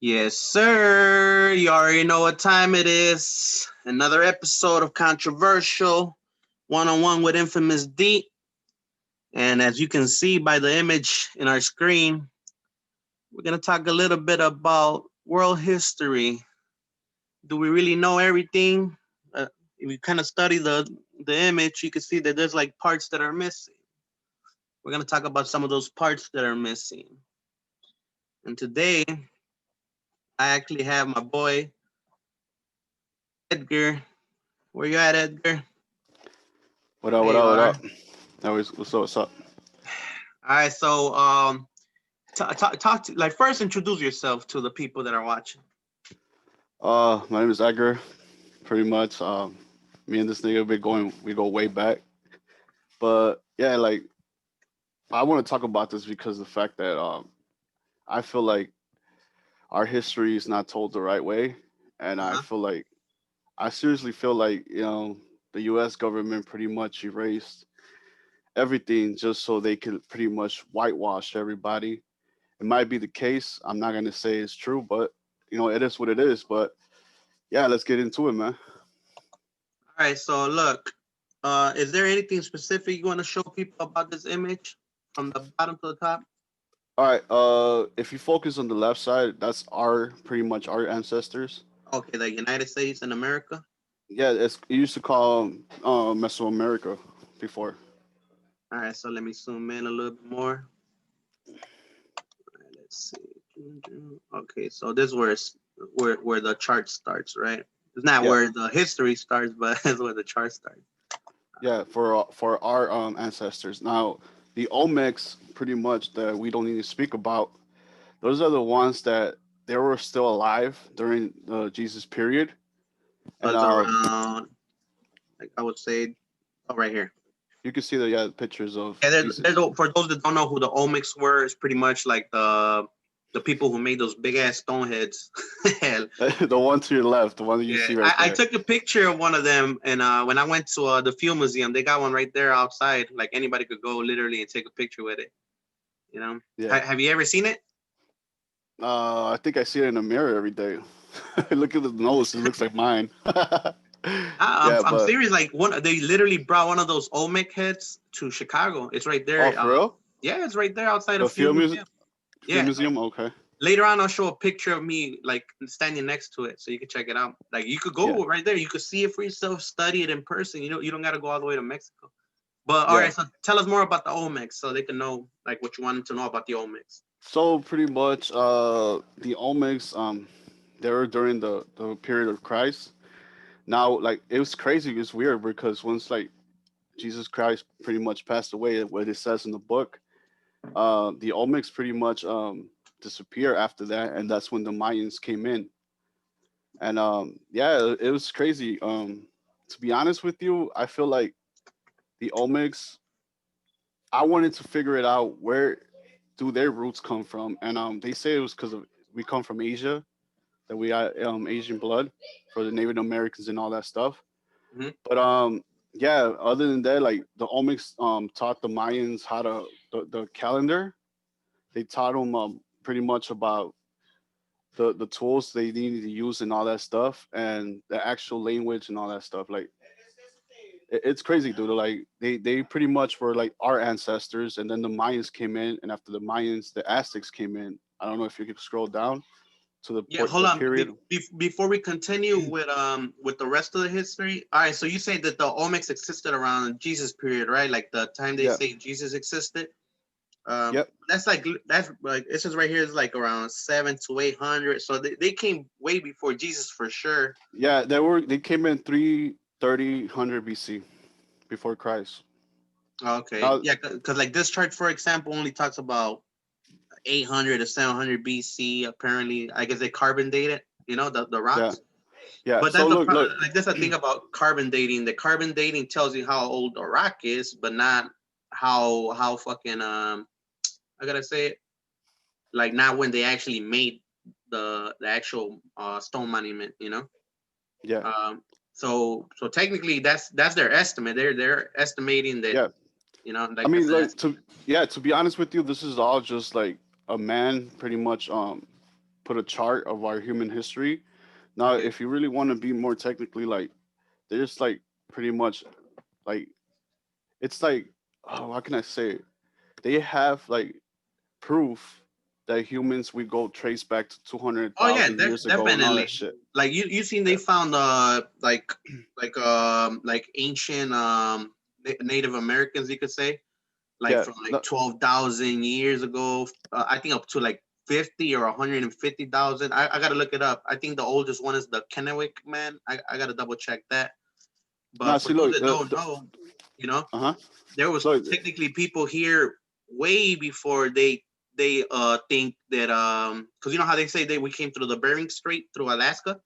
Yes, sir. You already know what time it is. Another episode of Controversial One on One with Infamous D. And as you can see by the image in our screen, we're going to talk a little bit about world history. Do we really know everything? If you kind of study the image, you can see that there's like parts that are missing. We're going to talk about some of those parts that are missing. And today, I actually have my boy, Edgar. Where you at, Edgar? What up? There What you up? What are. up? Always, what's up? What's up? All right, so talk to like first introduce yourself to the people that are watching. My name is Edgar. Pretty much, me and this nigga we go way back. But yeah, like I want to talk about this because the fact that I feel like our history is not told the right way, and I Uh-huh. feel like I seriously feel like the U.S. government pretty much erased everything just so they could pretty much whitewash everybody. It might be the case. I'm not gonna say it's true, but it is what it is. But yeah, let's get into it, man. All right, so look, is there anything specific you want to show people about this image from the bottom to the top? All right. If you focus on the left side, that's our pretty much our ancestors. Okay, the United States and America. Yeah, it used to call Mesoamerica before. All right, so let me zoom in a little bit more. All right, let's see. Okay, so this is where the chart starts, right? It's not Yeah, where the history starts, but it's where the chart starts. yeah, for our ancestors. Now, the Olmecs, pretty much that we don't need to speak about. Those are the ones that they were still alive during the Jesus period, So and it's around, like I would say, oh, right here. you can see the pictures of Yeah, Jesus. for those that don't know who the Olmecs were, it's pretty much like the people who made those big ass stone heads. Hell, The one to your left, the one that you yeah, see right I there. took a picture of one of them, and when I went to the Field Museum, they got one right there outside. Like anybody could go literally and take a picture with it. You know, Yeah. have you ever seen it? I think I see it in the mirror every day. Look at the nose; it looks like mine. Yeah, I'm but serious. Like they literally brought one of those Olmec heads to Chicago. It's right oh, there. for real? Yeah, it's right there outside The of Field film music, Museum. film Yeah, like museum. Okay. later on I'll show a picture of me like standing next to it so you can check it out. Like you could Yeah, go right there, you could see it for yourself, study it in person. You don't gotta go all the way to Mexico. But all yeah. right, so tell us more about the Olmecs so they can know like what you wanted to know about the Olmecs. So pretty much, the Olmecs, they were during the period of Christ. Now, like it was crazy. It's weird because once like Jesus Christ pretty much passed away, what it says in the book, the Olmecs pretty much disappear after that, and that's when the Mayans came in. And yeah, it was crazy. To be honest with you, I feel like the Olmecs. I wanted to figure it out where do their roots come from, and they say it was because of we come from Asia, that we got Asian blood for the Native Americans and all that stuff. Hmm. But yeah, other than that, like the Olmecs taught the Mayans how to the calendar. They taught them pretty much about the tools they needed to use and all that stuff, and the actual language and all that stuff. Like it's crazy, dude. Like they pretty much were like our ancestors, and then the Mayans came in, and after the Mayans, the Aztecs came in. I don't know if you could scroll down to Yeah, hold the on. period. Before we continue with the rest of the history, all right. So you say that the Olmecs existed around Jesus period, right? Like the time they Yeah. say Jesus existed. Yep. That's like this is right here is like around 7 to 800. So they came way before Jesus for sure. Yeah. They came in 330 BC before Christ. Okay, Now, yeah, because like this chart, for example, only talks about 800 to 700 BC. Apparently, I guess they carbon dated, the yeah, rocks. yeah. But So that's the look. like that's the thing about carbon dating. The carbon dating tells you how old the rock is, but not how fucking I gotta say it, like not when they actually made the actual stone monument. Yeah, So technically that's their estimate. They're estimating that yeah. I like mean, that's like to be honest with you, this is all just like a man pretty much put a chart of our human history. Now, Okay. if you really want to be more technically, like there's like pretty much like it's like oh, how can I say it? They have like proof that humans we go trace back to two hundred Oh yeah, thousand years ago and all that definitely. shit. Like you seen they Yeah, found like ancient Native Americans, you could say, like yeah, from like no, 12,000 years ago. I think up to like 50 or 150,000. I gotta look it up. I think the oldest one is the Kennewick man. I gotta double check that. But no. for See, those look, that don't know, you know, uh huh. there was Look, technically people here way before they think that because you know how they say we came through the Bering Strait through Alaska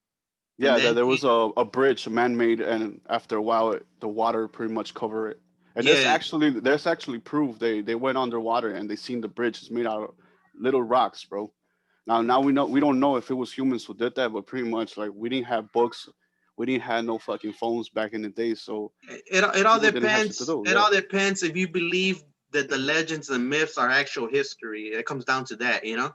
and yeah, that then there was a bridge man-made, and after a while, the water pretty much cover it. And yeah. there's actually proof they went underwater and they seen the bridge is made out of little rocks, bro. Now we don't know if it was humans who did that, but pretty much like we didn't have books, we didn't have no fucking phones back in the day, so It all people didn't have shit to depends. do. It Yeah, all depends if you believe that the legends and myths are actual history. It comes down to that, you know.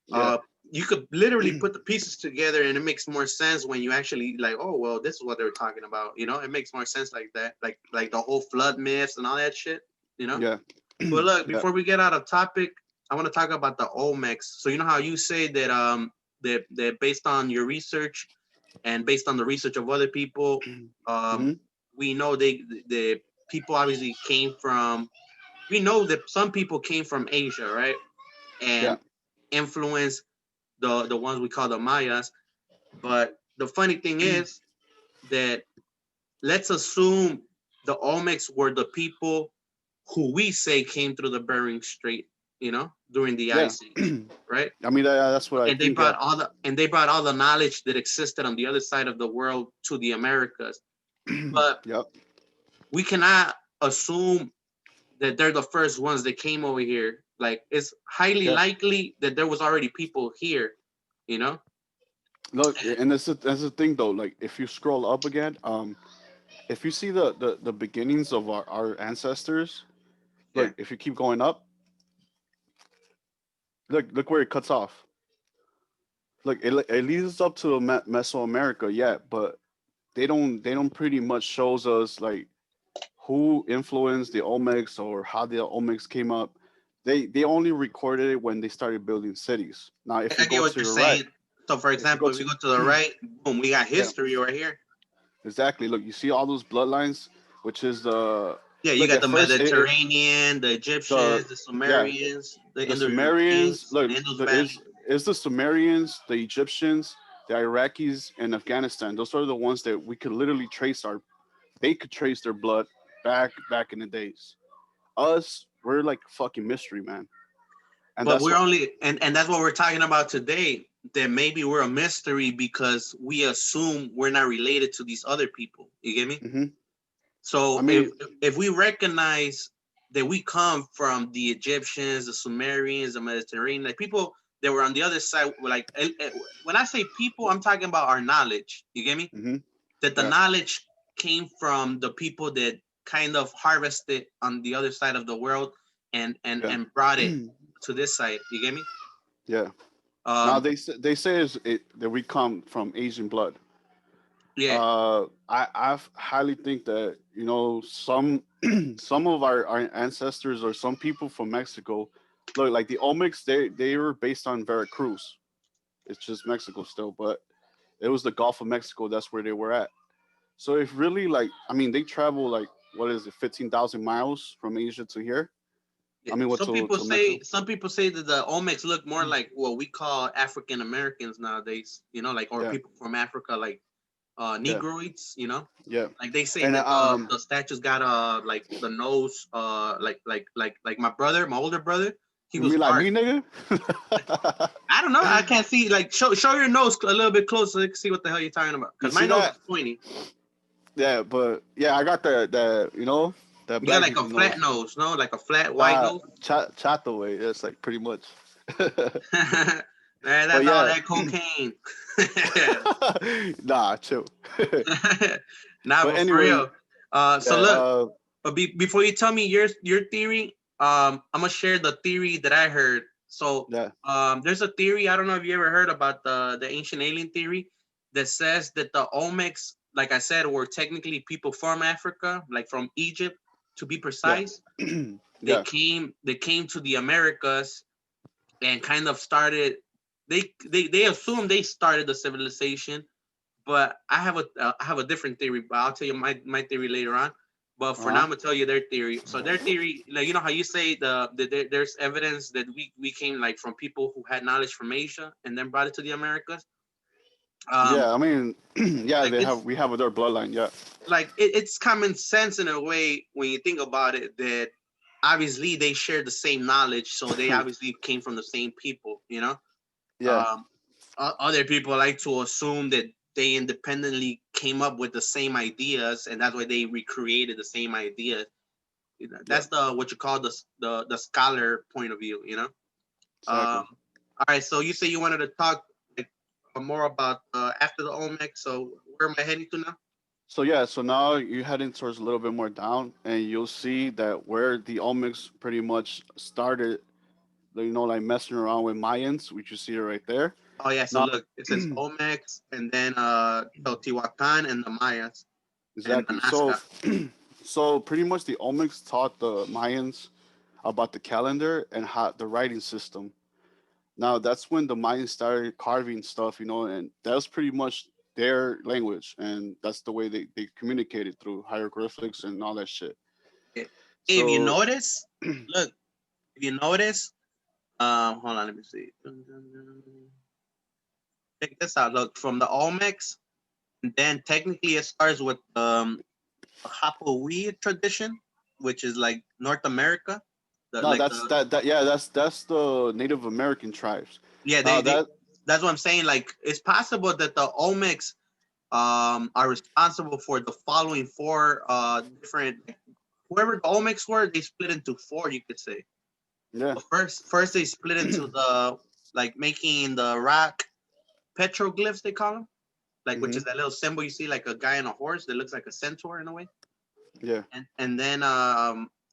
yeah, You could literally put the pieces together, and it makes more sense when you actually like, oh well, this is what they were talking about. You know, it makes more sense like that, like the whole flood myths and all that shit. You know. yeah, But look, yeah, before we get out of topic, I want to talk about the Olmecs. So you know how you say that that based on your research and based on the research of other people, um, hmm we know the people obviously came from. We know that some people came from Asia, right, yeah, and influenced the ones we call the Mayas. But the funny thing is that let's assume the Olmecs were the people who we say came through the Bering Strait, you know, during the yeah. Ice Age, right? I mean, that's what I And they think. Yeah, brought all the knowledge that existed on the other side of the world to the Americas. But yep, we cannot assume that they're the first ones that came over here. Like it's highly yeah. likely that there was already people here, you know? Look, and that's the thing though. Like, if you scroll up again, if you see the beginnings of our ancestors, Yeah. look, if you keep going up, look where it cuts off. Look, it leads us up to Mesoamerica, yeah, but they don't pretty much shows us like who influenced the Olmecs or how the Olmecs came up. They only recorded it when they started building cities. Now, if you I get go what to you're the right, saying. So for if you go example, if we to go to the right, boom, we got yeah, history right here. exactly. Look, you see all those bloodlines, which is the Yeah, you look got at the first Mediterranean, the the Egyptians, the yeah Sumerians, the the Sumerians. Indo-Europeans, the Look, Indus the Valley. is the Sumerians, the Egyptians, the Iraqis, and Afghanistan. Those are the ones that we could literally trace our. They could trace their blood back in the days. Us, we're like fucking mystery, man, and But that's we're what. only and that's what we're talking about today. That maybe we're a mystery because we assume we're not related to these other people. You get me? Hmm. I So mean, if we recognize that we come from the Egyptians, the Sumerians, the Mediterranean, like people that were on the other side, like when I say people, I'm talking about our knowledge. You get me? hmm, That the yeah, knowledge came from the people that kind of harvested on the other side of the world yeah, and brought it to this side. You get me? yeah. Now Um, they say that we come from Asian blood. yeah. I highly think that some some of our ancestors or some people from Mexico, look like the Olmecs. They were based on Veracruz. It's just Mexico still, but it was the Gulf of Mexico. That's where they were at. So if really like, I mean, they travel like what is it, 15,000 miles from Asia to here. Yeah. I mean, what to Mexico? Some people say that the Olmecs look more like what we call African Americans nowadays, you know, like or Yeah, people from Africa, like yeah, Negroids, you know. yeah. Like they say And that the statues got like the nose like my older brother, he you was mean like dark. me, nigga? I don't know. I can't see like show your nose a little bit closer so you can see what the hell you're talking about. You Cause my see nose that? is pointy. Yeah, but yeah, I got the that You got black like a people flat nose. nose, no? Like a flat white nose. Chato way. That's like pretty much. Man, But that's all yeah, that cocaine. nah, chill. Nah, But but for anyway, real. So yeah, look, but before you tell me your theory, I'm gonna share the theory that I heard So Yeah. there's a theory. I don't know if you ever heard about the ancient alien theory that says that the Olmecs, like I said, were technically people from Africa, like from Egypt, to be Yeah. precise. Yeah. They came to the Americas and kind of started. They assume they started the civilization, but I have a different theory. But I'll tell you my theory later on. But for now, Uh-huh. I'm gonna tell you their theory. So their theory, like you know how you say there's evidence that we came like from people who had knowledge from Asia and then brought it to the Americas. Um, Yeah, I mean, yeah, like they have it's we have their bloodline. Yeah. it's common sense in a way when you think about it that obviously they share the same knowledge, so they obviously came from the same people. You know, Yeah. um, other people like to assume that they independently came up with the same ideas, and that's why they recreated the same ideas. Yeah. That's the what you call the scholar point of view. You know. Exactly. All right. So you say you wanted to talk like more about after the Olmec. So where am I heading to now? So yeah, so now you're heading towards a little bit more down, and you'll see that where the Olmecs pretty much started, like messing around with Mayans, which you see it right there. Oh yeah. So Now, look, it says Olmecs, and then Teotihuacan and the Mayas and the exactly. So, Nazca. so pretty much the Olmecs taught the Mayans about the calendar and how the writing system. Now that's when the Mayans started carving stuff, and that was pretty much their language, and that's the way they communicated through hieroglyphics and all that shit. Okay. Hey, if you So notice, look, if you notice, hold on, let me see. Check this out. Look, from the Olmecs, and then technically it starts with Hapoui tradition, which is like North America. The no, like that's the that yeah, that's the Native American tribes. yeah, Now they that that's what I'm saying. Like it's possible that the Olmecs are responsible for the following four different whoever the Olmecs were, they split into four, you could say. yeah. But first they split into the like making the rock petroglyphs they call them, like which Hmm. is that little symbol you see like a guy on a horse that looks like a centaur in a way. Yeah. And then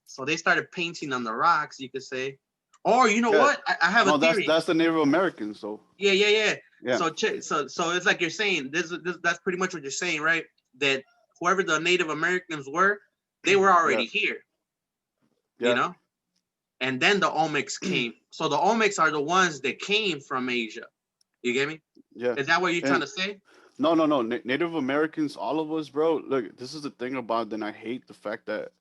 so they started painting on the rocks, you could say. Or you know Yeah. what? I have a No, that's theory. that's the Native Americans. So Yeah. yeah. So it's like you're saying this that's pretty much what you're saying, right? That whoever the Native Americans were, they were Yeah. already here, you Yeah. know. And then the Olmecs came. So the Olmecs are the ones that came from Asia. You get me? Yeah. Is that what you're trying And to say? no. Native Americans, all of us, bro. Look, this is the thing about. Then I hate the fact that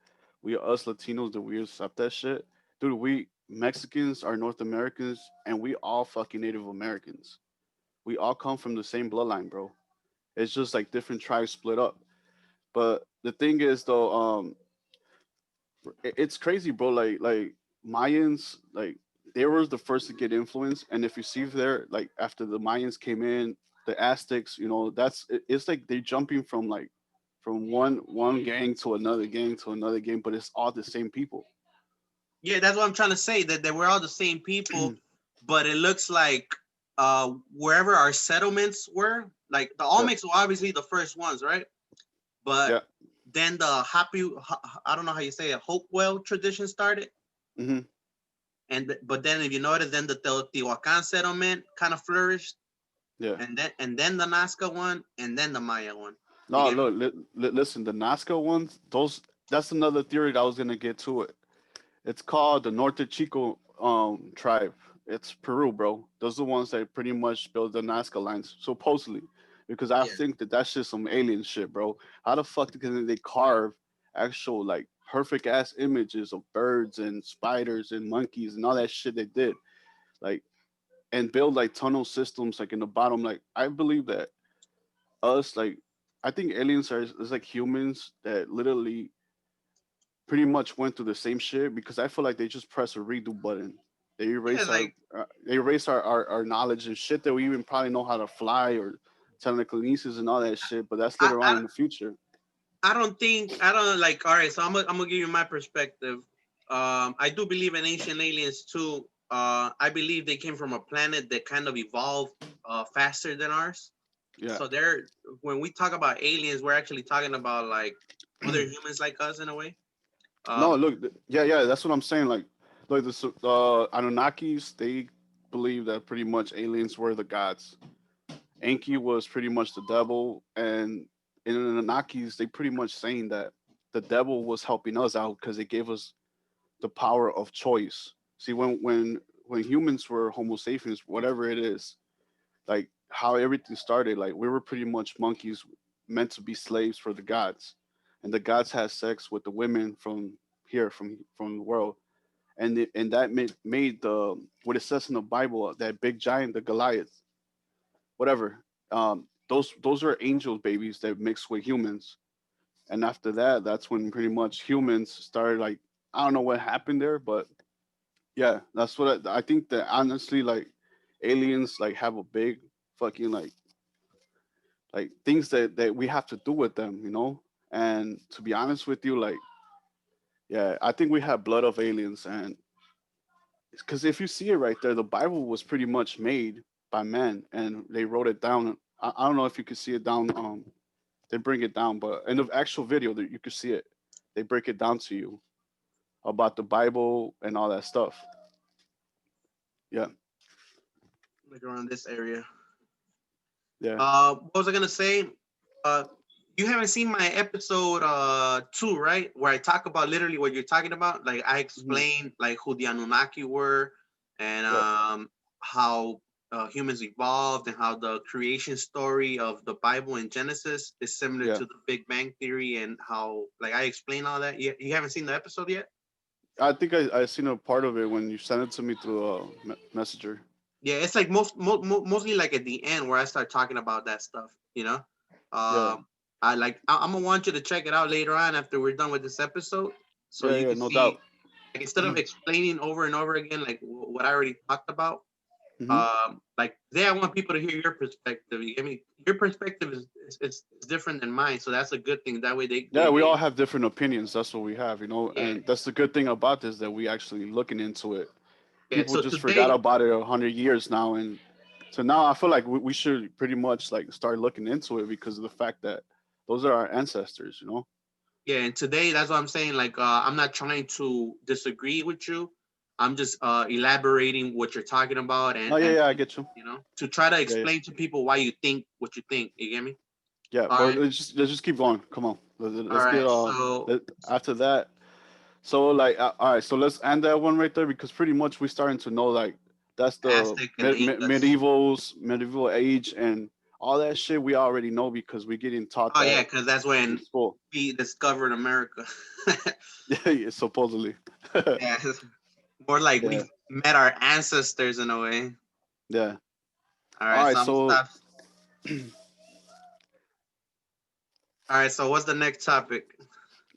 we us Latinos that we accept that shit, dude. We Mexicans are North Americans, and we all fucking Native Americans. We all come from the same bloodline, bro. It's just like different tribes split up. But the thing is, though, it's crazy, bro. Like Mayans, like they were the first to get influence, and if you see there, like after the Mayans came in, the Aztecs, it's like they're jumping from like from one gang to another gang to another gang, but it's all the same people. Yeah, that's what I'm trying to say. That we're all the same people, but it looks like wherever our settlements were, like the Yeah, Olmecs were obviously the first ones, right? But yeah, then the happy I don't know how you say it, Hopewell tradition started. hmm, But then if you notice, then the Teotihuacan settlement kind of flourished, yeah. and then the Nazca one, and then the Maya one. You No, get me? look, listen, the Nazca ones, those that's another theory that I was gonna get to it. It's called the Norte Chico tribe. It's Peru, bro. Those are the ones that pretty much build the Nazca lines, supposedly. Because I Yeah. think that that's just some alien shit, bro. How the fuck can they carve actual like perfect ass images of birds and spiders and monkeys and all that shit they did, like, and build like tunnel systems like in the bottom? Like I believe that us like I think aliens are is like humans that literally pretty much went through the same shit because I feel like they just press a redo button. Yeah, like They erase our knowledge and shit that we even probably know how to fly or telekinesis and all that shit. But that's I, later on I in the future. I don't think I don't like. All right, so I'm gonna give you my perspective. I do believe in ancient aliens too. I believe they came from a planet that kind of evolved faster than ours. Yeah. So they're when we talk about aliens, we're actually talking about like other humans like us in a way. No, Um, look, yeah, that's what I'm saying. Like like the Anunnakis, they believe that pretty much aliens were the gods. Enki was pretty much the devil, and in the Anunnakis, they pretty much saying that the devil was helping us out because it gave us the power of choice. See, when humans were Homo sapiens, whatever it is, like how everything started, like we were pretty much monkeys meant to be slaves for the gods, and the gods had sex with the women from here, from the world, and that made the what it says in the Bible, that big giant, the Goliath, whatever. Those are angels babies that mixed with humans, and after that, that's when pretty much humans started, like, I don't know what happened there, but yeah, that's what I think, that honestly, like, aliens like have a big fucking like things that we have to do with them, you know. And to be honest with you, like, yeah, I think we have blood of aliens. And because if you see it right there, the Bible was pretty much made by men, and they wrote it down. I don't know if you could see it down. They bring it down, but in the actual video that you could see it, they break it down to you about the Bible and all that stuff. Yeah, Like around this area. yeah. What was I gonna say? Uh, you haven't seen my episode 2, right? Where I talk about literally what you're talking about. Like I Hmm. explained like who the Anunnaki were, and Yep. how humans evolved, and how the creation story of the Bible in Genesis is similar Yeah. to the Big Bang theory, and how like I explain all that. You haven't seen the episode yet? I think I seen a part of it when you sent it to me through a messenger. Yeah, it's like mostly like at the end where I start talking about that stuff, you know. Yeah. I'm gonna want you to check it out later on after we're done with this episode, so Yeah. you Yeah. can No doubt. see, like, instead of explaining over and over again like what I already talked about. Hmm. Like today I want people to hear your perspective. You get me? Your perspective is different than mine, so that's a good thing. That way Yeah, we all have different opinions. That's what we have, you know, yeah, and that's the good thing about this, that we actually looking into it. yeah. People So just forgot today, about it 100 years now, and so now I feel like we should pretty much like start looking into it because of the fact that those are our ancestors, you know. yeah, and today that's what I'm saying. Like, I'm not trying to disagree with you. I'm just elaborating what you're talking about, No, yeah, and yeah, I to, get you. to try to Yeah, yeah, explain to people why you think what you think. You get me? yeah. All But right, let's just keep going. Come on, all let's get right. So after that. So like, all right, so let's end that one right there because pretty much we starting to know, like, that's the Aztec and Incas. medieval age, and all that shit we already know because we getting taught Oh yeah, that because that's in when school. we discovered America. Yeah, yeah, supposedly. Yeah, more like we Yeah, met our ancestors in a way. yeah. All All right, right, so I'm gonna so stop. All right, so what's the next topic?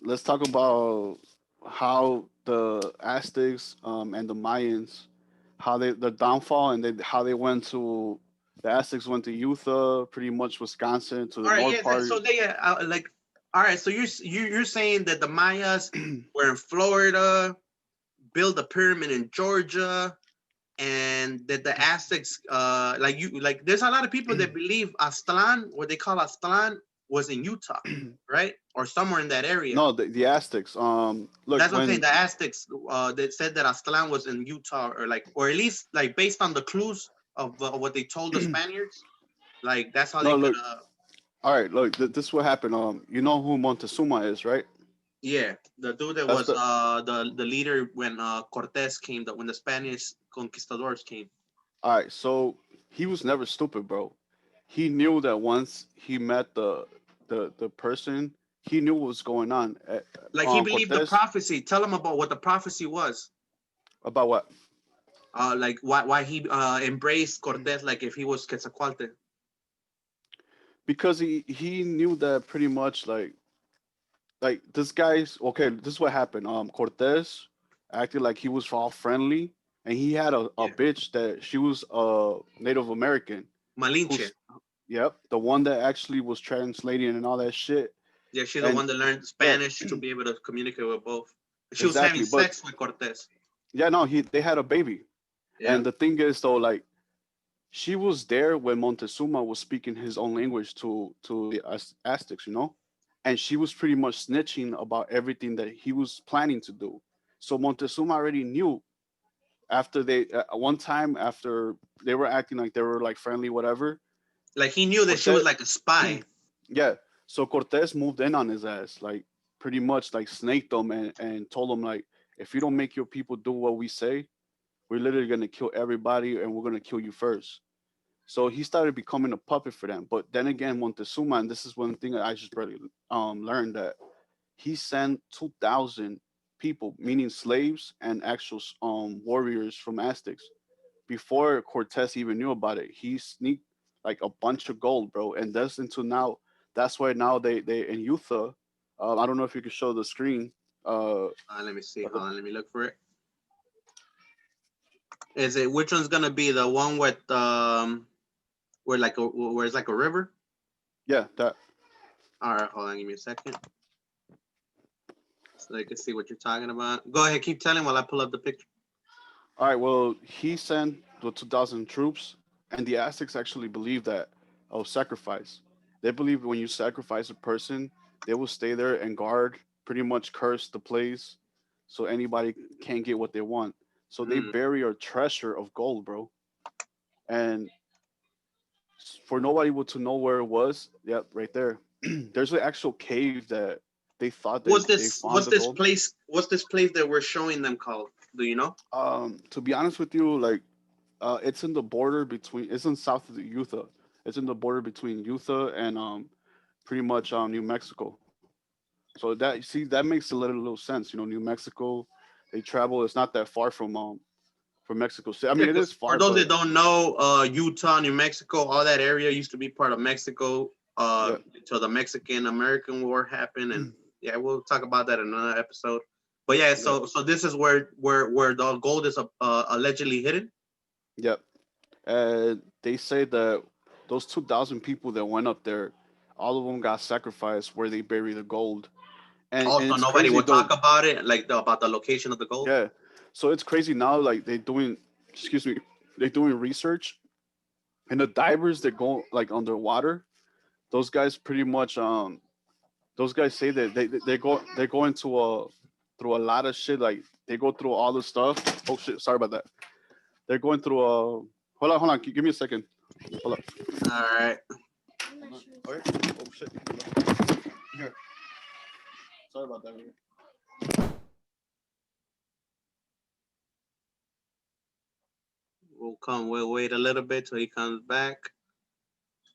let's talk about how the Aztecs and the Mayans, how they the downfall, and how they went to the Aztecs went to Utah, pretty much Wisconsin, to the All right, north yeah. part. So they like, all right. So you're saying that the Mayas were in Florida, built a pyramid in Georgia, and that the Aztecs, like, there's a lot of people that believe Aztlan, what they call Aztlan, was in Utah, right, or somewhere in that area. No, the Aztecs. Look, That's what I'm saying. when The Aztecs, that said that Aztlan was in Utah, or like, or at least like based on the clues of what they told the Spaniards, like that's how they no, could. look. All right, look. This is what happened. You know who Montezuma is, right? Yeah, the dude that That's was the the leader when Cortez came, when the Spanish conquistadors came. All right. So he was never stupid, bro. He knew that once he met the person, he knew what was going on. Like he believed the Cortez, prophecy. Tell him about what the prophecy was. about what? Like why he embraced Cortez, like if he was Quetzalcoatl. Because he knew that pretty much, like this guy's okay. This is what happened. Cortez acted like he was all friendly, and he had a Yeah, bitch that she was a Native American, Malinche. who's yep, the one that actually was translating and all that shit. Yeah, she's the And one that learned yeah, Spanish to be able to communicate with both. She was having exactly. But sex with Cortez. yeah, no, they had a baby. Yeah, And the thing is, though, like, she was there when Montezuma was speaking his own language to the Aztecs, you know, and she was pretty much snitching about everything that he was planning to do. So Montezuma already knew after they one time after they were acting like they were like friendly, whatever. Like he knew that she was Cortez, like a spy. yeah. So Cortez moved in on his ass, like pretty much like snaked him and told him like, if you don't make your people do what we say, we're literally gonna kill everybody and we're gonna kill you first. So he started becoming a puppet for them. But then again, Montezuma, and this is one thing that I just really learned, that he sent 2,000 people, meaning slaves and actual warriors from Aztecs. Before Cortez even knew about it, he sneaked like a bunch of gold, bro. And that's until now. That's why now they in Utah. I don't know if you could show the screen. Uh, Let me see. but the, Hold on, let me look for it. Is it which one's gonna be the one with where it's like a river? yeah, that. All right, hold on, give me a second so I can see what you're talking about. Go ahead, keep telling while I pull up the picture. All right. Well, he sent the 2,000 troops, and the Aztecs actually believe that sacrifice. They believe when you sacrifice a person, they will stay there and guard, pretty much curse the place, so anybody can't get what they want. So they Mm. bury a treasure of gold, bro. And for nobody to know where it was, yep, right there. There's an actual cave that they thought they found What's the this gold. place? What's this place that we're showing them called? Do you know? To be honest with you, like it's in the border between. It's in south of the Utah. It's in the border between Utah and pretty much New Mexico. So that see that makes a little sense. You know, New Mexico, they travel. It's not that far from Mexico City. I Yeah, mean, it because is for far, those but that don't know, Utah, New Mexico, all that area used to be part of Mexico yeah, until the Mexican American War happened, and yeah, we'll talk about that in another episode. But yeah, yeah, so this is where the gold is allegedly hidden. yep. And they say that those 2,000 people that went up there, all of them got sacrificed where they bury the gold. And Also, it's nobody crazy will though. talk about it, like about the location of the gold. Yeah. So it's crazy now. Like they doing, excuse me, they doing research, and the divers that go like underwater, those guys pretty much those guys say that they go into a through a lot of shit. Like they go through all the stuff. Oh shit, sorry about that. They're going through a hold on, give me a second. Hold up. All right, Hold on. Okay. Oh shit. Here. Sorry about that. we'll wait a little bit till he comes back.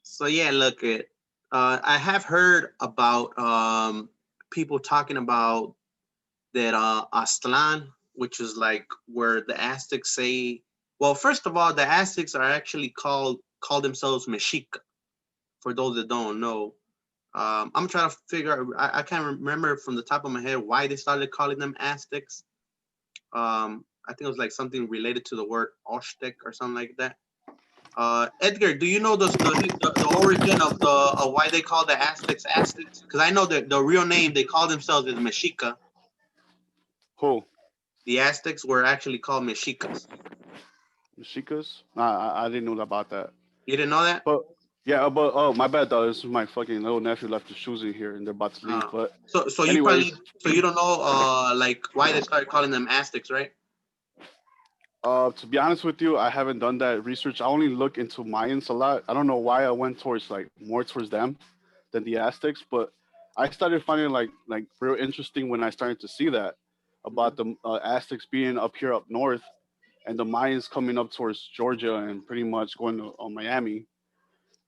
So yeah, look it. I have heard about people talking about that Aztlan, which is like where the Aztecs say. Well, first of all, the Aztecs are actually call themselves Mexica. For those that don't know, I'm trying to figure. I can't remember from the top of my head why they started calling them Aztecs. I think it was like something related to the word Aztec or something like that. Edgar, do you know the origin of the of why they call the Aztecs Aztecs? Because I know that the real name they call themselves is Mexica. Who? The Aztecs were actually called Mexicas. Mexicas? Nah, I didn't know about that. You didn't know that? But yeah, but oh my bad though. This is my fucking little nephew left his shoes in here and they're about to leave. Uh, But so you anyways, probably you don't know like why they started calling them Aztecs, right? to be honest with you, I haven't done that research. I only look into Mayans a lot. I don't know why I went towards like more towards them than the Aztecs, but I started finding like real interesting when I started to see that Mm-hmm. about the Aztecs being up here up north and the Mayans coming up towards Georgia and pretty much going to Miami.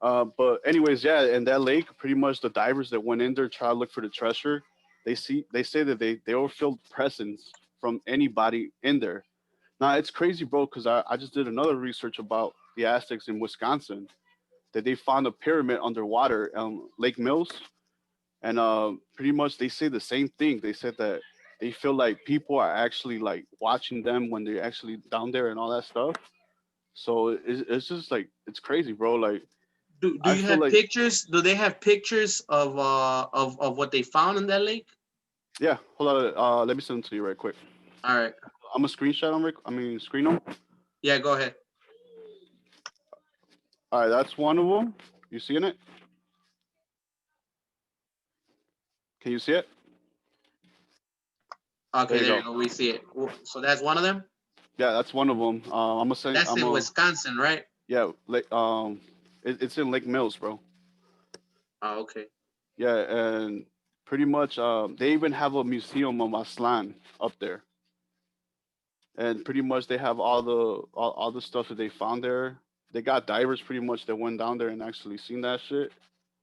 But anyways, yeah, and that lake, pretty much the divers that went in there try to look for the treasure. They say that they all feel presence from anybody in there. Now it's crazy, bro, because I just did another research about the Aztecs in Wisconsin that they found a pyramid underwater on Lake Mills, and pretty much they say the same thing. They said that they feel like people are actually like watching them when they're actually down there and all that stuff. So it's just like it's crazy, bro. Like Do I you feel have like pictures? Do they have pictures of what they found in that lake? yeah. Hold on, let me send them to you right quick. All right. I'm a screenshot them. I mean screen them. Yeah, go ahead. All right, that's one of them. You seeing it? Can you see it? There Okay, you there you go. go. We see it. So that's one of them. Yeah, that's one of them. I'm gonna say That's I'm in a Wisconsin, right? yeah. It's in Lake Mills, bro. Oh, okay. Yeah, and pretty much they even have a museum of Aslan up there, and pretty much they have all the stuff that they found there. They got divers pretty much that went down there and actually seen that shit.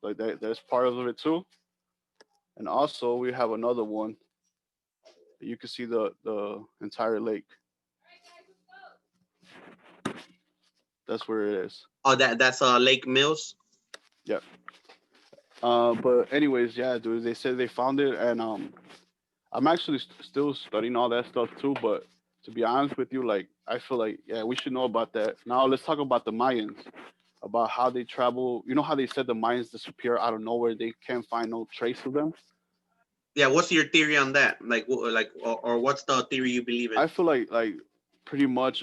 Like that's part of it too. And also we have another one. You can see the entire lake. That's where it is. Oh, that's Lake Mills. Yeah. But anyways, yeah, dude. They said they found it, and I'm actually still studying all that stuff too. But to be honest with you, like I feel like yeah, we should know about that. Now let's talk about the Mayans, about how they travel. You know how they said the Mayans disappear out of nowhere? They can't find no trace of them. Yeah, what's your theory on that? Like, or what's the theory you believe in? I feel like pretty much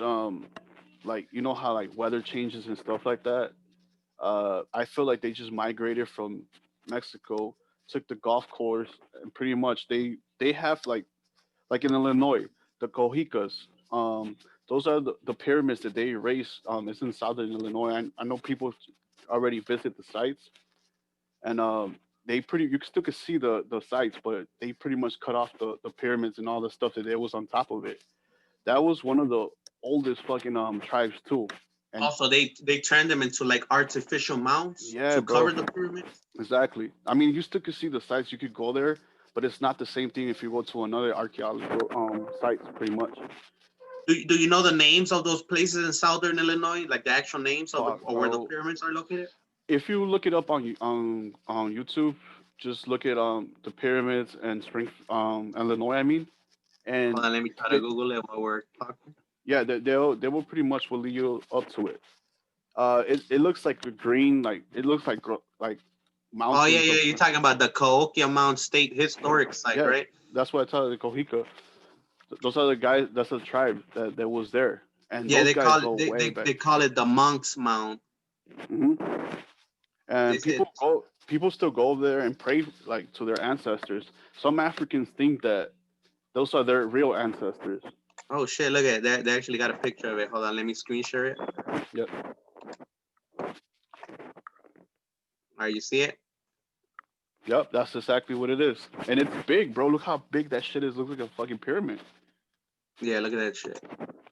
like you know how like weather changes and stuff like that. I feel like they just migrated from Mexico, took the golf course, and pretty much they have like in Illinois, the Cojicas. Those are the pyramids that they erased. It's in southern Illinois. I know people already visit the sites, and they pretty you still can see the sites, but they pretty much cut off the pyramids and all the stuff that there was on top of it. That was one of the oldest fucking tribes too. And Also, they turned them into like artificial mounds yeah, to bro, cover the pyramids. exactly. I mean, you still could see the sites. You could go there, but it's not the same thing if you go to another archaeological sites, pretty much. Do you know the names of those places in southern Illinois, like the actual names of the Fuck, or where the bro. pyramids are located? If you look it up on YouTube, just look at the pyramids and Spring Illinois. I mean, Hold and on, let me try to they, Google it while we're talking. yeah, they will pretty much will lead you up to it. It looks like a green, like it looks like Oh yeah, mountains yeah, of you're talking about the Cahokia Mound State Historic Site, yeah. right? That's what I tell you, the Cohica. Those are the guys. That's the tribe that was there, and Yeah, those they guys call it go way back. they call it the Monk's Mound. hmm And This is people still go there and pray like to their ancestors. Some Africans think that those are their real ancestors. oh shit, look at that. They actually got a picture of it. Hold on, let me screen share it. Yep. All right, you see it? Yep, that's exactly what it is. And it's big, bro. Look how big that shit is. Looks like a fucking pyramid. Yeah, look at that shit.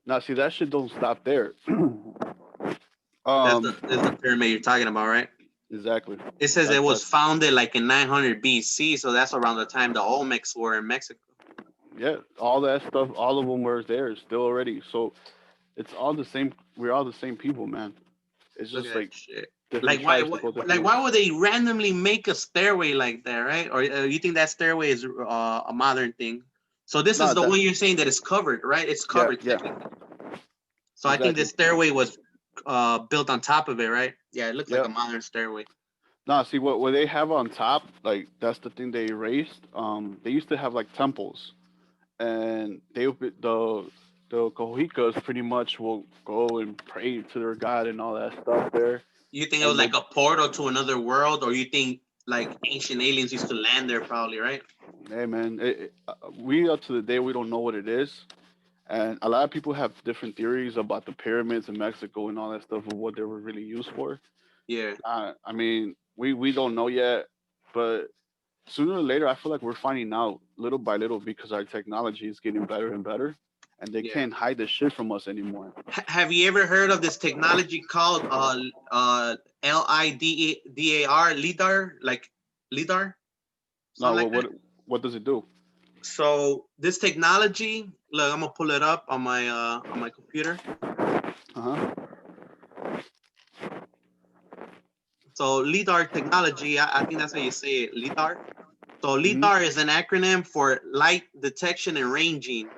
Now, see, that shit don't stop there. That's the pyramid you're talking about, right? Exactly. It says it was That's founded like in 900 BC, so that's around the time the Olmecs were in Mexico. yeah, all that stuff, all of them were there still already. So it's all the same. We're all the same people, man. It's Look at just that like shit. different Like why, tribes that go different like ways. why would they randomly make a stairway like that, right? Or you think that stairway is a modern thing? So this is No, the that one you're saying that is covered, right? It's yeah, covered yeah, technically. So I think the exactly. stairway was built on top of it, right? Yeah, it looks like Yeah. a modern stairway. No, see what they have on top, like that's the thing they erased. They used to have like temples, and the Kohicas pretty much will go and pray to their god and all that stuff there, You think it was and like they a portal to another world, or you think like ancient aliens used to land there, probably, right? hey man, we up to the day we don't know what it is, and a lot of people have different theories about the pyramids in Mexico and all that stuff of what they were really used for. Yeah, I mean, we don't know yet, but sooner or later, I feel like we're finding out little by little because our technology is getting better and better, and they yeah. can't hide the shit from us anymore. Have you ever heard of this technology called LIDAR lidar, like lidar, No, something like that? what does it do? So this technology, look, I'm gonna pull it up on my computer. Uh huh. So lidar technology, I think that's how you say it, lidar. So hmm lidar is an acronym for light detection and ranging.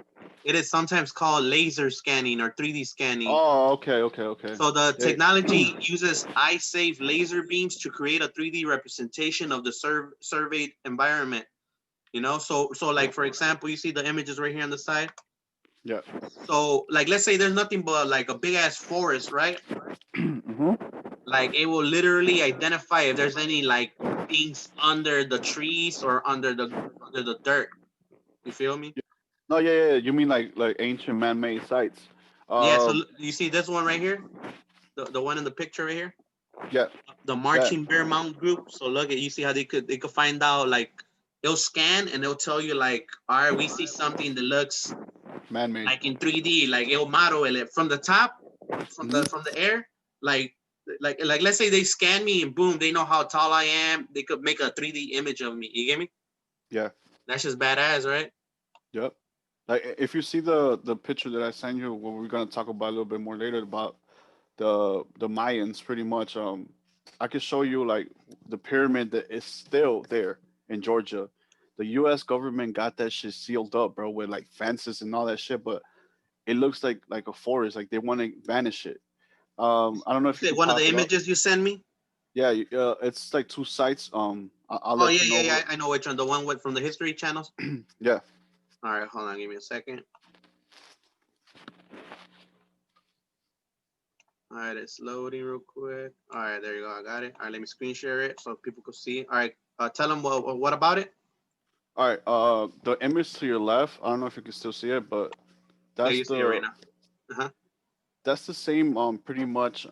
It is sometimes called laser scanning or 3D scanning. Oh, okay, okay, okay. So the It, technology uses eye-safe laser beams to create a 3D representation of the surveyed environment. You know, so like for example, you see the images right here on the side. yeah. So like let's say there's nothing but like a big ass forest, right? hmm Like it will literally identify if there's any like things under the trees or under the dirt. You feel me? No, yeah, yeah. You mean like ancient man-made sites? Yeah, so Um, you see this one right here, the one in the picture right here, yeah, the that Marching Bear Mountain Group. So look at you see how they could find out like they'll scan and they'll tell you like, all right, we see something that looks man-made. like in 3D, like it'll model it from the top, Hmm. from the air, like let's say they scan me and boom, they know how tall I am. They could make a 3D image of me. You get me? Yeah. That's just badass, right? Yep. Like if you see the picture that I sent you, what we're gonna talk about a little bit more later about the Mayans, pretty much. I can show you like the pyramid that is still there in Georgia. The U.S. government got that shit sealed up, bro, with like fences and all that shit, but it looks like a forest. Like they want to vanish it. I don't know You if you said could one of pop the it up. images you send me. Yeah, it's like two sites. I'll Oh let yeah, you yeah, know yeah. what. I know which one. The one with from the history channels. Yeah. All right, hold on. Give me a second. All right, it's loading real quick. All right, there you go. I got it. All right, let me screen share it so people can see. All right, tell them what about it? All right. The image to your left. I don't know if you can still see it, but Yeah, that's you see it right the now. Uh-huh. that's the same pretty much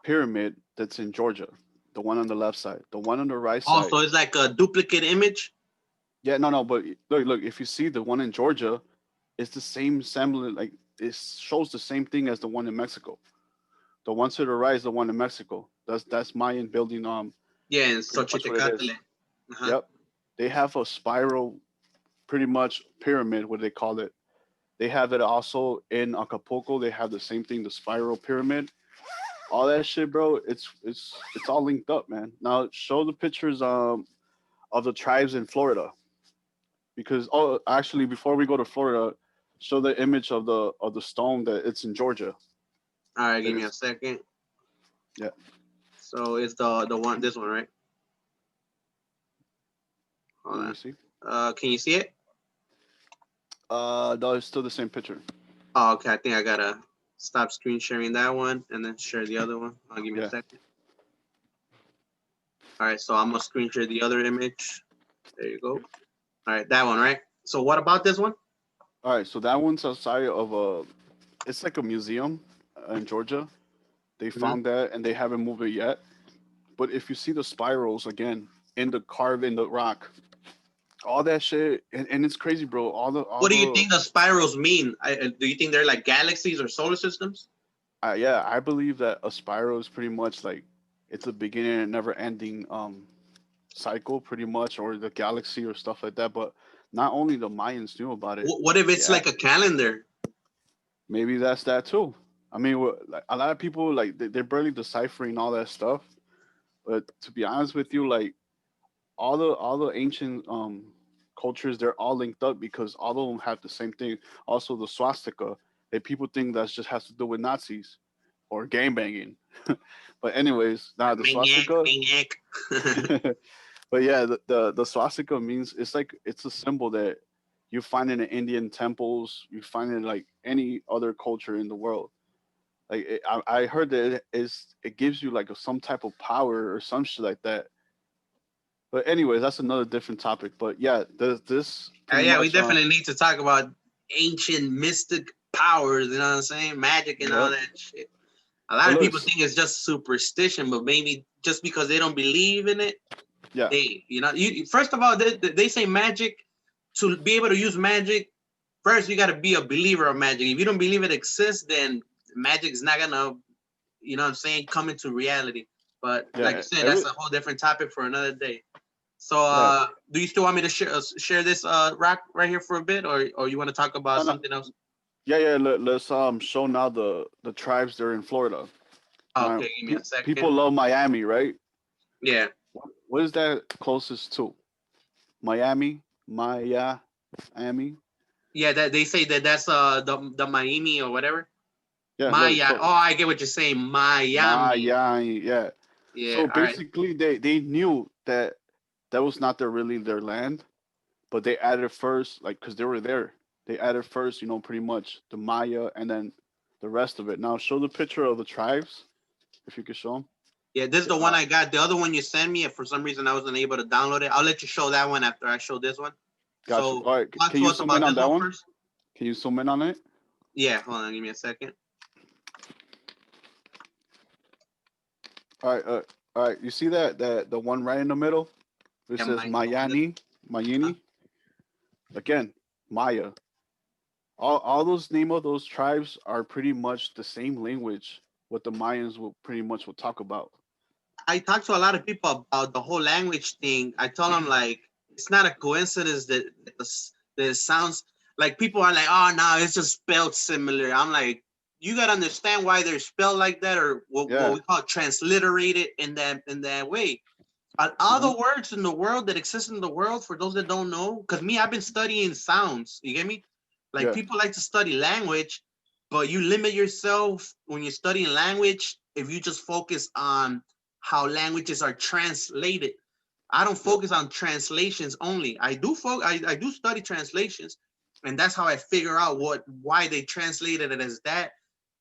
pyramid that's in Georgia. The one on the left side. The one on the right Oh, side. so it's like a duplicate image. Yeah, no, no, but look, if you see the one in Georgia, it's the same semblance. Like it shows the same thing as the one in Mexico. The one to the right is the one in Mexico. That's Mayan building. Yeah, in Pretty much what it is. Xochitecatl. Uh-huh. Yep. They have a spiral, pretty much pyramid. What they call it. They have it also in Acapulco. They have the same thing, the spiral pyramid. All that shit, bro. It's all linked up, man. Now show the pictures of the tribes in Florida, because actually before we go to Florida, show the image of the stone that it's in Georgia. All right, That give me a is, second. yeah. So it's the one, this one, right? Hold Let me on. see. Can you see it? No, it's still the same picture. Oh, okay. I think I gotta stop screen sharing that one and then share the other one. I'll give me a Yeah. second. All right, so I'm gonna screen share the other image. There you go. All right, that one, right? So what about this one? All right. So that one's outside of a. It's like a museum in Georgia. They Mhm. found that and they haven't moved it yet. But if you see the spirals again in the carve in the rock, all that shit, and it's crazy, bro. All What do you the think the spirals mean? Do you think they're like galaxies or solar systems? yeah, I believe that a spiral is pretty much like it's a beginning and never ending cycle, pretty much, or the galaxy or stuff like that. But not only the Mayans knew about it, What if it's yeah, like a calendar? maybe that's that too. I mean, like, a lot of people like they're barely deciphering all that stuff. But to be honest with you, like all the ancient cultures, they're all linked up because all of them have the same thing. Also, the swastika that people think that just has to do with Nazis or gang banging. But anyways, now the Maniac, swastika. maniac. But yeah, the swastika means it's like it's a symbol that you find in the Indian temples. You find it like any other culture in the world. Like I heard that it gives you like some type of power or some shit like that. But anyways, that's another different topic. But yeah, this pretty Yeah, we much definitely need to talk about ancient mystic powers. You know what I'm saying? Magic and all yep. that shit. A lot But of look, people think it's just superstition, but maybe just because they don't believe in it, yeah, you first of all, they say magic to be able to use magic. First, you got to be a believer of magic. If you don't believe it exists, then magic is not gonna, you know what I'm saying, come into reality. But like you yeah, said, that's a whole different topic for another day. So, yeah. do you still want me to share this rock right here for a bit, or you want to talk about No, no, something else? yeah, yeah. Let's show now the tribes there in Florida. Now, Okay, give me a people second. love Miami, right? Yeah, What is that closest to? Miami, Miami. yeah. That they say that's the Miami or whatever. Yeah, look, Maya. so Oh, I get what you're saying. Miami. Miami, yeah. Yeah. So All right. basically, they knew that that was not really their land, but they added first, like, because they were there. They added first, pretty much the Maya, and then the rest of it. Now, show the picture of the tribes, if you could show them. Yeah, this is the one I got. The other one you sent me, if for some reason I wasn't able to download it, I'll let you show that one after I show this one. Gotcha. So All right, talk can to you us zoom in about on this that one one? first. Can you zoom in on it? Yeah, hold on, give me a second. All right, all right. You see that the one right in the middle? It Yeah, says my uh, Mayini. Again, Maya. All those name of those tribes are pretty much the same language. What the Mayans will pretty much will talk about. I talk to a lot of people about the whole language thing. I tell them like it's not a coincidence that it sounds like people are like, oh no, it's just spelled similar. I'm like, you gotta understand why they're spelled like that, or what Yeah. we call transliterated in that way. All Hmm. the words in the world that exist in the world, for those that don't know, because me, I've been studying sounds. You get me? Like Yeah. people like to study language, but you limit yourself when you're studying language if you just focus on how languages are translated. I don't Yeah. focus on translations only. I do study translations, and that's how I figure out why they translated it as that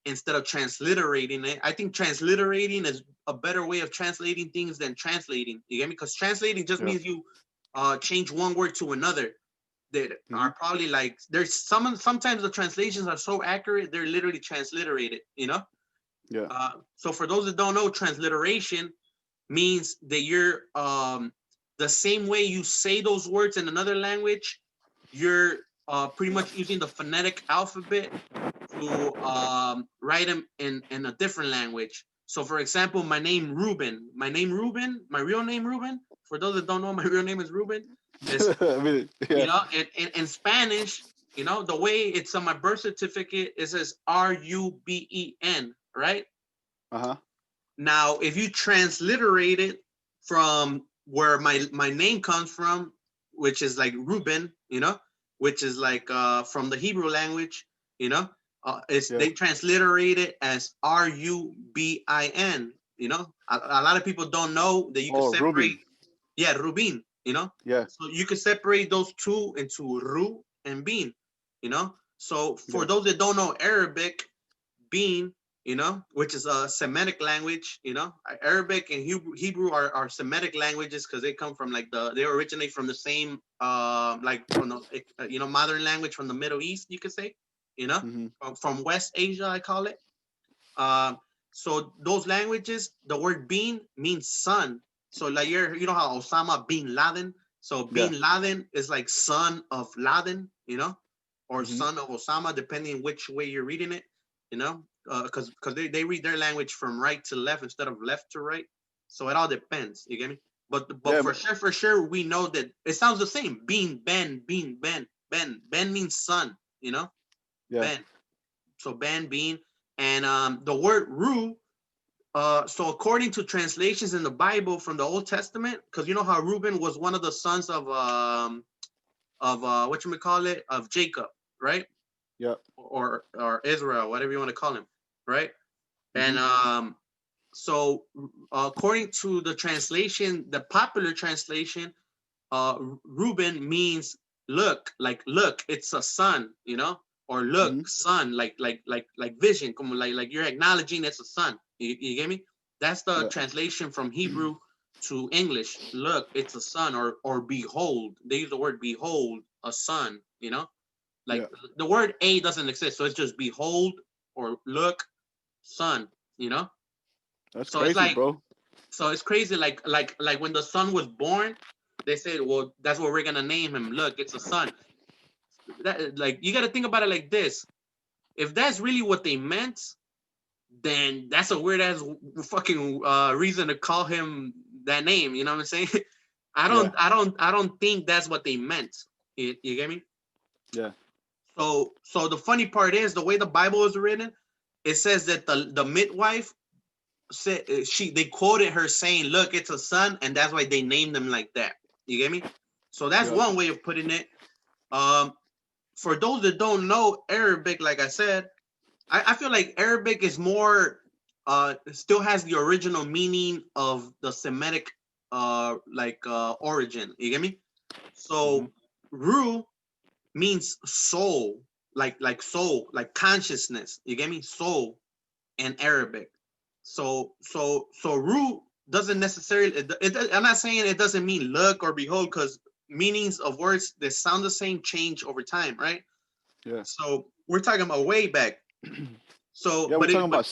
instead of transliterating it. I think transliterating is a better way of translating things than translating. You get me? Because translating just Yeah. means you change one word to another. That Hmm. are probably like there's sometimes the translations are so accurate they're literally transliterated. You know. Yeah. So for those that don't know, transliteration means that you're the same way you say those words in another language, you're pretty much using the phonetic alphabet to write them in a different language. So, for example, my real name Ruben. For those that don't know, my real name is Ruben. Is I mean, yeah. in Spanish, the way it's on my birth certificate, it says Ruben, right? Uh huh. Now, if you transliterate it from where my name comes from, which is like Ruben, which is like from the Hebrew language, you know, it's Yeah. they transliterate it as Rubin. A lot of people don't know that you can Oh, separate, Ruben. yeah, Rubin, Yeah. so you can separate those two into Ru and Bin. So for Yeah. those that don't know Arabic, being, which is a Semitic language. Arabic and Hebrew are Semitic languages because they come from they originate from the same, like from the, modern language from the Middle East, you could say, you know, Hmm. from West Asia, I call it. Um, so those languages, the word being means son. So like you know how Osama bin Laden. So Yeah. bin Laden is like son of Laden, or Hmm. son of Osama, depending which way you're reading it, because they read their language from right to left instead of left to right. So it all depends. You get me? But Yeah. for sure, we know that it sounds the same. Bean, Ben means son. Yeah. Ben. So Ben, bean, and the word Ru. So according to translations in the Bible from the Old Testament, because you know how Reuben was one of the sons of what you call it, of Jacob, right? Yeah. Or Israel, whatever you want to call him, right? Hmm. And so according to the translation, the popular translation, Reuben means look, like look, it's a sun, or Hmm. look, sun, like vision, como like you're acknowledging it's a sun. You get me? That's the Yeah. translation from Hebrew to English. Look, it's a sun, or behold. They use the word behold, a sun. Yeah. Like the word a doesn't exist, so it's just behold or look, sun. You know, That's so it's crazy, like bro. so it's crazy. Like when the son was born, they said, well, that's what we're gonna name him. Look, it's a son. That like you got to think about it like this. If that's really what they meant, then that's a weird ass fucking reason to call him that name. You know what I'm saying? I Yeah. don't, I don't, I don't think that's what they meant. You get me? Yeah. So the funny part is the way the Bible is written. It says that the midwife said they quoted her saying, "Look, it's a son," and that's why they named him like that. You get me? So that's Yeah. one way of putting it. Um, for those that don't know Arabic, like I said, I feel like Arabic is more still has the original meaning of the Semitic origin. You get me? Hmm. So Ru means soul, like soul, like consciousness. You get me? Soul in Arabic. So Ru doesn't necessarily. I'm not saying it doesn't mean look or behold, because meanings of words that sound the same change over time, right? Yeah. So we're talking about way back. So, Yeah, we're talking but about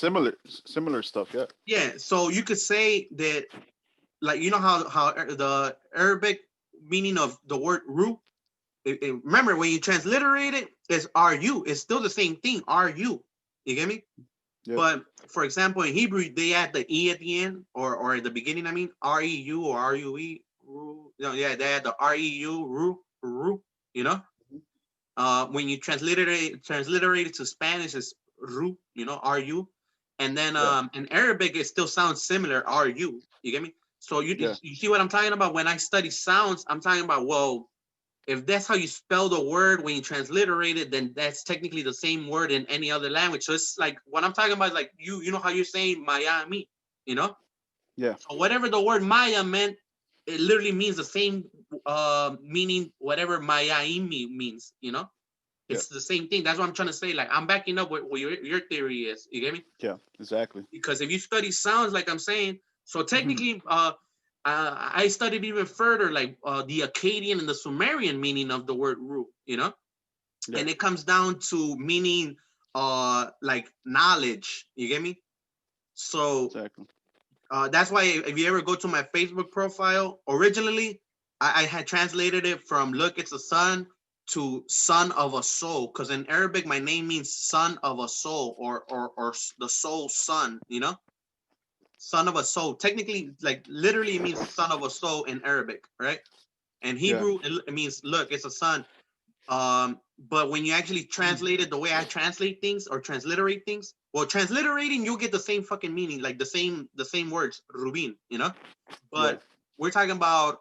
similar stuff. Yeah. yeah, so you could say that, like, you know how the Arabic meaning of the word "ru." Remember, when you transliterate it, it's "ru." It's still the same thing, "ru." You get me? Yep. But for example, in Hebrew, they add the e at the end, or at the beginning. I mean, reu or rue. Yeah, they add the reu, ru. You know, when you transliterate it to Spanish, it's ru. You know, ru, and then Yeah. in Arabic, it still sounds similar, ru. You get me? So Yeah. you see what I'm talking about? When I study sounds, I'm talking about, well, if that's how you spell the word when you transliterate it, then that's technically the same word in any other language. So it's like what I'm talking about is like you know how you're saying Miami, you know? Yeah. So whatever the word Maya meant, it literally means the same meaning whatever Miami means, you know? Yeah. It's the same thing. That's what I'm trying to say. Like, I'm backing up what your theory is. You get me? Yeah. Exactly. Because if you study sounds, like I'm saying, so technically, I studied even further, like the Akkadian and the Sumerian meaning of the word "ru," you know, Yeah. and it comes down to meaning, like knowledge. You get me? So Exactly. that's why if you ever go to my Facebook profile, originally I had translated it from "look, it's a sun" to "son of a soul," because in Arabic my name means "son of a soul," or the soul son. You know, son of a soul. Technically, like literally, it means son of a soul in Arabic, right? And Yeah. Hebrew, it means look, it's a son. But when you actually translate it the way I translate things or transliterate things, well, transliterating, you'll get the same fucking meaning, like the same words, Rubin, you know. Yeah. But we're talking about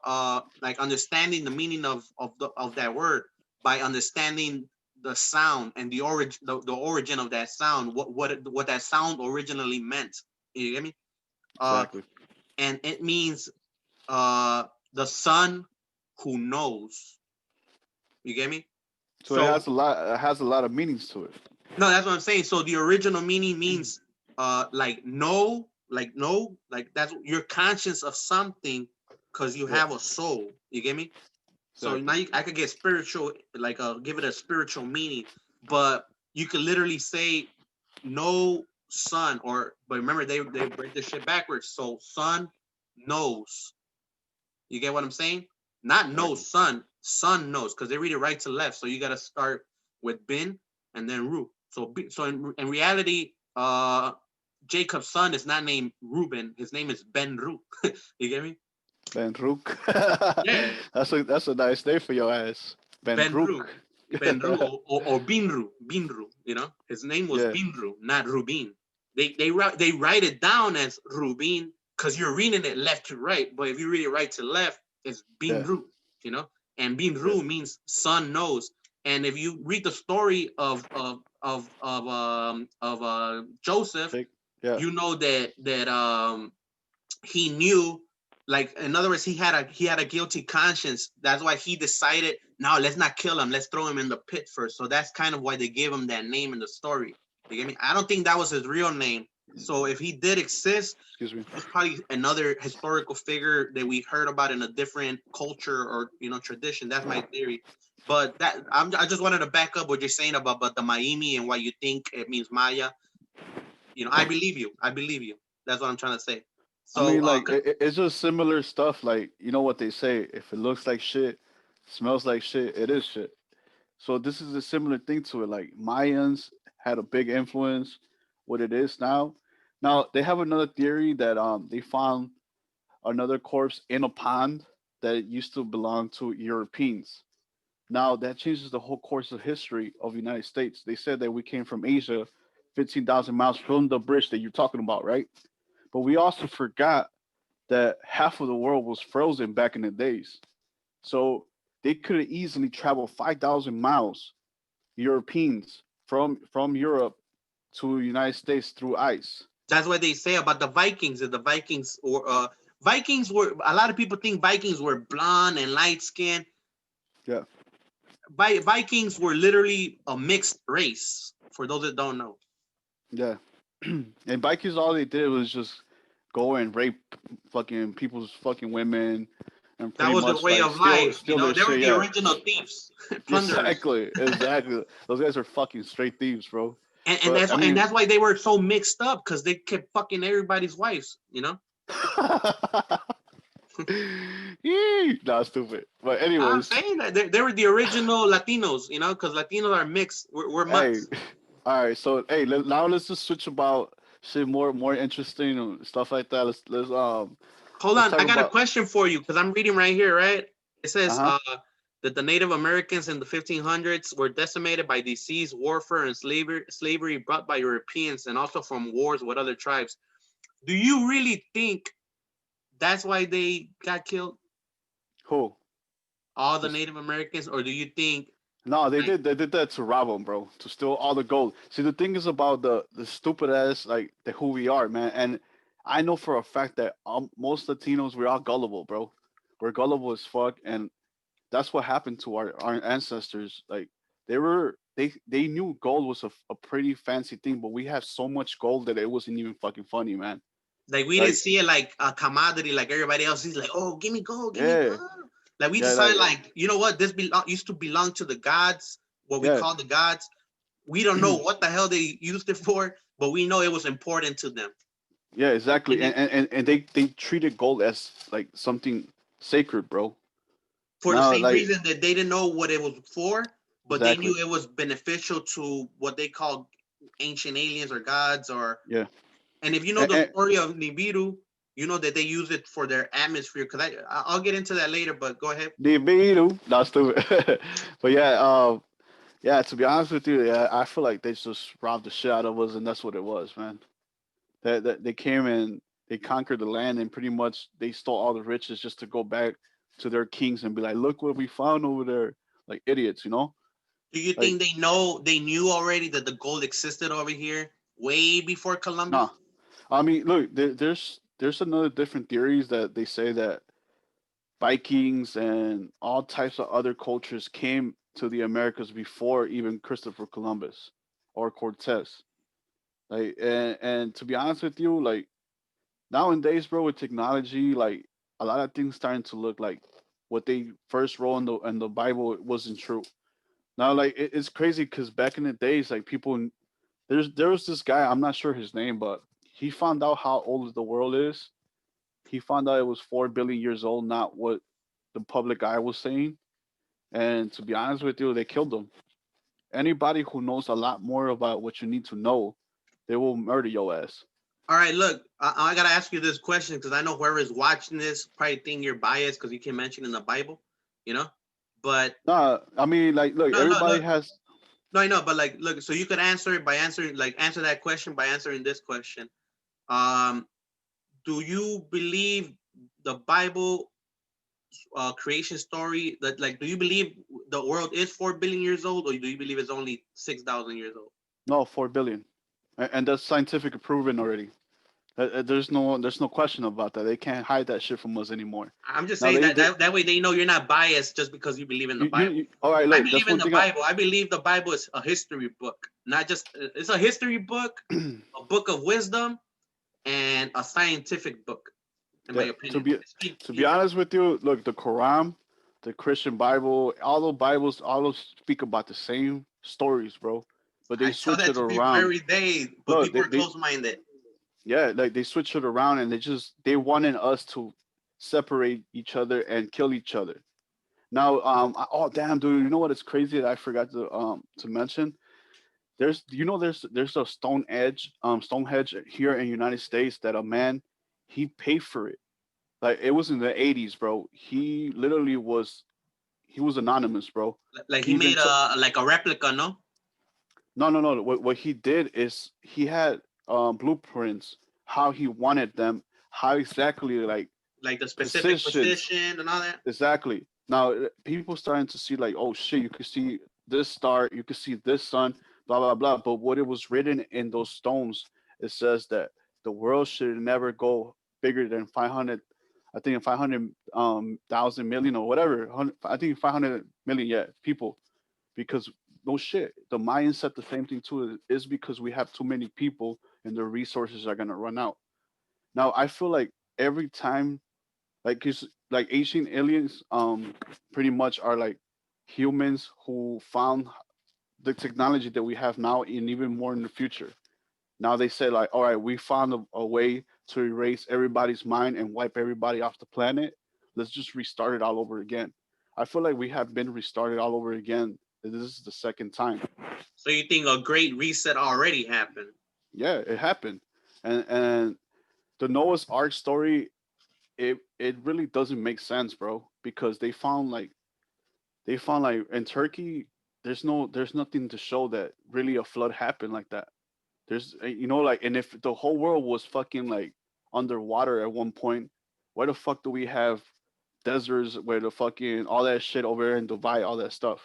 like understanding the meaning of that word by understanding the sound and the origin of that sound, what that sound originally meant. You get me? Uh, Exactly. and it means uh the son who knows. You get me? So it So has a lot. It has a lot of meanings to it. no, that's what I'm saying. So the original meaning means like know, like that's you're conscious of something because you Yeah. have a soul. You get me? So now Exactly. I could get spiritual, like give it a spiritual meaning, but you could literally say no son, or but remember they break this shit backwards. So son knows. You get what I'm saying? Not no Exactly. son, son knows, because they read it right to left. So you got to start with bin and then Ru. So in reality, Jacob's son is not named Reuben. His name is Ben Ru. You get me? Ben Rook. Yeah, That's a nice name for your ass. Ben Ben Ru. Rook. Ben Ru or Binru. Binru. You know, his name was Yeah. Binru, not Rubin. They write it down as Rubin because you're reading it left to right, but if you read it right to left, it's Yeah. Binru. You know, and Yeah. Binru means son knows. And if you read the story of Joseph, Jake. Yeah. you know that he knew, like, in other words, he had a guilty conscience. That's why he decided, no, let's not kill him, let's throw him in the pit first. So that's kind of why they gave him that name in the story. You get me? I don't think that was his real name. So if he did exist, Excuse me. he's probably another historical figure that we heard about in a different culture or tradition. That's my theory. But I just wanted to back up what you're saying about but the Miami and why you think it means Maya. I believe you. I believe you. That's what I'm trying to say. I So mean, like, it's just similar stuff. Like, you know what they say: if it looks like shit, smells like shit, it is shit. So this is a similar thing to it. Like Mayans had a big influence. What it is now. Now they have another theory that they found another corpse in a pond that used to belong to Europeans. Now that changes the whole course of history of the United States. They said that we came from Asia, 15,000 miles from the bridge that you're talking about, right? But we also forgot that half of the world was frozen back in the days. So they could have easily traveled 5,000 miles, Europeans from Europe to the United States through ice. that's what they say about the Vikings. That the Vikings were, a lot of people think Vikings were blonde and light skinned. Yeah, Vikings were literally a mixed race. For those that don't know, yeah. And Vikings, all they did was just go and rape fucking people's fucking women and That pretty was their much way like of life. You steal know, their they were shit. the Yeah, original thieves, plunderers. exactly, exactly. Those guys are fucking straight thieves, bro. And But that's I why and mean, that's why they were so mixed up because they kept fucking everybody's wives. You know. nah, stupid. But I'm anyways, saying that they were the original Latinos. You know, because Latinos are mixed. We're hey, mutts. all right. So hey, now let's just switch about shit more interesting and stuff like that. Hold Let's on, talk I got a about. question for you because I'm reading right here, right? It Uh says huh. that the Native Americans in the 1500s were decimated by disease, warfare, and slavery brought by Europeans and also from wars with other tribes. Do you really think that's why they got killed, Who? all the Just Native Americans, or do you think no, like they did that to rob them, bro, to steal all the gold. See, the thing is about the stupid ass like the who we are, man. And I know for a fact that most Latinos we're all gullible, bro. We're gullible as fuck, and that's what happened to our ancestors. Like they knew gold was a pretty fancy thing, but we have so much gold that it wasn't even fucking funny, man. we didn't Like see it like a commodity like everybody else? He's like, oh, give me yeah, gold. Like we yeah, decided, like like you know what, used to belong to the gods, what we yeah. call the gods. We don't know what the hell they used it for, but we know it was important to them. Yeah, exactly. And And, they, and they treated gold as like something sacred, bro. for the Now, same like reason that they didn't know what it was for, but they knew exactly. it was beneficial to what they called ancient aliens or gods. Or Yeah. and if you know the And story of Nibiru, you know that they use it for their atmosphere. Because I'll get into that later, but go ahead. the Beetle, not stupid. But yeah, yeah. To be honest with you, yeah, I feel like they just robbed the shit out of us, and that's what it was, man. That they came and they conquered the land, and pretty much they stole all the riches just to go back to their kings and be like, look what we found over there, like idiots, you know? Do you Like, think they knew already that the gold existed over here way before nah. Columbus? I mean, look, there's another different theories that they say that Vikings and all types of other cultures came to the Americas before even Christopher Columbus or Cortez. Like, and to be honest with you, like nowadays, bro, with technology, like a lot of things starting to look like what they first wrote in the Bible wasn't true. Now, like it's crazy because back in the days, like people, there was this guy, I'm not sure his name, but he found out how old the world is. He found out it was 4 billion years old, not what the public eye was saying. And to be honest with you, they killed him. Anybody who knows a lot more about what you need to know, they will murder your ass. All right, look, I gotta ask you this question because I know whoever is watching this probably think you're biased because you can mention in the Bible, you know. But Nah, I mean, like, look, no, no, everybody look, has. no, I know, but like, look, so you could answer it by answering, like, answer that question by answering this question. Um, do you believe the Bible creation story? That like, do you believe the world is 4 billion years old, or do you believe it's only 6,000 years old? No, 4 billion, and that's scientific proven already. There's no question about that. They can't hide that shit from us anymore. I'm just Now saying that they that way they know you're not biased just because you believe in the Bible. all right. I Look, believe that's in one the thing. I Bible. I believe the Bible is a history book, not just it's a history book, a book of wisdom, and a scientific book, in my that opinion. to be honest with you, look, the Quran, the Christian Bible, all the Bibles, all those speak about the same stories, bro. But they I tell switch that it to people around. every day, but Look, people are close-minded. yeah, like they switch it around and they wanted us to separate each other and kill each other. Now, oh damn, dude, you know what? It's crazy that I forgot to mention. There's a Stonehenge here in the United States that a man he paid for it. Like it was in the 80s, bro. He was anonymous, bro. Like he He even made took a like a replica, no? no. What he did is he had blueprints how he wanted them, how exactly like Like the specific positions position and all that. exactly. Now people starting to see like, oh shit, you could see this star, you could see this sun, blah blah blah. But what it was written in those stones, it says that the world should never go bigger than 500. I think 500 thousand million or whatever. I think 500 million, yeah, people. Because no shit, the Mayans said the same thing too. Is because we have too many people and the resources are gonna run out. Now I feel like every time like, cause like ancient aliens pretty much are like humans who found the technology that we have now and even more in the future. Now they say like, all right, we found a way to erase everybody's mind and wipe everybody off the planet. Let's just restart it all over again. I feel like we have been restarted all over again. This is the second time. So you think a great reset already happened? Yeah, it happened. And the Noah's Ark story, it really doesn't make sense, bro, because they found like in Turkey, there's nothing to show that really a flood happened like that. There's like, and if the whole world was fucking like underwater at one point, why the fuck do we have deserts where the fucking all that shit over there in Dubai, all that stuff?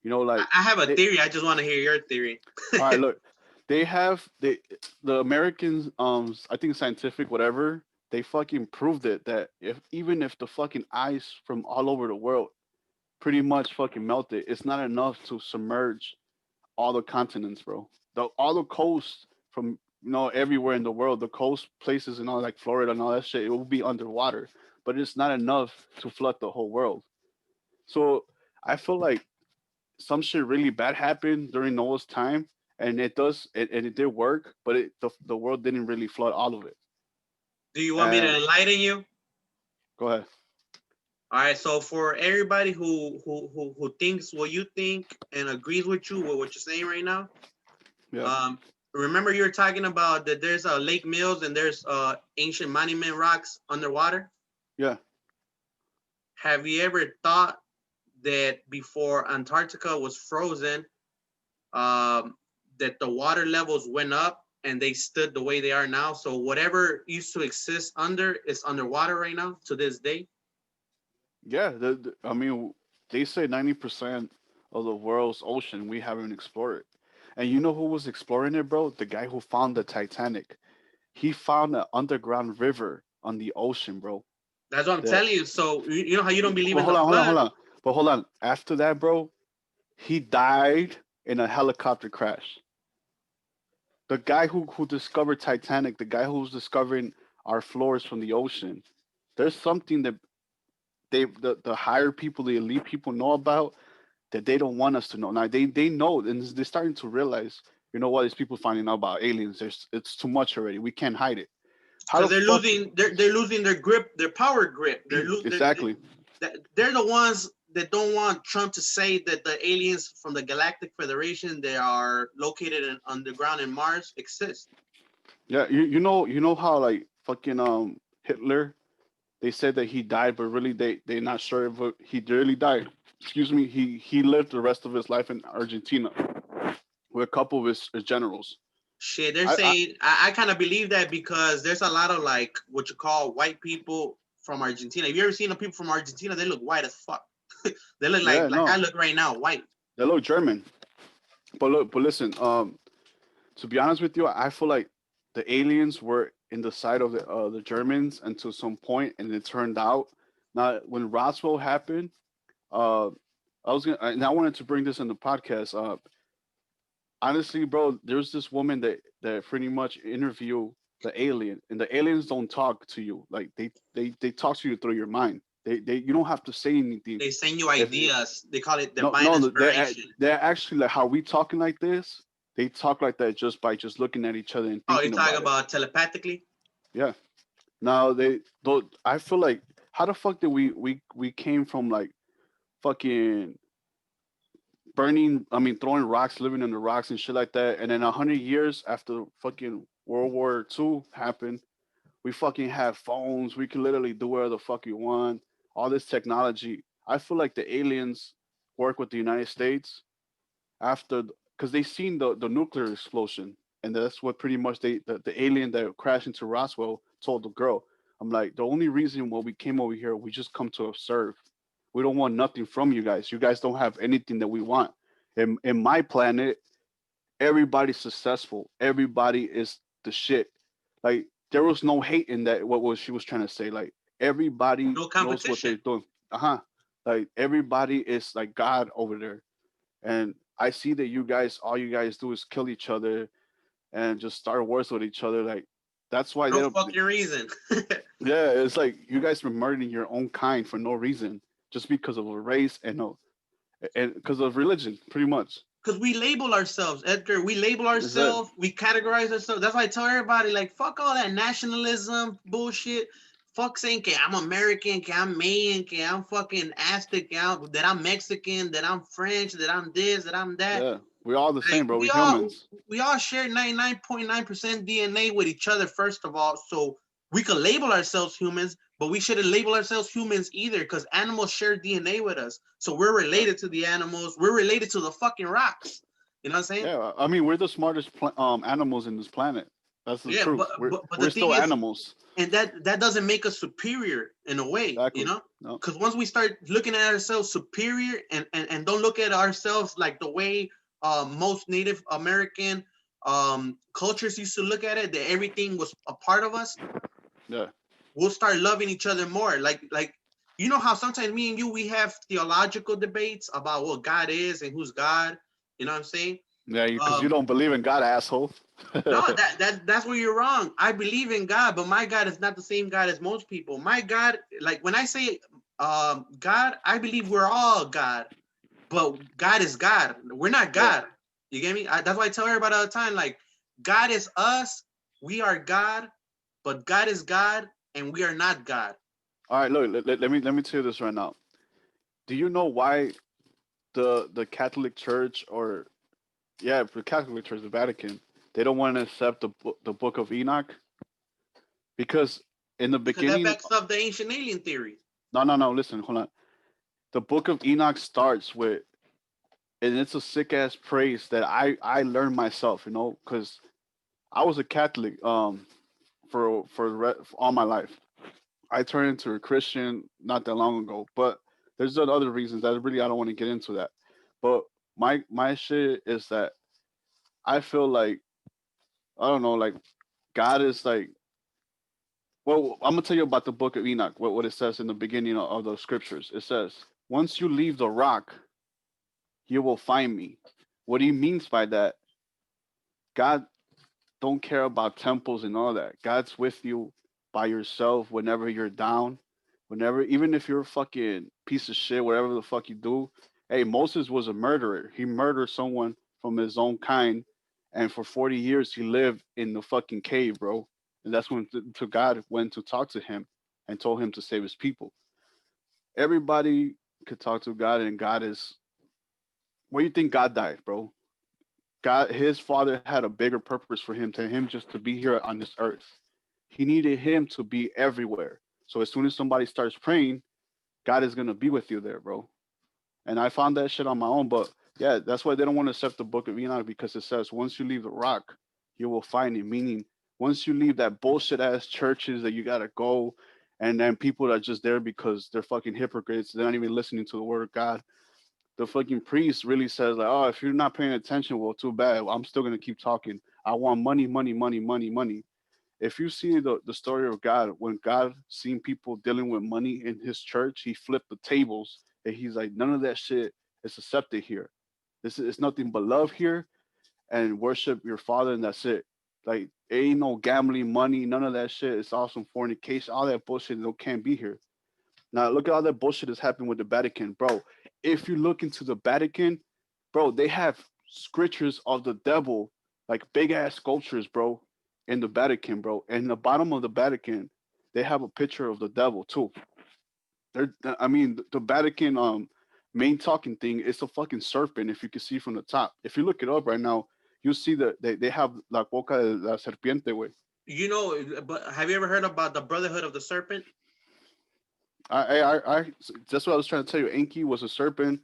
I, Like I have a they, theory. I just want to hear your theory. all right, look, they have the Americans, I think scientific whatever, they fucking proved it that if even if the fucking ice from all over the world pretty much fucking melted, it's not enough to submerge all the continents, bro. All the coasts from everywhere in the world, the coast places and all like Florida and all that shit, it will be underwater, but it's not enough to flood the whole world. So I feel like some shit really bad happened during Noah's time, and it did work, but the world didn't really flood all of it. Do you want me to And enlighten you? go ahead. All right. So for everybody who thinks what you think and agrees with you with what you're saying right now, Yeah, um, remember you were talking about that there's Lake Mills and there's ancient monument rocks underwater. yeah, Have you ever thought that before Antarctica was frozen, um, that the water levels went up and they stood the way they are now? So whatever used to exist under is underwater right now to this day. yeah. I mean, they say 90% of the world's ocean we haven't explored. And you know who was exploring it, bro? The guy who found the Titanic. He found an underground river on the ocean, bro. That's what I'm That, telling you. So you know how you don't believe but in the hold on, hold on, flood? hold on. But hold on. After that, bro, he died in a helicopter crash. The guy who discovered Titanic, the guy who's discovering our floors from the ocean. There's something that the higher people, the elite people know about that they don't want us to know. Now they know, and they're starting to realize, these people finding out about aliens. It's too much already. We can't hide it. How Because the fuck? they're losing their grip, their power grip. Exactly. They're the ones that don't want Trump to say that the aliens from the Galactic Federation they are located underground in Mars exist. Yeah, you know how like fucking Hitler, they said that he died, but really they're not sure if he really died. Excuse me, he lived the rest of his life in Argentina with a couple of his generals. Shit, they're I saying I kind of believe that because there's a lot of like what you call white people from Argentina. Have you ever seen the people from Argentina? They look white as fuck. They look Yeah, like I no, look right now, white. they look German. But listen, to be honest with you, I feel like the aliens were in the side of the Germans until some point, and it turned out. Now, when Roswell happened, uh, and I wanted to bring this in the podcast. Honestly, bro, there's this woman that pretty much interview the alien, and the aliens don't talk to you. Like they talk to you through your mind. They you don't have to say anything. They send you If ideas. They call it no divine no inspiration. they're actually like how we talking like this. They talk like that just by just looking at each other and Oh, you thinking talk about it. about telepathically? Yeah. Now they though I feel like how the fuck did we came from like fucking burning, I mean, throwing rocks, living in the rocks and shit like that. And then 100 years after fucking World War II happened, we fucking have phones. We can literally do whatever the fuck you want. All this technology. I feel like the aliens work with the United States after, because they seen the nuclear explosion, and that's what pretty much the alien that crashed into Roswell told the girl. I'm like, the only reason why we came over here, we just come to observe. We don't want nothing from you guys. You guys don't have anything that we want. In my planet, everybody's successful. Everybody is the shit. Like there was no hate in that. What was she was trying to say? Like everybody No knows what competition. they're doing. Uh-huh. Like everybody is like God over there. And I see that all you guys do is kill each other and just start wars with each other. Like That's why they No don't. fucking reason. Yeah, it's like you guys were murdering your own kind for no reason, just because of a race and no, and because of religion, pretty much. Because we label ourselves, Edgar. We label Is that ourselves. We categorize ourselves. That's why I tell everybody, like, fuck all that nationalism bullshit. Fuck saying que I'm American, que I'm Mayan, que I'm fucking Aztec, that I'm Mexican, that I'm French, that I'm this, that I'm that. yeah? We're all the Like same, bro. We're humans. we all share 99.9% DNA with each other, first of all. So we could label ourselves humans, but we shouldn't label ourselves humans either, because animals share DNA with us. So we're Yeah, related to the animals. We're related to the fucking rocks. You know what I'm saying? yeah. I mean, we're the smartest animals in this planet. That's the Yeah, truth. but the We're thing still is, animals. and that doesn't make us superior in a way, you Exactly. know? No. Because once we start looking at ourselves superior and don't look at ourselves like the way most Native American cultures used to look at it, that everything was a part of us, Yeah. we'll start loving each other more. Like you know how sometimes me and you we have theological debates about what God is and who's God. You know what I'm saying? Yeah. Because you Um, don't believe in God, asshole. no, that's where you're wrong. I believe in God, but my God is not the same God as most people. My God, like when I say God, I believe we're all God, but God is God. We're not Yeah. God. You get me? That's why I tell everybody all the time, like God is us, we are God, but God is God, and we are not God. All right. Look. Let me tell you this right now. Do you know why the Catholic Church or yeah, the Catholic Church, the Vatican, they don't want to accept the Book of Enoch because in the Because that beginning, backs up the ancient alien theory. no. Listen, hold on. The Book of Enoch starts with, and it's a sick ass praise that I learned myself, because I was a Catholic for all my life. I turned into a Christian not that long ago, but there's other reasons that really I don't want to get into that. But my shit is that I feel like I don't know, like God is like. Well, I'm gonna tell you about the Book of Enoch. What it says in the beginning of the scriptures. It says, "Once you leave the rock, you will find me." What he means by that, God don't care about temples and all that. God's with you by yourself whenever you're down, whenever even if you're a fucking piece of shit, whatever the fuck you do. Hey, Moses was a murderer. He murdered someone from his own kind, and for 40 years he lived in the fucking cave, bro. And that's when to God went to talk to him and told him to save his people. Everybody could talk to God, and God is. Where you think God died, bro? God, his father had a bigger purpose for him than him just to be here on this earth. He needed him to be everywhere. So as soon as somebody starts praying, God is gonna be with you there, bro. And I found that shit on my own. But yeah, that's why they don't want to accept the Book of Enoch because it says once you leave the rock, you will find it. Meaning, once you leave that bullshit ass churches that you gotta go, and then people that are just there because they're fucking hypocrites, they're not even listening to the word of God. The fucking priest really says like, oh, if you're not paying attention, well, too bad. I'm still gonna keep talking. I want money, money, money, money, money. If you see the story of God, when God seen people dealing with money in his church, he flipped the tables and he's like, none of that shit is accepted here. This is it's nothing but love here and worship your father, and that's it. Like ain't no gambling money, none of that shit. It's all some fornication, all that bullshit no can't be here. Now look at all that bullshit that's happened with the Vatican, bro. If you look into the Vatican, bro, they have scriptures of the devil, like big ass sculptures, bro, in the Vatican, bro. And in the bottom of the Vatican, they have a picture of the devil too. I mean, the Vatican main talking thing is a fucking serpent. If you can see from the top, if you look it up right now, you see that they have la boca de la serpiente, way. You know, but have you ever heard about the Brotherhood of the Serpent? I that's what I was trying to tell you. Enki was a serpent,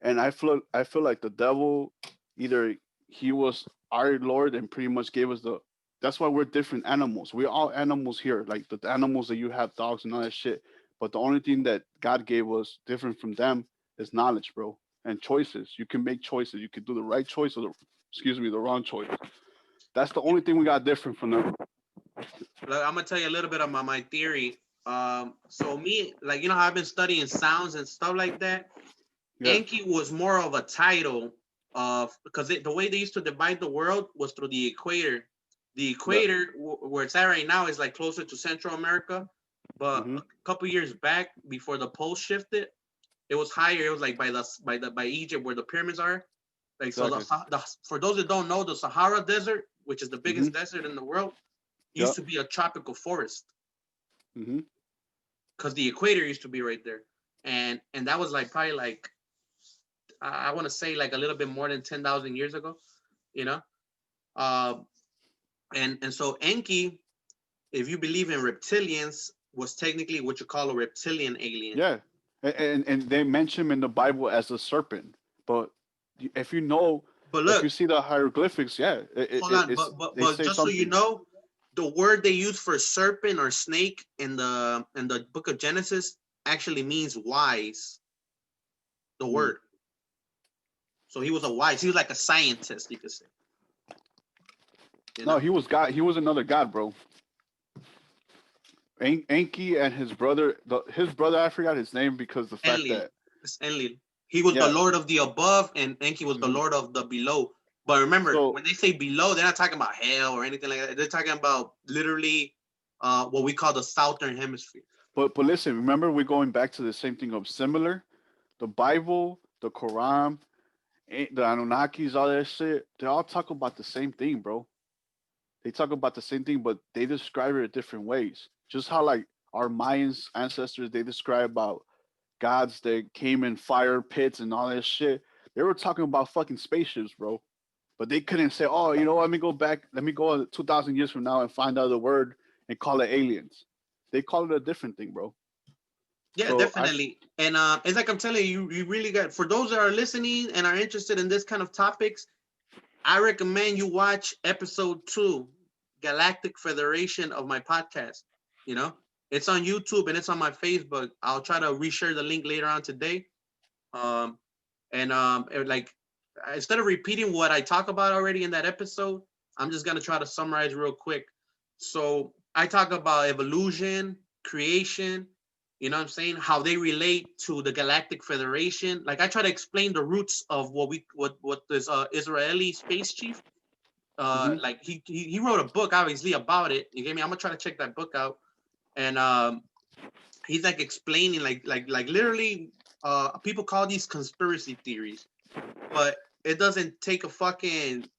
and I feel like the devil either he was our lord and pretty much gave us the. That's why we're different animals. We're all animals here, like the animals that you have, dogs and all that shit. But the only thing that God gave us different from them is knowledge, bro, and choices. You can make choices. You can do the right choice or the wrong choice. That's the only thing we got different from them. Like, I'm gonna tell you a little bit about my theory. So me, like you know how I've been studying sounds and stuff like that. Yeah, Enki was more of a title of because the way they used to divide the world was through the equator. The Yep. equator, where it's at right now, is like closer to Central America. But Mm-hmm. a couple years back, before the poles shifted, it was higher. It was like by Egypt, where the pyramids are. Like so, Exactly. for those that don't know, the Sahara Desert, which is the Mm-hmm. biggest desert in the world, used Yep. to be a tropical forest Mm-hmm. because the equator used to be right there, and that was like probably like I want to say like a little bit more than 10,000 years ago, you know. Uh, and so Enki, if you believe in reptilians, was technically what you call a reptilian alien. Yeah. And they mention him in the Bible as a serpent, but if you know, But if you look, see the hieroglyphics, yeah, hold on, it's they but say just so you something. know, the word they use for serpent or snake in the book of Genesis actually means wise. The Mm. word. So he was a wise. He was like a scientist, you could say. You No, know. he was God. He was another God, bro. Enki and his brother, his brother, I forgot his name because the fact Enlil. that, It's Enlil. He was the yeah. Lord of the above, and Enki was the Hmm. Lord of the below. But remember, So, when they say below, they're not talking about hell or anything like that. They're talking about literally what we call the southern hemisphere. but listen, remember we're going back to the same thing of similar. The Bible, the Quran, the Anunnakis, all that shit. They all talk about the same thing, bro. They talk about the same thing, but they describe it in different ways. Just how like our Mayans ancestors, they describe about gods that came in fire pits and all that shit. They were talking about fucking spaceships, bro. But they couldn't say, oh, you know, let me go back, let me go 2,000 years from now and find out the word and call it aliens. They call it a different thing, bro. Yeah, So definitely. And it's like I'm telling you, you really got, for those that are listening and are interested in this kind of topics, I recommend you watch episode 2, Galactic Federation, of my podcast. You know, it's on YouTube and it's on my Facebook. I'll try to reshare the link later on today. Um, like, instead of repeating what I talk about already in that episode, I'm just gonna try to summarize real quick. So I talk about evolution, creation, you know what I'm saying, how they relate to the Galactic Federation. Like, I try to explain the roots of what this Israeli space chief, mhm. like he wrote a book obviously about it. You get me? I'm gonna try to check that book out. And he's like explaining like literally, people call these conspiracy theories, but it doesn't take a fucking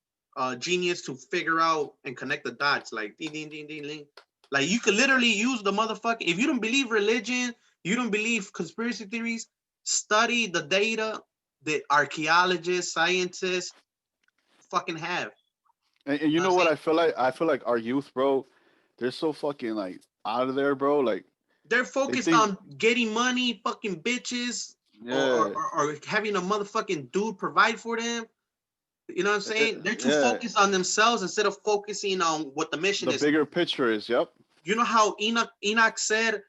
genius to figure out and connect the dots. Like ding ding ding ding ding. Like, you could literally use the motherfucking, if you don't believe religion, you don't believe conspiracy theories, study the data that archaeologists, scientists fucking have. And You you know what I'm know what saying? I feel like? I feel like our youth, bro, they're so fucking like out of there, bro. Like They're they focused think, on getting money, fucking bitches, yeah, or having a motherfucking dude provide for them. You know what I'm saying? They're too yeah. focused on themselves instead of focusing on what the mission The is. bigger picture is, yep, You know how Enoch said,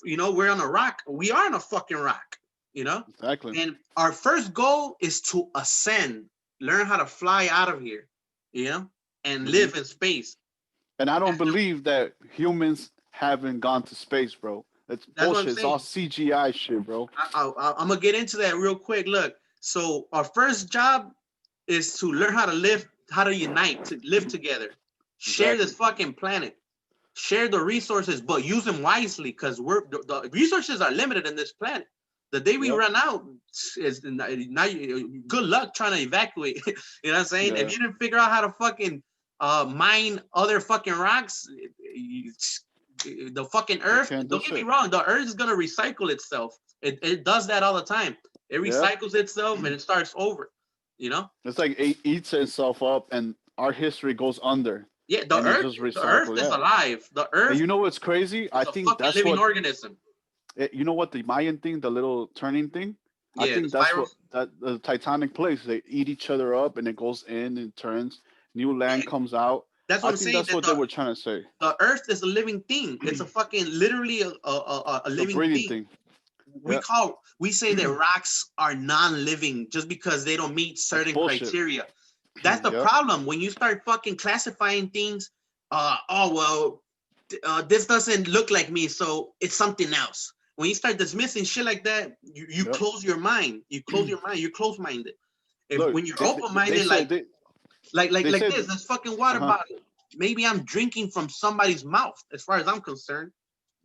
you know, we're on a rock. We are on a fucking rock, you know? exactly. And our first goal is to ascend, learn how to fly out of here, you know, and Hmm. live in space. And I don't That's, believe that humans haven't gone to space, bro. It's that's what I'm bullshit. It's all saying. CGI shit, bro. I'm gonna get into that real quick. Look, so our first job is to learn how to live, how to unite, to live together, share this Exactly. fucking planet, share the resources, but use them wisely, because the resources are limited in this planet. The day we Yep. run out is now. Good luck trying to evacuate. You know what I'm saying? If Yeah. you didn't figure out how to fucking mine other fucking rocks, the fucking You Earth. can't do Don't get me shit. wrong. The Earth is gonna recycle itself. It does that all the time. It Yep. recycles itself and it starts over. You know? It's like it eats itself up, and our history goes under, Yeah. and it's just The Earth recycled. is Yeah. alive. The And Earth you know what's crazy? I is a think fucking that's living what organism. you know what the Mayan thing, the little turning thing. I Yeah. The think that's what spirals. that the Titanic plays. They eat each other up, and it goes in and turns. New Yeah. land comes out. That's what I I'm think saying. that's That what they were trying to say. the Earth is a living thing. It's a fucking literally a It's a living breathing thing. thing. Yeah. We say that rocks are non-living just because they don't meet That's certain bullshit. criteria. That's the Yep. problem when you start fucking classifying things. Oh well, this doesn't look like me, so it's something else. When you start dismissing shit like that, you Yep. close your mind. You close your mind. You're close-minded. If Look, when you're they open-minded, said like they this, said this fucking water uh-huh. bottle. maybe I'm drinking from somebody's mouth, as far as I'm concerned.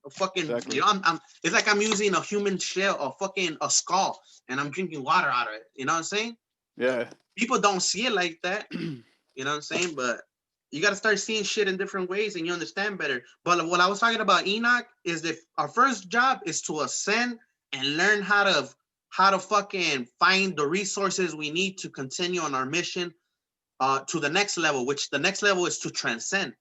A fucking, Exactly. you know, I'm it's like I'm using a human shell, a skull, and I'm drinking water out of it. You know what I'm saying? Yeah. People don't see it like that. You know what I'm saying? But you got to start seeing shit in different ways and you understand better. But what I was talking about Enoch is that our first job is to ascend and learn how to fucking find the resources we need to continue on our mission to the next level, which the next level is to transcend.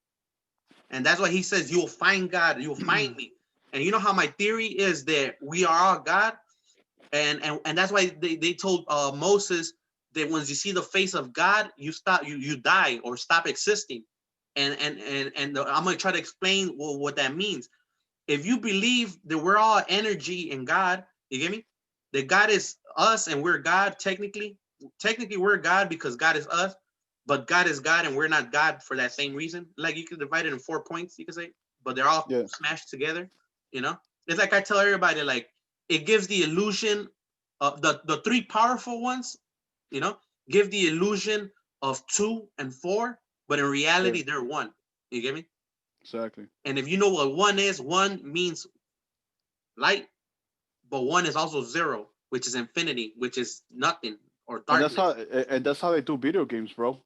And that's why he says, you'll find God, you'll find me. And you know how my theory is that we are all God? And that's why they told Moses that once you see the face of God, you die or stop existing. I'm gonna try to explain what that means. If you believe that we're all energy in God, you get me? That God is us and we're God technically. Technically, we're God because God is us, but God is God and we're not God for that same reason. Like you can divide it in 4 points, you can say, but they're all Yeah. smashed together. You know, it's like I tell everybody, like it gives the illusion of the three powerful ones. You know, give the illusion of 2 and 4, but in Yeah. reality, they're one. You get me? Exactly. And if you know what one is, one means light, but one is also zero, which is infinity, which is nothing or And that's how darkness. they do video games, bro.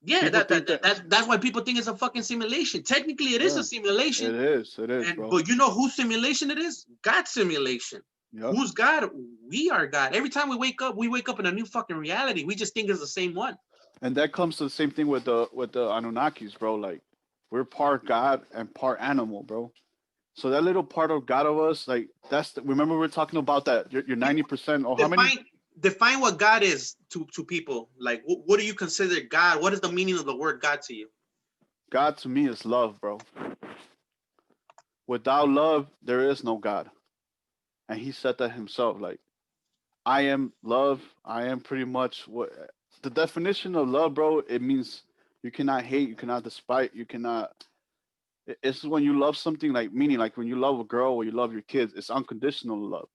Yeah, People that, think that, that that. that's why people think it's a fucking simulation. Technically, it is a Yeah. simulation, It is. It is, and bro. but you know whose simulation it is? God's simulation. Yep. Who's God? We are God. Every time we wake up in a new fucking reality. We just think it's the same one. And that comes to the same thing with the Anunnakis, bro. Like we're part God and part animal, bro. So that little part of God of us, like remember we are talking about that. You're 90% or how many? Define what God is to people. Like, what do you consider God? What is the meaning of the word God to you? God to me is love, bro. Without love, there is no God. And he said that himself. Like, I am love. I am pretty much what the definition of love, bro. It means you cannot hate, you cannot despite, you cannot. It's when you love something, like meaning, like when you love a girl or you love your kids, it's unconditional love,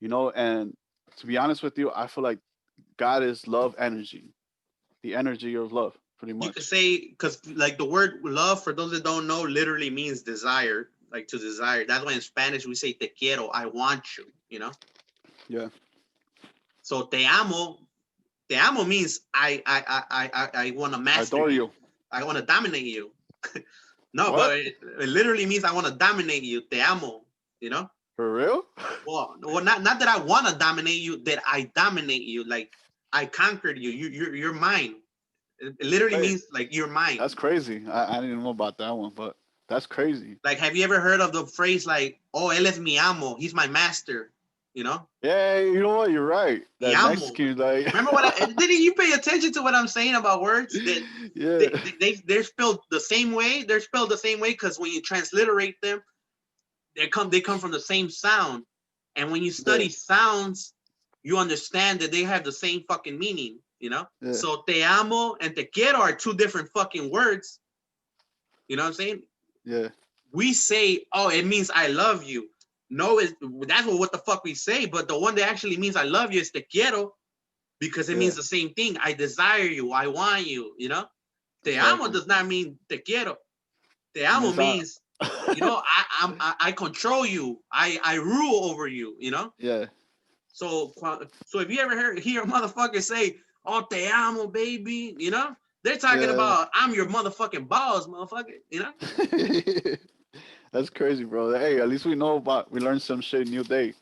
you know. And to be honest with you, I feel like God is love energy, the energy of love, pretty You could much. say, because like the word love, for those that don't know, literally means desire, like to desire. That's why in Spanish we say te quiero, I want you, you know? Yeah, So te amo means I want to I master adore you. you. I want to dominate you. No, but What? it literally means I want to dominate you. Te amo, you know? For real? Well, not that I want to dominate you, that I dominate you. Like I conquered you. You're mine. It literally Hey, means like you're mine. that's crazy. I didn't know about that one, but that's crazy. Like, have you ever heard of the phrase like, "Oh, él es mi amo. He's my master." You know, Yeah, you know what? You're right. mi That amo. Mexican, like, Remember what? Didn't you pay attention to what I'm saying about words? That yeah, they're spelled the same way. They're spelled the same way because when you transliterate them, they come from the same sound. And when you yeah, study sounds, you understand that they have the same fucking meaning. You know. yeah, So te amo and te quiero are two different fucking words. You know what I'm saying? yeah, We say, oh, it means I love you. No, that's what the fuck we say. But the one that actually means I love you is te quiero because it yeah. means the same thing. I desire you. I want you. You know, te amo Exactly. does not mean te quiero. Te I amo mean, that. means, I control you. I rule over you. You know. Yeah, So if you ever hear a mother say, "Oh, te amo, baby," you know, they're talking yeah. about I'm your motherfucking boss, motherfucker. You know. That's crazy, bro. Hey, at least we learned some shit new day.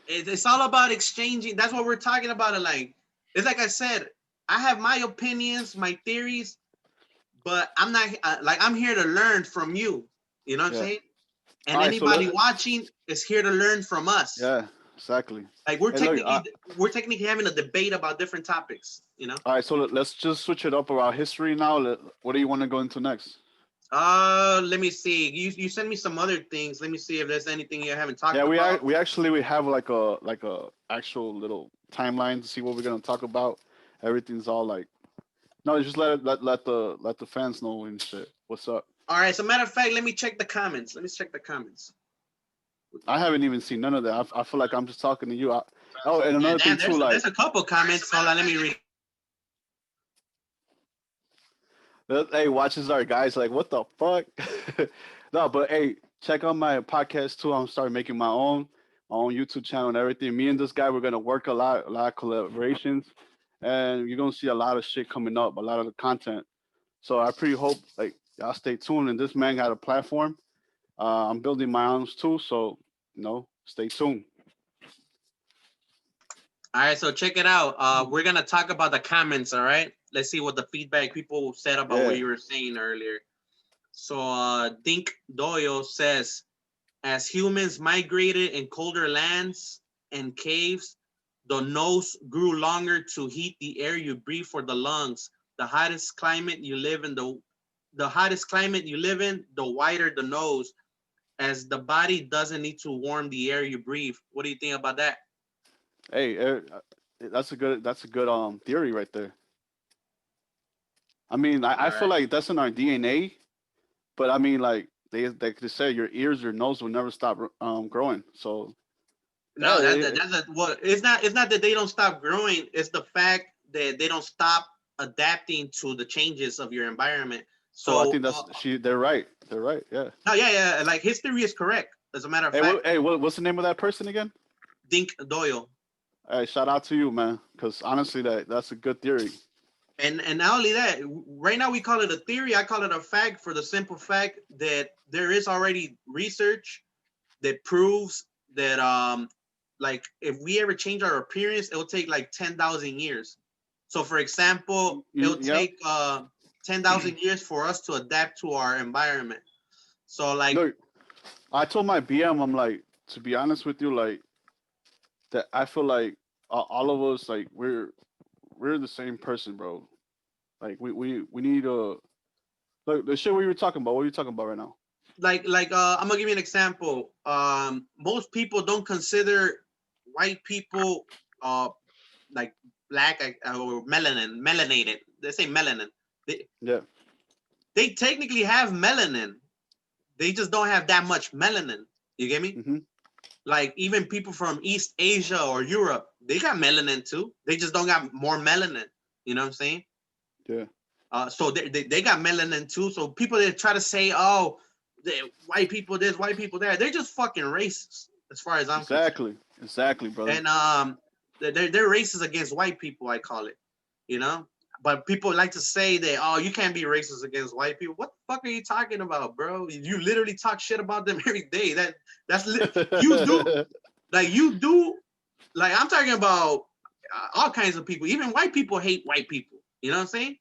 It's all about exchanging. That's what we're talking about. And like, it's like I said, I have my opinions, my theories, but I'm not like I'm here to learn from you. You know what I'm Yeah. saying? All And right, so anybody watching is here to learn from us. yeah, exactly. Like we're Hey, look. technically we're technically having a debate about different topics. You know. All right, so let's just switch it up around history now. What do you want to go into next? Let me see. You send me some other things. Let me see if there's anything you haven't talked Yeah, about. we actually we have like a actual little timeline to see what we're gonna talk about. Everything's all like no, just let the fans know and shit. What's up? All right. As a matter of fact, let me check the comments. Let me check the comments. I haven't even seen none of that. I feel like I'm just talking to you. Oh, and Yeah, another thing damn. too, There's like a couple comments. Hold on. Let me read. Hey, watches our guys like, what the fuck? No, but hey, check out my podcast too. I'm starting making my own YouTube channel and everything. Me and this guy, we're gonna work a lot of collaborations, and you're gonna see a lot of shit coming up, a lot of the content. So I pretty hope like y'all stay tuned. And this man got a platform. I'm building my own too, so stay tuned. All right, so check it out. We're gonna talk about the comments. All right, let's see what the feedback people said about what Yeah. you were saying earlier. So Dink Doyle says, as humans migrated in colder lands and caves, the nose grew longer to heat the air you breathe for the lungs. The hottest climate you live in, the hottest climate you live in, the wider the nose, as the body doesn't need to warm the air you breathe. What do you think about that? Hey, that's a good theory right there. I mean, All I feel right. like that's in our DNA, but I mean, like they say, your ears, your nose will never stop growing. So yeah, No, that's what it's not. It's not that they don't stop growing. It's the fact that they don't stop adapting to the changes of your environment. so I So, think they're right. They're right. Yeah. no, yeah, yeah. Like history is correct. As a matter of Hey, fact, what's the name of that person again? Dink Doyle. Hey, shout out to you, man. Because honestly, that's a good theory. And not only that, right now we call it a theory. I call it a fact for the simple fact that there is already research that proves that like if we ever change our appearance, it'll take like 10,000 years. So for example, it'll Yep. take 10,000 years for us to adapt to our environment. So like Look, I told my BM, I'm like, to be honest with you, like that. I feel like all of us, like we're the same person, bro. Like we need like the shit we were talking about. What are you talking about right now? I'm gonna give you an example. Most people don't consider white people uh like black or melanated. They say melanin. They Yeah. they technically have melanin. They just don't have that much melanin. You get me? Hmm. Like even people from East Asia or Europe, they got melanin too. They just don't got more melanin. You know what I'm saying? Yeah. So they got melanin too. So people that try to say, oh, white people this, white people that, they're just fucking racist as far as I'm concerned. Exactly. Exactly, brother. And they're racist against white people. I call it. You know. But people like to say that, oh, you can't be racist against white people. What the fuck are you talking about, bro? You literally talk shit about them every day. You do like you do like I'm talking about all kinds of people. Even white people hate white people. You know what I'm saying?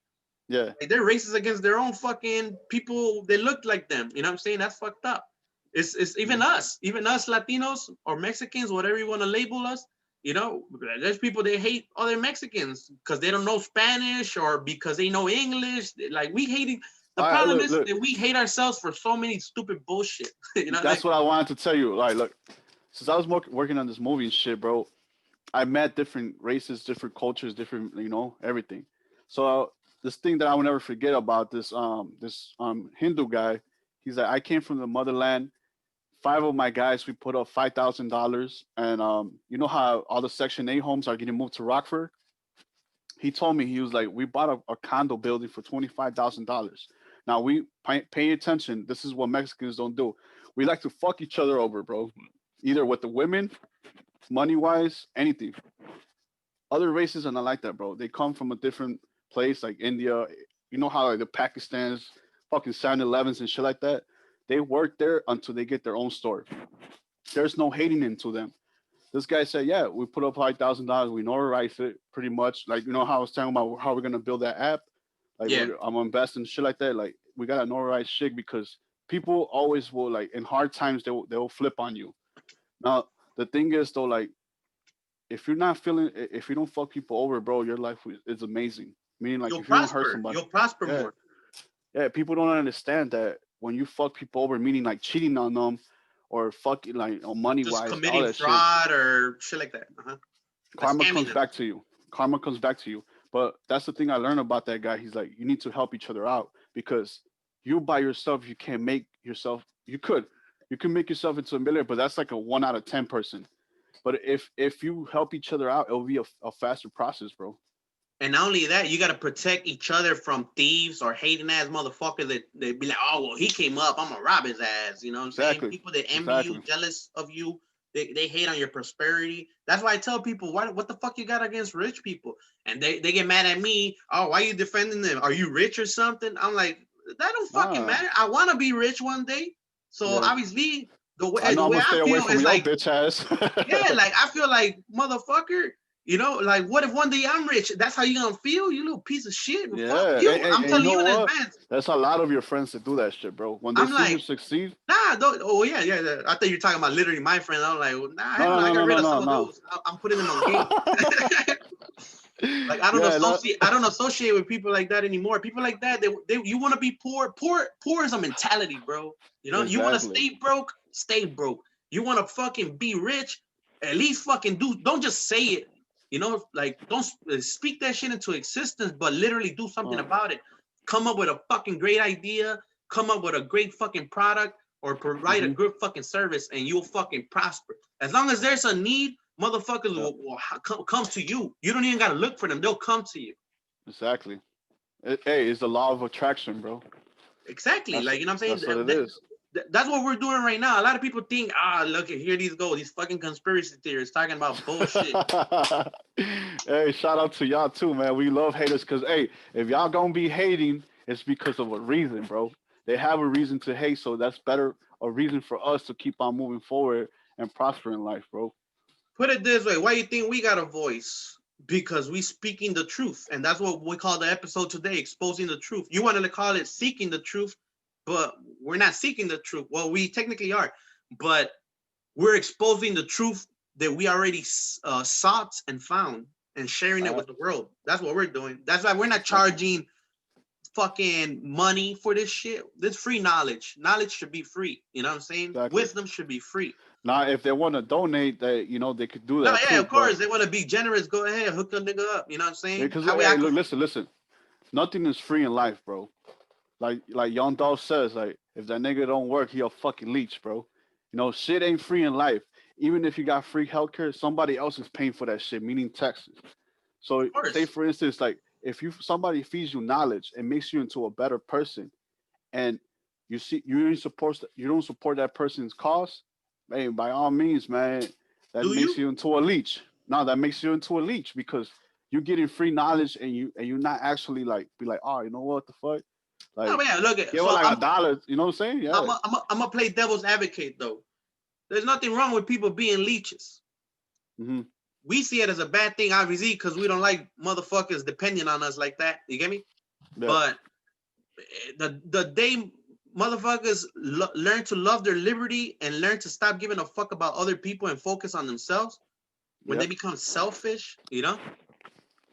Yeah. Like they're racist against their own fucking people. They look like them. You know what I'm saying? That's fucked up. It's even us Latinos or Mexicans, whatever you want to label us. You know, there's people that hate other Mexicans because they don't know Spanish or because they know English. Like we hating. The All right. problem Look. is Look. that we hate ourselves for so many stupid bullshit. You know, That's like what I wanted to tell you. Like, look. Since I was working on this movie and shit, bro, I met different races, different cultures, different, everything. So this thing that I will never forget about this Hindu guy, he's like, I came from the motherland. Five of my guys, we put up $5,000, and you know how all the Section 8 homes are getting moved to Rockford. He told me, he was like, we bought a condo building for $25,000. Now pay attention. This is what Mexicans don't do. We like to fuck each other over, bro. Either with the women, money wise, anything. Other races are not like that, bro. They come from a different place, like India. You know how like the Pakistan's fucking 7-Elevens and shit like that. They work there until they get their own store. There's no hating into them. This guy said, "Yeah, we put up $5,000. We notarize it pretty much. Like how I was talking about how we're gonna build that app. Like yeah, I'm gonna invest in shit like that. Like we gotta notarize shit because people always will like in hard times they will flip on you. Now the thing is though, like if you don't fuck people over, bro, your life is amazing. Meaning like you'll if you don't hurt prosper. somebody, You'll prosper yeah, more. yeah. People don't understand that when you fuck people over, meaning like cheating on them or fucking like money Just wise, all committing that shit, fraud or shit like that. Like karma scamming comes them. back to you. Karma comes back to you. But that's the thing I learned about that guy. He's like, you need to help each other out because you by yourself, you can't make yourself. You can make yourself into a millionaire, but that's like a 1 out of 10 person. But if you help each other out, it'll be a faster process, bro. And not only that, you got to protect each other from thieves or hating ass motherfuckers that they be like, oh, well, he came up, I'm going to rob his ass. You know what I'm saying? Exactly. People that envy you, Exactly. jealous of you, they hate on your prosperity. That's why I tell people, what the fuck you got against rich people? And they get mad at me. Oh, why are you defending them? Are you rich or something? I'm like, that don't fucking Nah. matter. I want to be rich one day. So Yeah. obviously, I know the I'm way gonna I stay away feel from is your like, bitch ass. yeah, like I feel like motherfucker, you know, like what if one day I'm rich? That's how you gonna feel, you little piece of shit. Well, fuck Yeah. you. I'm And you telling know you in what? advance. That's a lot of your friends that do that shit, bro. When they I'm see you like, succeed. nah, don't. Oh yeah, yeah. I thought you were talking about literally my friend. I'm like, well, nah, No, hell, no, no, I no, got no, rid no, of some no, of no. those. I'm putting them on game. Like Yeah. No, I don't associate with people like that anymore. People like that, they you want to be poor. Poor is a mentality, bro. You know, you want to exactly. stay broke, stay broke. You want to fucking be rich, at least fucking do. Don't just say it. You know, like don't speak that shit into existence, but literally do something Uh, about it. Come up with a fucking great idea. Come up with a great fucking product or provide a mm-hmm. good fucking service, and you'll fucking prosper. As long as there's a need, motherfuckers Yeah. will come to you. You don't even gotta look for them; they'll come to you. Exactly. Hey, it's the law of attraction, bro. Exactly, like you know what I'm saying. That's what it is. That's what we're doing right now. A lot of people think, look at here these go, these fucking conspiracy theorists talking about bullshit. Hey, shout out to y'all too, man. We love haters because hey, if y'all gonna be hating, it's because of a reason, bro. They have a reason to hate, so that's better a reason for us to keep on moving forward and prosper in life, bro. Put it this way: why you think we got a voice? Because we speaking the truth, and that's what we call the episode today: exposing the truth. You wanted to call it seeking the truth, but we're not seeking the truth. Well, we technically are, but we're exposing the truth that we already sought and found and sharing it Uh, with the world. That's what we're doing. That's why we're not exactly. charging fucking money for this shit. This free knowledge. Knowledge should be free. You know what I'm saying? Exactly. Wisdom should be free. Now, if they want to donate, that they could do No, that yeah, too. of But course. They want to be generous. Go ahead, hook a nigga up. You know what I'm saying? because That way I hey, look, could. listen. Nothing is free in life, bro. Like Young Dolph says, like if that nigga don't work, he a fucking leech, bro. Shit ain't free in life. Even if you got free healthcare, somebody else is paying for that shit, meaning taxes. So Of say course. for instance, like if you somebody feeds you knowledge and makes you into a better person, and you don't support that person's cause, hey, by all means, man, that Do makes you? you into a leech. No, that makes you into a leech because you're getting free knowledge and you're not actually like be like, oh, you know what the fuck, No, like yeah. Look at. give her So like $1. You know what I'm saying? Yeah. I'm gonna play devil's advocate though. There's nothing wrong with people being leeches. Mm-hmm. We see it as a bad thing, obviously, because we don't like motherfuckers depending on us like that. You get me? Yep. But the day motherfuckers learn to love their liberty and learn to stop giving a fuck about other people and focus on themselves, when they Yep. become selfish, you know,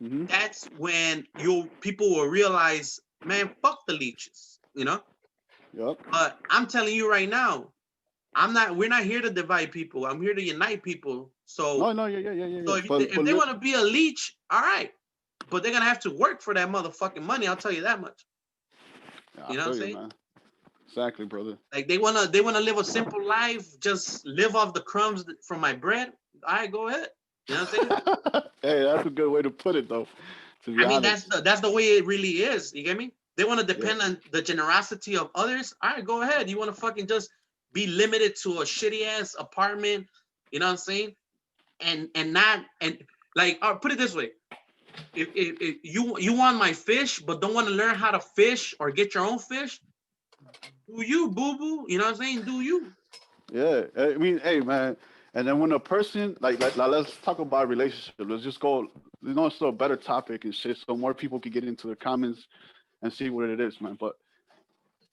Mm-hmm. that's when you people will realize, man, fuck the leeches, you know. Yep. But I'm telling you right now, I'm not. We're not here to divide people. I'm here to unite people. No, So no, yeah, yeah, yeah, yeah, so yeah. if they want to be a leech, all right, but they're gonna have to work for that motherfucking money. I'll tell you that much. yeah, I You know what I'm feel you, saying? man. Exactly, brother. Like they wanna live a simple life, just live off the crumbs from my bread. All right, go ahead. You know what I'm saying? Hey, that's a good way to put it, though. To be I mean, that's honest. the way it really is. You get me? They want to Yeah. depend on the generosity of others. All right, go ahead. You want to fucking just be limited to a shitty ass apartment. You know what I'm saying? And not and like put it this way. If you want my fish but don't want to learn how to fish or get your own fish, do you boo boo? You know what I'm saying? Do you? Yeah. I mean, hey, man. And then when a person like let's talk about relationship. Let's just go. It's a better topic and shit, so more people can get into the comments and see what it is, man. But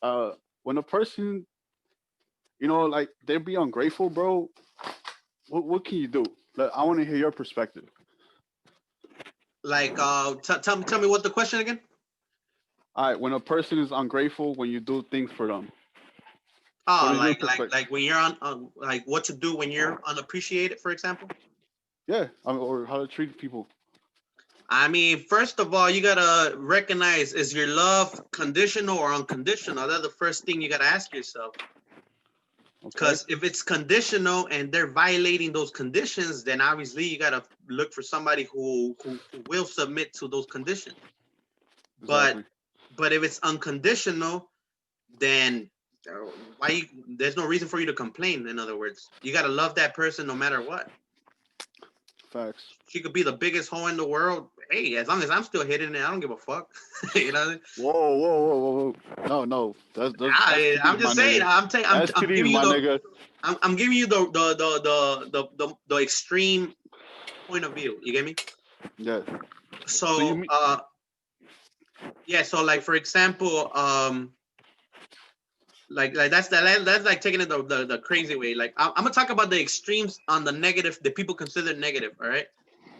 uh, when a person, like they be ungrateful, bro. What can you do? Like, I want to hear your perspective. Like tell me what the question again? All right, when a person is ungrateful when you do things for them, what Oh, is your perspective? like when you're on like what to do when you're unappreciated, for example. Yeah, or how to treat people. I mean, first of all, you gotta recognize, is your love conditional or unconditional? That's the first thing you gotta ask yourself. Okay. Because if it's conditional and they're violating those conditions, then obviously you gotta look for somebody who will submit to those conditions. But Exactly. but if it's unconditional, then why you, there's no reason for you to complain. In other words, you gotta love that person no matter what. Facts. She could be the biggest hoe in the world. Hey, as long as I'm still hitting it, I don't give a fuck. You know, Whoa, whoa, whoa, whoa, whoa. No, no. That's too I'm deep, my just saying. nigga. That's too I'm deep, giving you my the nigga. I'm giving you the extreme point of view. You get me? Yeah. So you So mean yeah. So like for example, like that's like taking it the crazy way. Like I'm gonna talk about the extremes on the negative that people consider negative. All right.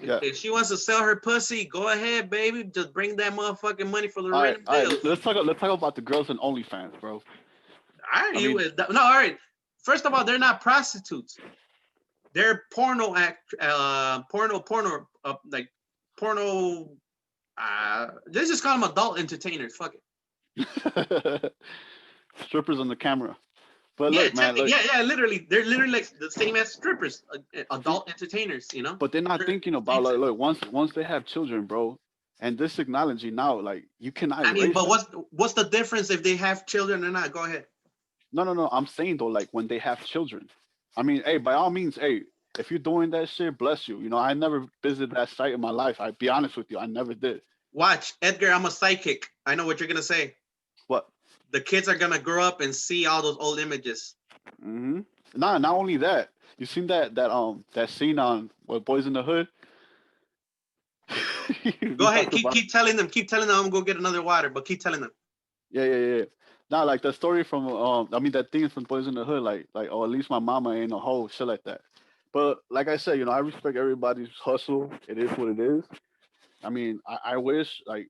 yeah. If she wants to sell her pussy, go ahead, baby. Just bring that motherfucking money for the All right, random all right. bills. Let's talk about the girls in OnlyFans, bro. All right, I mean, no, all right. First of all, they're not prostitutes. They're like porno. Let's just call them adult entertainers. Fuck it. strippers on the camera. But Yeah, look, man, look. yeah. Literally, they're literally like the same as strippers, See, adult entertainers. You know. but they're not They're thinking same about like, sex. look, once they have children, bro, and this technology now, like, you cannot I mean, erase but them. what's the difference if they have children or not? Go ahead. No, no, no. I'm saying though, like when they have children. I mean, hey, by all means, hey, if you're doing that shit, bless you. You know, I never visited that site in my life. I be honest with you, I never did. Watch, Edgar. I'm a psychic. I know what you're gonna say. What? The kids are gonna grow up and see all those old images. Mm-hmm. Not only that. You seen that scene on what Boys in the Hood? Go we ahead. talked Keep about. keep telling them. Keep telling them. I'm gonna go get another water. But keep telling them. Yeah, yeah, yeah. Now, like the story from I mean that thing from Boys in the Hood, like oh at least my mama ain't a hoe, shit like that. But like I said, you know, I respect everybody's hustle. It is what it is. I mean, I wish like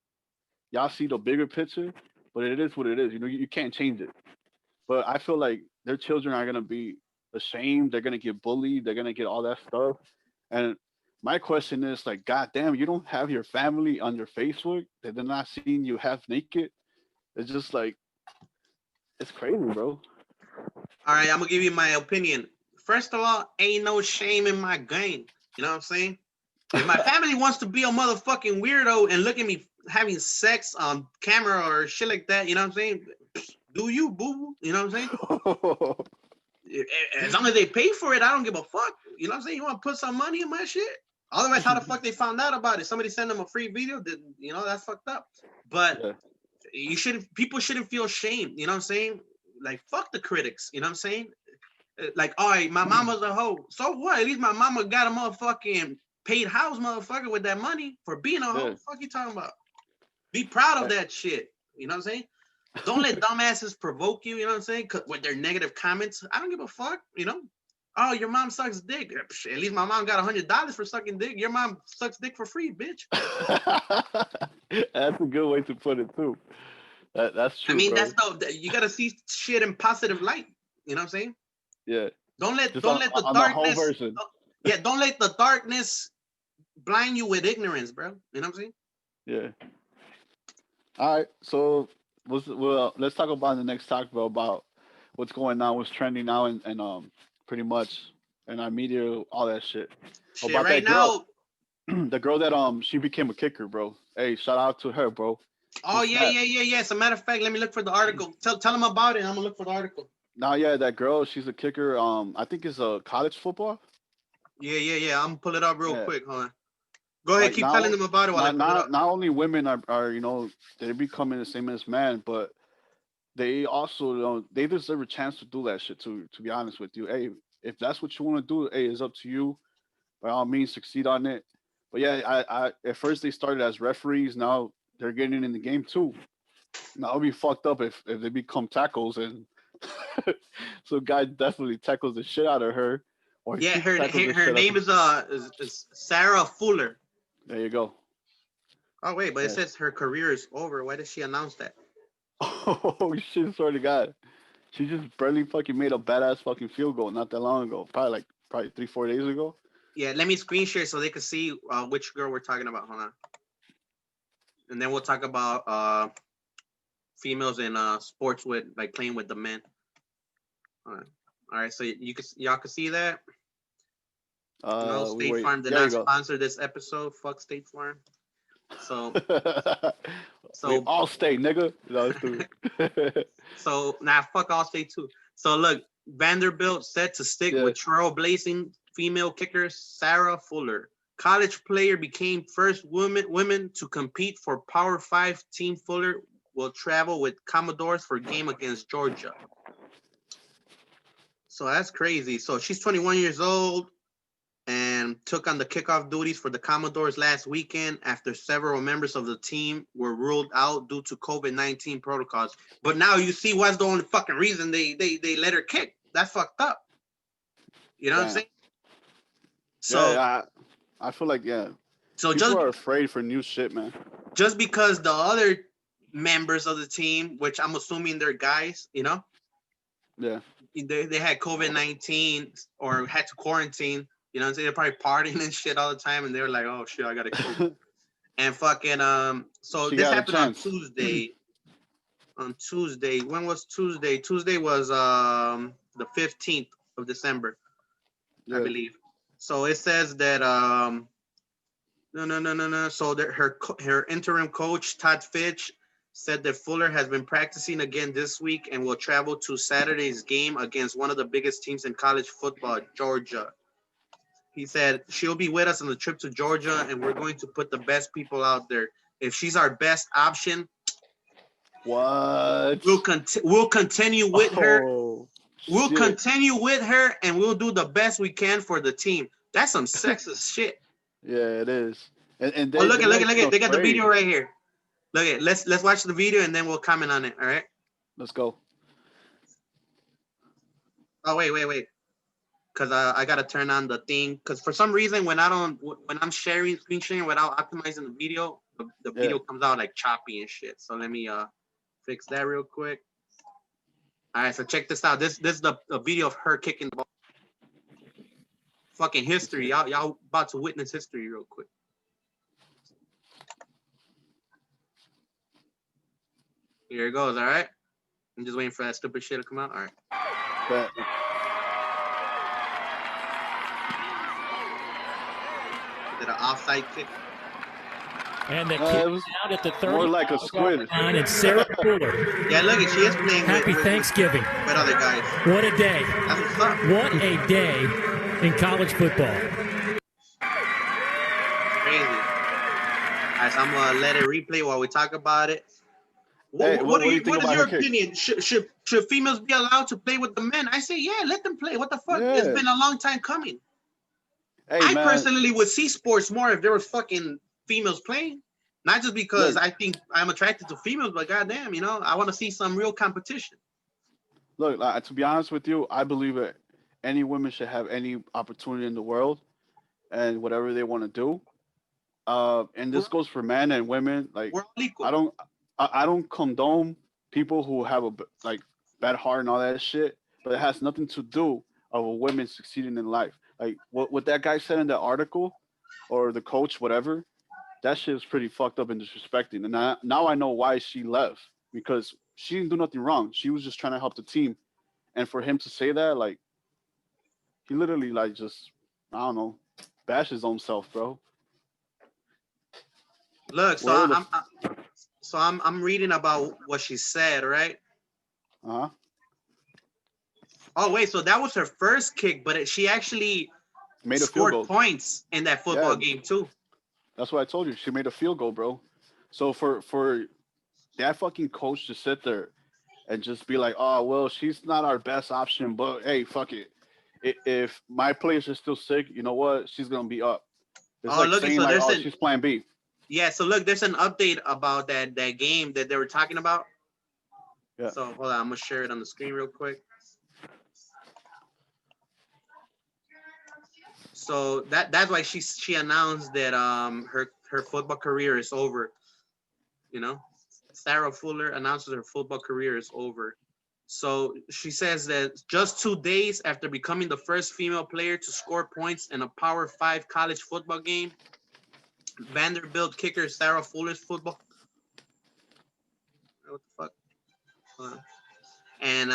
y'all see the bigger picture, but it is what it is. You know, you can't change it. But I feel like their children are gonna be ashamed. They're gonna get bullied. They're gonna get all that stuff. And my question is like, God damn, you don't have your family on your Facebook. That they're not seeing you half naked. It's just like it's crazy, bro. All right. I'm gonna give you my opinion. First of all, ain't no shame in my game. You know what I'm saying? If my family wants to be a motherfucking weirdo and look at me having sex on camera or shit like that, you know what I'm saying? Do you, boo? You know what I'm saying? As long as they pay for it, I don't give a fuck. You know what I'm saying? You want to put some money in my shit? Otherwise, how the fuck they found out about it? Somebody sent them a free video. That, you know, that's fucked up. But Yeah, you shouldn't. People shouldn't feel shame. You know what I'm saying? Like fuck the critics. You know what I'm saying? Like, all right, my mama's a hoe. So what? At least my mama got a motherfucking paid house, motherfucker, with that money for being a hoe. yeah. The fuck you talking about? Be proud of Eh, that shit. You know what I'm saying? Don't let dumbasses provoke you. You know what I'm saying? With their negative comments, I don't give a fuck. You know? Oh, your mom sucks dick. At least my mom got $100 for sucking dick. Your mom sucks dick for free, bitch. that's a good way to put it too. That's I true, mean, bro. you gotta see shit in positive light. You know what I'm saying? Yeah, just Don't let the on the whole darkness. version. Yeah, don't let the darkness blind you with ignorance, bro. You know what I'm saying? Yeah. All right. So well, let's talk about the next talk, bro. About what's going on, what's trending now, and pretty much in our media, all that shit. Shit, About right that girl, now. the girl that she became a kicker, bro. Hey, shout out to her, bro. She Oh yeah, snapped. yeah, yeah, yeah. As a matter of fact, let me look for the article. Tell them about it. I'm gonna look for the article. Now, yeah, that girl, she's a kicker. I think it's a college football. Yeah, yeah, yeah. I'm gonna pull it up real Yeah, quick. Hold on. Go ahead, like keep telling now, them about it while I pull it up. not only women are they're becoming the same as men, but they also they deserve a chance to do that shit too. To be honest with you, hey, if that's what you want to do, hey, it's up to you. By all means, succeed on it. But yeah, I at first they started as referees. Now they're getting in the game too. Now it'll be fucked up if they become tackles and so guy definitely tackles the shit out of her, or Yeah, she tackles the her shit out name of. is Sarah Fuller. There you go. Oh wait, but it Yeah. says her career is over. Why did she announce that? Oh shit! Swear to God, she just barely fucking made a badass fucking field goal not that long ago. Probably 3 4 days ago. Yeah, let me screen share so they can see which girl we're talking about. Hold on, and then we'll talk about females in sports with like playing with the men. All right. All right, so y'all can see that. No, We State wait. Farm did There you not go. sponsor this episode. Fuck State Farm. So We so all stay, nigga. No, it's stupid. so now fuck all State too. So look, Vanderbilt set to stick Yeah. with trailblazing female kicker Sarah Fuller. College player became first women to compete for Power Five team. Fuller will travel with Commodores for game against Georgia. So that's crazy. So she's 21 years old and took on the kickoff duties for the Commodores last weekend after several members of the team were ruled out due to COVID-19 protocols. But now you see what's the only fucking reason they let her kick. That's fucked up. You know what I'm Damn. saying? Yeah, So I feel like so people are afraid for new shit, man. just because the other members of the team, which I'm assuming they're guys, you know, Yeah. they had COVID-19 or had to quarantine. You know what I'm saying? They're probably partying and shit all the time, and they were like, "Oh shit, I gotta kick." And fucking so She this got a happened on chance. Tuesday. On Tuesday, when was Tuesday? Tuesday was the 15th of December, I Yeah. believe. So it says that no. So that her interim coach Todd Fitch said that Fuller has been practicing again this week and will travel to Saturday's game against one of the biggest teams in college football, Georgia. He said she'll be with us on the trip to Georgia, and we're going to put the best people out there. If she's our best option, What? we'll continue with her. Oh We'll shit. continue with her, and we'll do the best we can for the team. That's some sexist shit. Yeah, it is. And Oh, look they're at look not at look even at. They got the afraid. video right here. Look at. Let's watch the video and then we'll comment on it. All right. Let's go. Oh wait. Because I gotta turn on the thing. Because for some reason when I'm sharing screen sharing without optimizing the video, the Yeah. video comes out like choppy and shit. So let me fix that real quick. All right, so check this out. This is the video of her kicking the ball. Fucking history. Y'all about to witness history real quick. Here it goes. All right. I'm just waiting for that stupid shit to come out. All right. But Did an offside kick? And the it kick was out at the 30 more like a squid. line, and Sarah Fuller. Yeah, look, she is playing Happy Thanksgiving. with other guys. What a day. That's what's up. What a day in college football. Crazy. All right, so I'm gonna let it replay while we talk about it. Hey, what do you think what is about your her kick? opinion? Should females be allowed to play with the men? I say, yeah, let them play. What the fuck? Yeah. It's been a long time coming. Hey, I man. personally would see sports more if there was fucking females playing. Not just because Look. I think I'm attracted to females, but goddamn, you know, I want to see some real competition. Look, to be honest with you, I believe that any woman should have any opportunity in the world and whatever they want to do. And this goes for men and women. Like, We're all equal. I don't condone people who have like bad heart and all that shit, but it has nothing to do of a woman succeeding in life. Like what that guy said in the article, or the coach, whatever, that shit is pretty fucked up and disrespecting. And now I know why she left, because she didn't do nothing wrong. She was just trying to help the team, and for him to say that, like, he literally like just, I don't know, bash his own self, bro. Look, Whatever I'm reading about what she said, right? Uh huh. Oh wait, so that was her first kick, but she actually Made a field scored goal. points in that football game too. That's what I told you. She made a field goal, bro. So for that fucking coach to sit there and just be like, oh well, she's not our best option, but hey, fuck it. If my players are still sick, you know what? She's gonna be up. It's Oh like look, saying so like, oh, she's plan B. yeah, so look, there's an update about that game that they were talking about. Yeah. So hold on, I'm gonna share it on the screen real quick. So that's why she announced that her football career is over. You know, Sarah Fuller announces her football career is over. So she says that just 2 days after becoming the first female player to score points in a Power 5 college football game, Vanderbilt kicker Sarah Fuller's football. What the fuck? And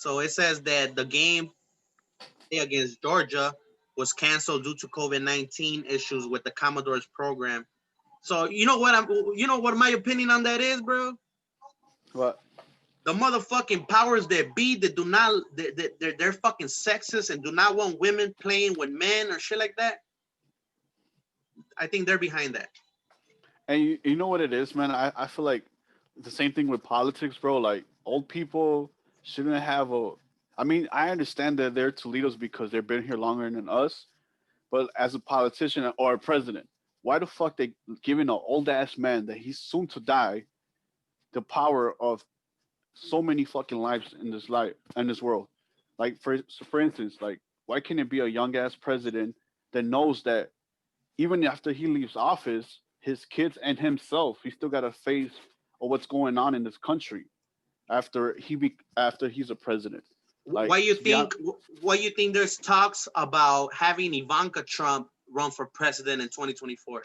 So it says that the game against Georgia was canceled due to COVID-19 issues with the Commodores program. So you know what my opinion on that is, bro? What? The motherfucking powers that be that do not they're fucking sexist and do not want women playing with men or shit like that. I think they're behind that. And you know what it is, man? I feel like the same thing with politics, bro. Like old people shouldn't have a. I mean, I understand that they're to lead us because they've been here longer than us. But as a politician or a president, why the fuck they giving an old ass man that he's soon to die the power of so many fucking lives in this world? Like for instance, like why can't it be a young ass president that knows that even after he leaves office, his kids and himself, he still got to face what's going on in this country after he's a president. Like, Why you to be honest, think? Why you think there's talks about having Ivanka Trump run for president in 2024?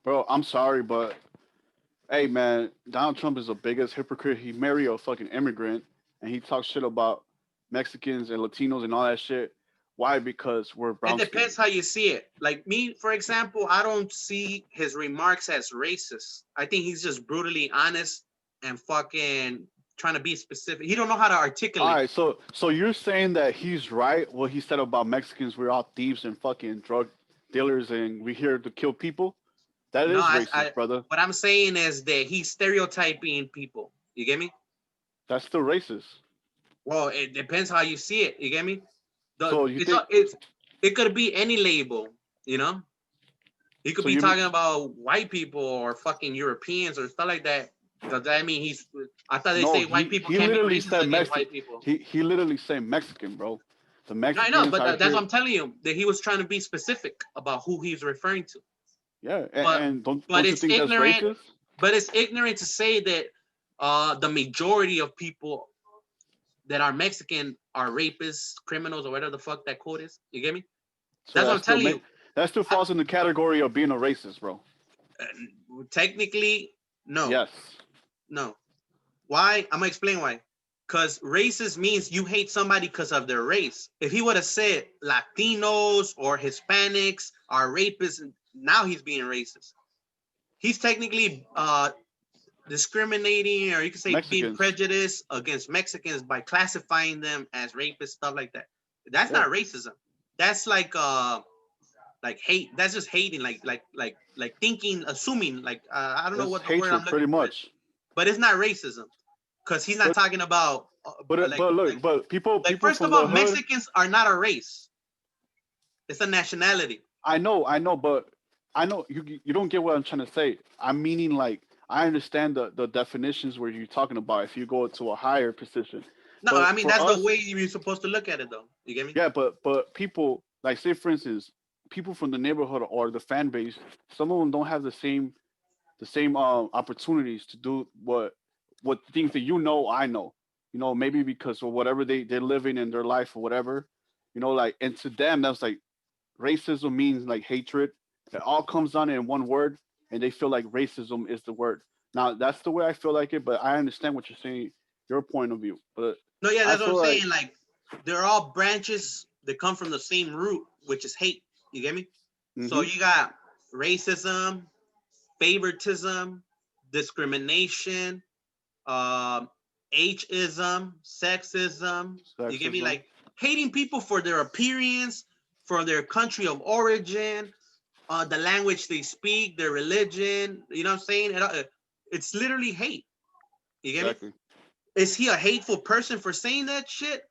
bro, I'm sorry, but hey, man, Donald Trump is the biggest hypocrite. He married a fucking immigrant, and he talks shit about Mexicans and Latinos and all that shit. Why? Because we're It brown. depends how you see it. Like me, for example, I don't see his remarks as racist. I think he's just brutally honest and fucking trying to be specific. He don't know how to articulate. All right, so you're saying that he's right what he said about Mexicans? We're all thieves and fucking drug dealers, and we're here to kill people. That No, is racist, brother. what I'm saying is that he's stereotyping people. You get me? That's still racist. Well, it depends how you see it. You get me? So you think? It could be any label. You know, he could So be you talking about white people or fucking Europeans or stuff like that. Does that mean he's? I thought they No, say white people he can't be literally racist said against Mexican. white people. He literally said Mexican, bro. The No, I Mexicans know, but are that's here. what I'm telling you. That he was trying to be specific about who he's referring to. Yeah, But and don't you it's think that's ignorant. racist? But it's ignorant to say that the majority of people that are Mexican are rapists, criminals, or whatever the fuck that quote is. You get me? So That's what I'm telling you. That still falls in the category of being a racist, bro. Technically, no. Yes. No. Why? I'm gonna explain why. Because racist means you hate somebody because of their race. If he would have said Latinos or Hispanics are rapists, now he's being racist. He's technically discriminating, or you could say being Mexicans. prejudiced against Mexicans by classifying them as rapists, stuff like that. That's not racism. That's like hate. That's just hating, like thinking, assuming. Like I don't know what the hatred, word I'm looking pretty for, much. but it's not racism because he's not talking about. But look, but people First from of all, the hood, Mexicans are not a race. It's a nationality. I know, but I know you don't get what I'm trying to say. I'm meaning like I understand the definitions where you're talking about if you go to a higher position. No, But I mean for that's us, the way you're supposed to look at it, though. You get me? yeah, but people like say for instance, people from the neighborhood or the fan base, some of them don't have the same opportunities to do what things that I know. You know, maybe because of whatever they're living in their life or whatever. You know, like and to them that's like racism means like hatred. It all comes down in one word, and they feel like racism is the word. Now that's the way I feel like it, but I understand what you're saying, your point of view. But No, yeah, I that's what I'm feel saying. Like they're all branches that come from the same root, which is hate. You get me? So you got racism, favoritism, discrimination, ageism, sexism. You get me? sexism. Like hating people for their appearance, for their country of origin, the language they speak, their religion. You know what I'm saying? It's literally hate. You get me? Is he a hateful person for saying that shit?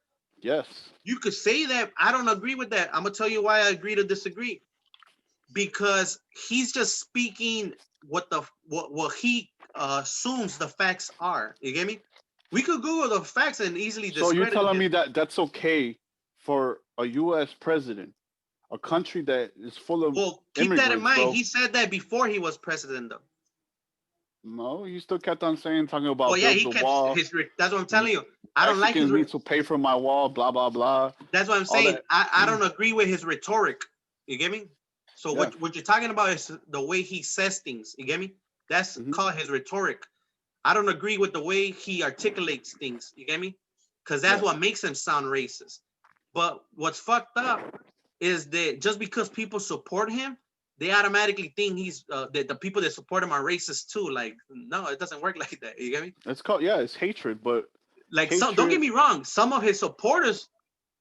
Yes. You could say that. I don't agree with that. I'm gonna tell you why I agree to disagree. Because he's just speaking what he assumes the facts are. You get me? We could Google the facts and easily So you're discredit telling him. me that that's okay for a U.S. president, a country that is full of Well, keep that in immigrants, mind. bro. He said that before he was president, though. No, he still kept on talking about Well, yeah, build he the kept wall. that's what I'm telling you. I don't like his. Mexicans need to pay for my wall. Blah blah blah. That's what I'm all saying. that. I don't agree with his rhetoric. You get me? So Yeah. what you're talking about is the way he says things. You get me? That's called his rhetoric. I don't agree with the way he articulates things. You get me? because that's what makes him sound racist. But what's fucked up is that just because people support him, they automatically think he's that the people that support him are racist too. Like, no, it doesn't work like that. You get me? It's called, yeah, it's hatred, but Like, hatred, some, don't get me wrong, some of his supporters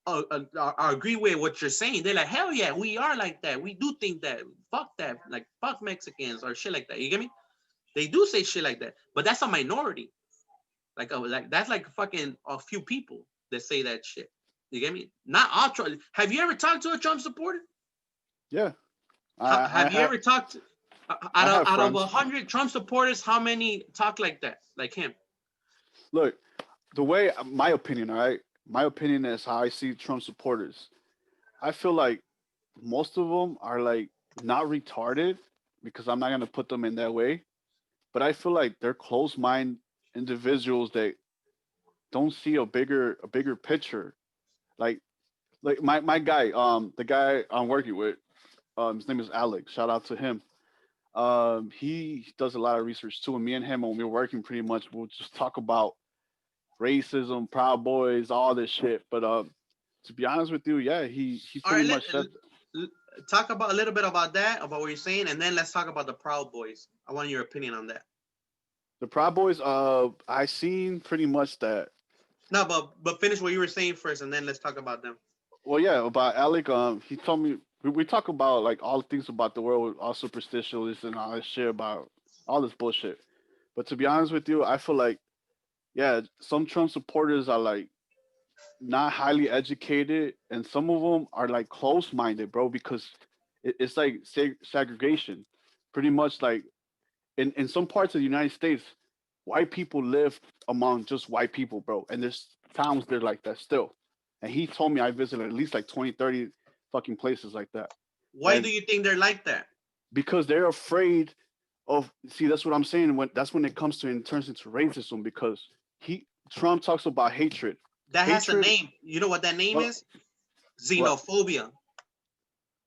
agree with what you're saying. They're like, hell yeah, we are like that. We do think that. Fuck that. Like, fuck Mexicans or shit like that. You get me? They do say shit like that, but that's a minority. Like that's like fucking a few people that say that shit. You get me? Not all Trump. Have you ever talked to a Trump supporter? yeah. Have you ever talked to, out of 100 Trump supporters? How many talk like that, like him? Look, the way, my opinion, all right, my opinion is how I see Trump supporters. I feel like most of them are like not retarded, because I'm not gonna put them in that way, but I feel like they're closed-minded individuals that don't see a bigger picture. Like my guy, the guy I'm working with, his name is Alex. Shout out to him. He does a lot of research too, and me and him, when we're working, pretty much we'll just talk about racism, Proud Boys, all this shit. But to be honest with you, yeah, he All right, pretty much said talk about a little bit about that, about what you're saying, and then let's talk about the Proud Boys. I want your opinion on that. the Proud Boys. I seen pretty much that. No, but finish what you were saying first, and then let's talk about them. Well, yeah, about Alec. He told me we talk about like all the things about the world, all superstitious and all this shit about all this bullshit. But to be honest with you, I feel like, yeah, some Trump supporters are like not highly educated, and some of them are like close-minded, bro, because it's like segregation. Pretty much like in some parts of the United States, white people live among just white people, bro, and there's towns that are like that still. And he told me I visited at least like 20, 30 fucking places like that. Why And do you think they're like that? because they're afraid of, see, that's what I'm saying. When it comes to, it turns into racism, because Trump talks about hatred. That has a Hatred, name. You know what that name is? what? Xenophobia.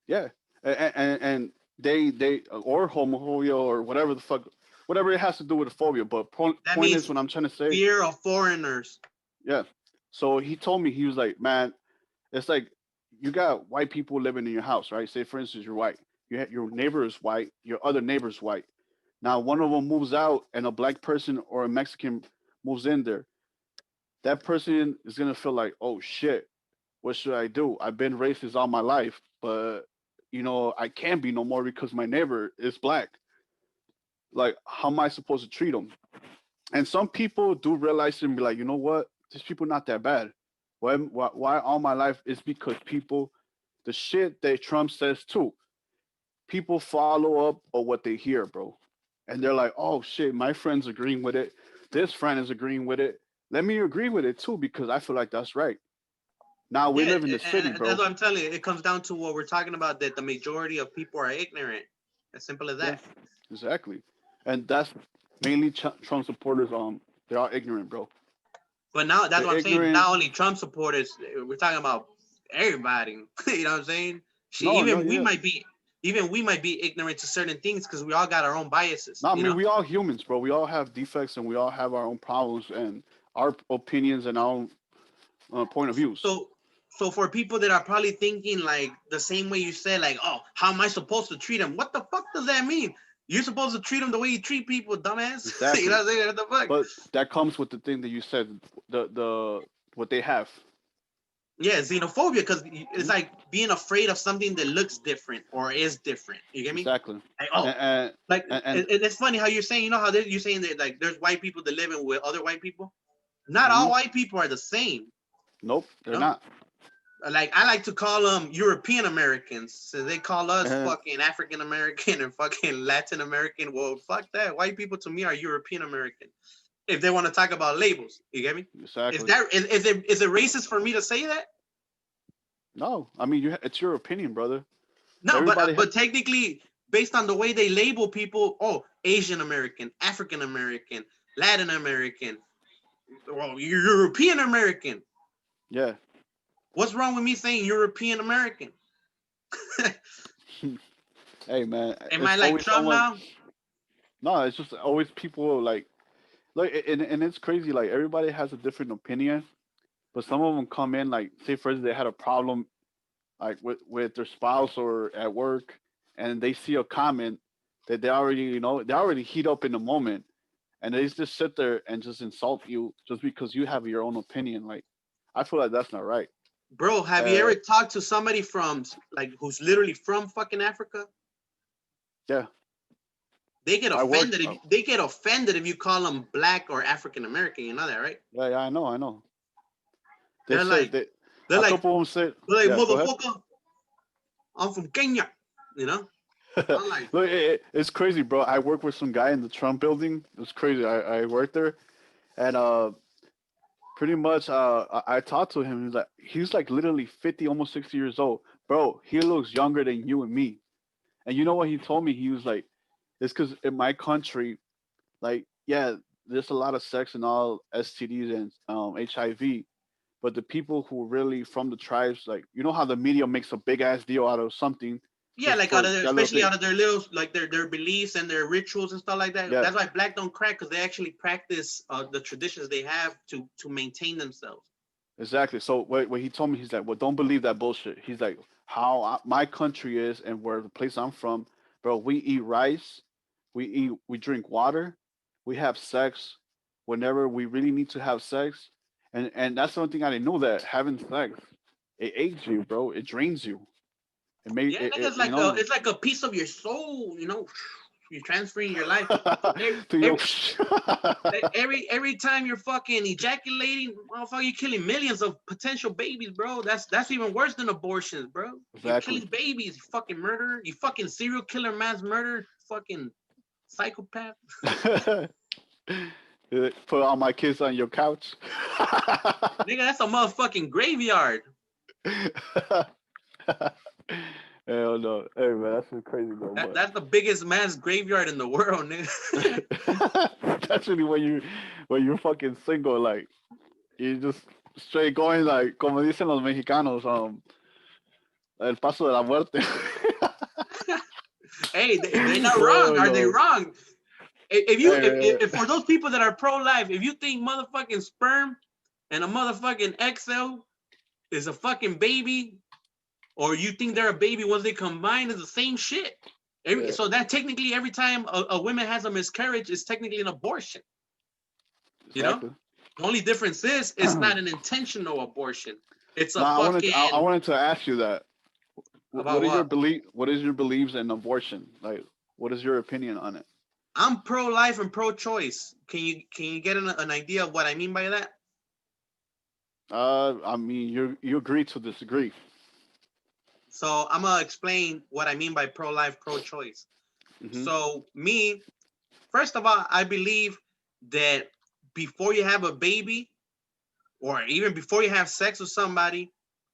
Yeah, and they or homophobia or whatever the fuck, whatever it has to do with the phobia. But That point means is, what I'm trying to say, fear of foreigners. yeah. So he told me, he was like, man, it's like you got white people living in your house, right? Say for instance, you're white. Your neighbor is white. Your other neighbor's white. Now one of them moves out, and a black person or a Mexican moves in there. That person is gonna feel like, oh shit, what should I do? I've been racist all my life, but I can't be no more because my neighbor is black. Like, how am I supposed to treat them? And some people do realize and be like, you know what? These people not that bad. Why all my life is because people, the shit that Trump says too, people follow up on what they hear, bro. And they're like, oh shit, my friend's agreeing with it. This friend is agreeing with it. Let me agree with it too, because I feel like that's right. Now we Yeah, live in the city, and bro. that's what I'm telling you. It comes down to what we're talking about, that the majority of people are ignorant. As simple as Yeah, that. exactly. And that's mainly Trump supporters. They're all ignorant, bro. But now that's They're what I'm saying. ignorant. Not only Trump supporters, we're talking about everybody. You know what I'm saying? Shit, No, no, yeah. even we might be ignorant to certain things because we all got our own biases. No, I You mean, know? we all humans, bro. We all have defects, and we all have our own problems and our opinions and our own point of views. So for people that are probably thinking like the same way you said, like, oh, how am I supposed to treat them? What the fuck does that mean? You're supposed to treat them the way you treat people, dumbass. Exactly. You know what I'm saying? What the fuck? But that comes with the thing that you said, the what they have. Yeah, xenophobia, because it's Mhm. like being afraid of something that looks different or is different. You get me? Exactly. Like, oh, And, like and it's funny how you're saying, you know how you're saying that like there's white people that live in with other white people. Not all mhm. white people are the same. Nope, they're You know? not. Like I like to call them European Americans. So they call us And fucking African American and fucking Latin American. Well, fuck that. White people to me are European American. If they want to talk about labels, you get me? exactly. Is it racist for me to say that? No, I mean, it's your opinion, brother. No, Everybody. but technically, based on the way they label people, oh, Asian American, African American, Latin American, well, European American. Yeah. What's wrong with me saying European American? Hey, man, Am I it's like always Trump someone. now? No, it's just always people like, and it's crazy. Like, everybody has a different opinion, but some of them come in like, say for instance, they had a problem like with their spouse or at work, and they see a comment that they already, they already heat up in the moment, and they just sit there and just insult you just because you have your own opinion. Like, I feel like that's not right. Bro, have you ever talked to somebody from like who's literally from fucking Africa? Yeah, They get I work. offended. They get offended if you call them black or African American. You know that, right? Yeah, I know. They They're said like, that they're a like, couple of them said, they're like, yeah, go ahead. motherfucker, I'm from Kenya. You know? I'm like, Look, it's crazy, bro. I work with some guy in the Trump building. It's crazy. I worked there, and pretty much I talked to him. He's like literally 50, almost 60 years old, bro. He looks younger than you and me. And you know what he told me? He was like, it's because in my country, like, yeah, there's a lot of sex and all STDs and HIV, but the people who really from the tribes, like, you know how the media makes a big ass deal out of something yeah, just like out for of their, that little especially thing. out of their little, like their beliefs and their rituals and stuff like that. Yeah, That's why black don't crack, because they actually practice the traditions they have to maintain themselves. exactly. So what he told me, he's like, well, don't believe that bullshit. He's like, how my country is and where the place I'm from, bro. We eat rice, we drink water, we have sex whenever we really need to have sex, and that's the one thing I didn't know, that having sex, it aids you, bro. It drains you. It may Yeah, nigga, it's like a piece of your soul. You know, you're transferring your life. So to your every time you're fucking ejaculating, motherfucker, you're killing millions of potential babies, bro. That's even worse than abortions, bro. You're exactly. killing babies, you fucking murderer, you fucking serial killer, mass murder, fucking psychopath. Put all my kids on your couch. Nigga, that's a motherfucking graveyard. Hell no. Hey man, that's just crazy though. That's the biggest mass graveyard in the world, nigga. But that's really when you're fucking single, like you just straight going like como dicen los mexicanos, el paso de la muerte. Hey, they're not Hell wrong. Are they no. wrong? Hey, If for those people that are pro-life, if you think motherfucking sperm and a motherfucking XL is a fucking baby, or you think they're a baby once they combine, it's the same shit. yeah, So that technically every time a woman has a miscarriage is technically an abortion. You know? exactly. The only difference is it's not an intentional abortion. It's a Now I fucking wanted to ask you that. about What is your what? belief? What is your beliefs in abortion? Like, what is your opinion on it? I'm pro-life and pro-choice. Can you get an idea of what I mean by that? I mean, you agree to disagree. So I'm gonna explain what I mean by pro-life, pro-choice. Hmm. So me, first of all, I believe that before you have a baby, or even before you have sex with somebody,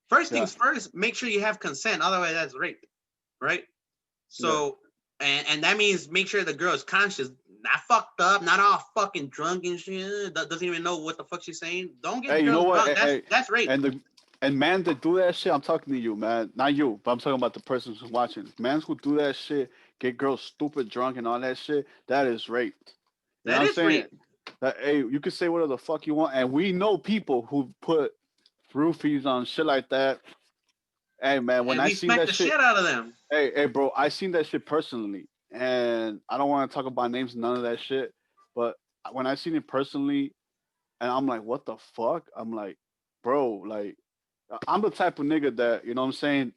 first Yeah, things first, make sure you have consent. Otherwise, that's rape, right? yeah. So, and that means make sure the girl is conscious, not fucked up, not all fucking drunk and shit. Doesn't even know what the fuck she's saying. Don't get Hey, you know girls what? drunk. Hey, hey, That's rape. and man that do that shit, I'm talking to you, man. Not you, but I'm talking about the person who's watching. Mans who do that shit, get girls stupid drunk and all that shit, that is rape. You know That what I'm is saying? rape. That, hey, you can say whatever the fuck you want, and we know people who put roofies on shit like that. Hey man, when And I we seen smack that the shit, shit out of them. hey bro, I seen that shit personally, and I don't want to talk about names, none of that shit. But when I seen it personally, and I'm like, what the fuck? I'm like, bro, like, I'm the type of nigga that, you know what I'm saying?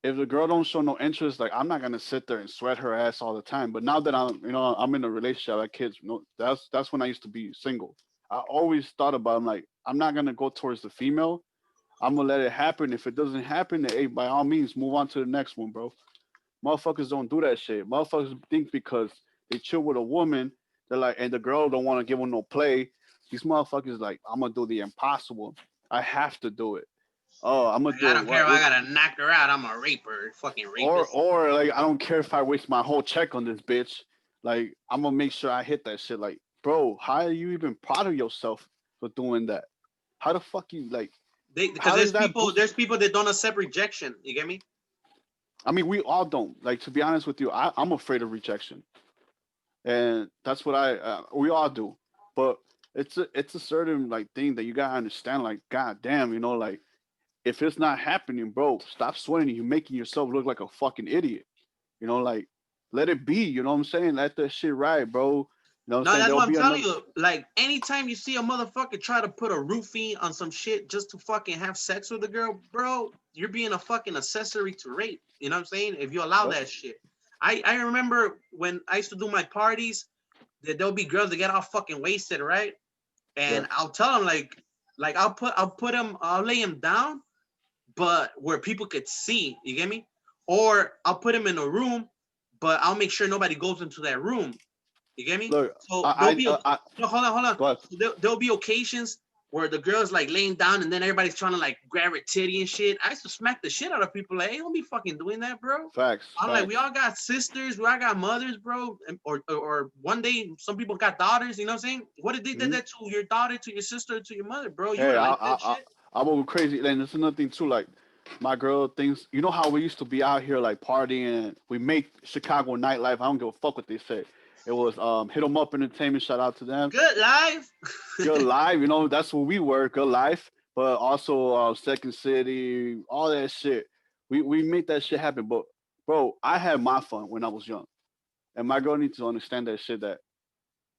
If the girl don't show no interest, like, I'm not gonna sit there and sweat her ass all the time. But now that I'm in a relationship, I have kids, that's when I used to be single. I always thought about, I'm like, I'm not gonna go towards the female. I'm gonna let it happen. If it doesn't happen, hey, by all means, move on to the next one, bro. Motherfuckers don't do that shit. Motherfuckers think because they chill with a woman, they're like, and the girl don't want to give them no play. These motherfuckers like, I'm gonna do the impossible. I have to do it. Oh, I'm gonna Like, I do it. don't care if I What? gotta knock her out. I'm a raper, fucking rapist. Or like, I don't care if I waste my whole check on this bitch. Like, I'm gonna make sure I hit that shit. Like, bro, how are you even proud of yourself for doing that? How the fuck you like? Because How does that boost? there's people that don't accept rejection. You get me? I mean, we all don't. Like, to be honest with you, I'm afraid of rejection, and that's what we all do. But it's a certain like thing that you gotta understand. Like, god damn, like if it's not happening, bro, stop sweating. You're making yourself look like a fucking idiot. Like let it be. You know what I'm saying? Let that shit ride, bro. You know what I'm No, saying? that's There'll what I'm be telling another. you. Like, anytime you see a motherfucker try to put a roofie on some shit just to fucking have sex with a girl, bro, you're being a fucking accessory to rape. You know what I'm saying? If you allow Yep. that shit. I remember when I used to do my parties, that there'll be girls that get all fucking wasted, right? Yeah. And I'll tell them like I'll lay him down, but where people could see, you get me? Or I'll put him in a room, but I'll make sure nobody goes into that room. You get me? Look, So there'll be I no, hold on. go ahead. So there'll be occasions where the girl's like laying down and then everybody's trying to like grab her titty and shit. I used to smack the shit out of people like, hey, don't be fucking doing that, bro. Facts. I'm like, we Facts. all got sisters, we all got mothers, bro. Or one day some people got daughters, you know what I'm saying? What if they did Mhm. that to your daughter, to your sister, to your mother, bro? You Hey, would I, like I, that I, shit? I'm over crazy. And there's another thing too. Like, my girl thinks, how we used to be out here like partying. We make Chicago nightlife. I don't give a fuck what they say. It was hit 'em up entertainment. Shout out to them. Good life. Good life. That's what we were. Good life. But also Second City, all that shit. We made that shit happen. But bro, I had my fun when I was young, and my girl needs to understand that shit. That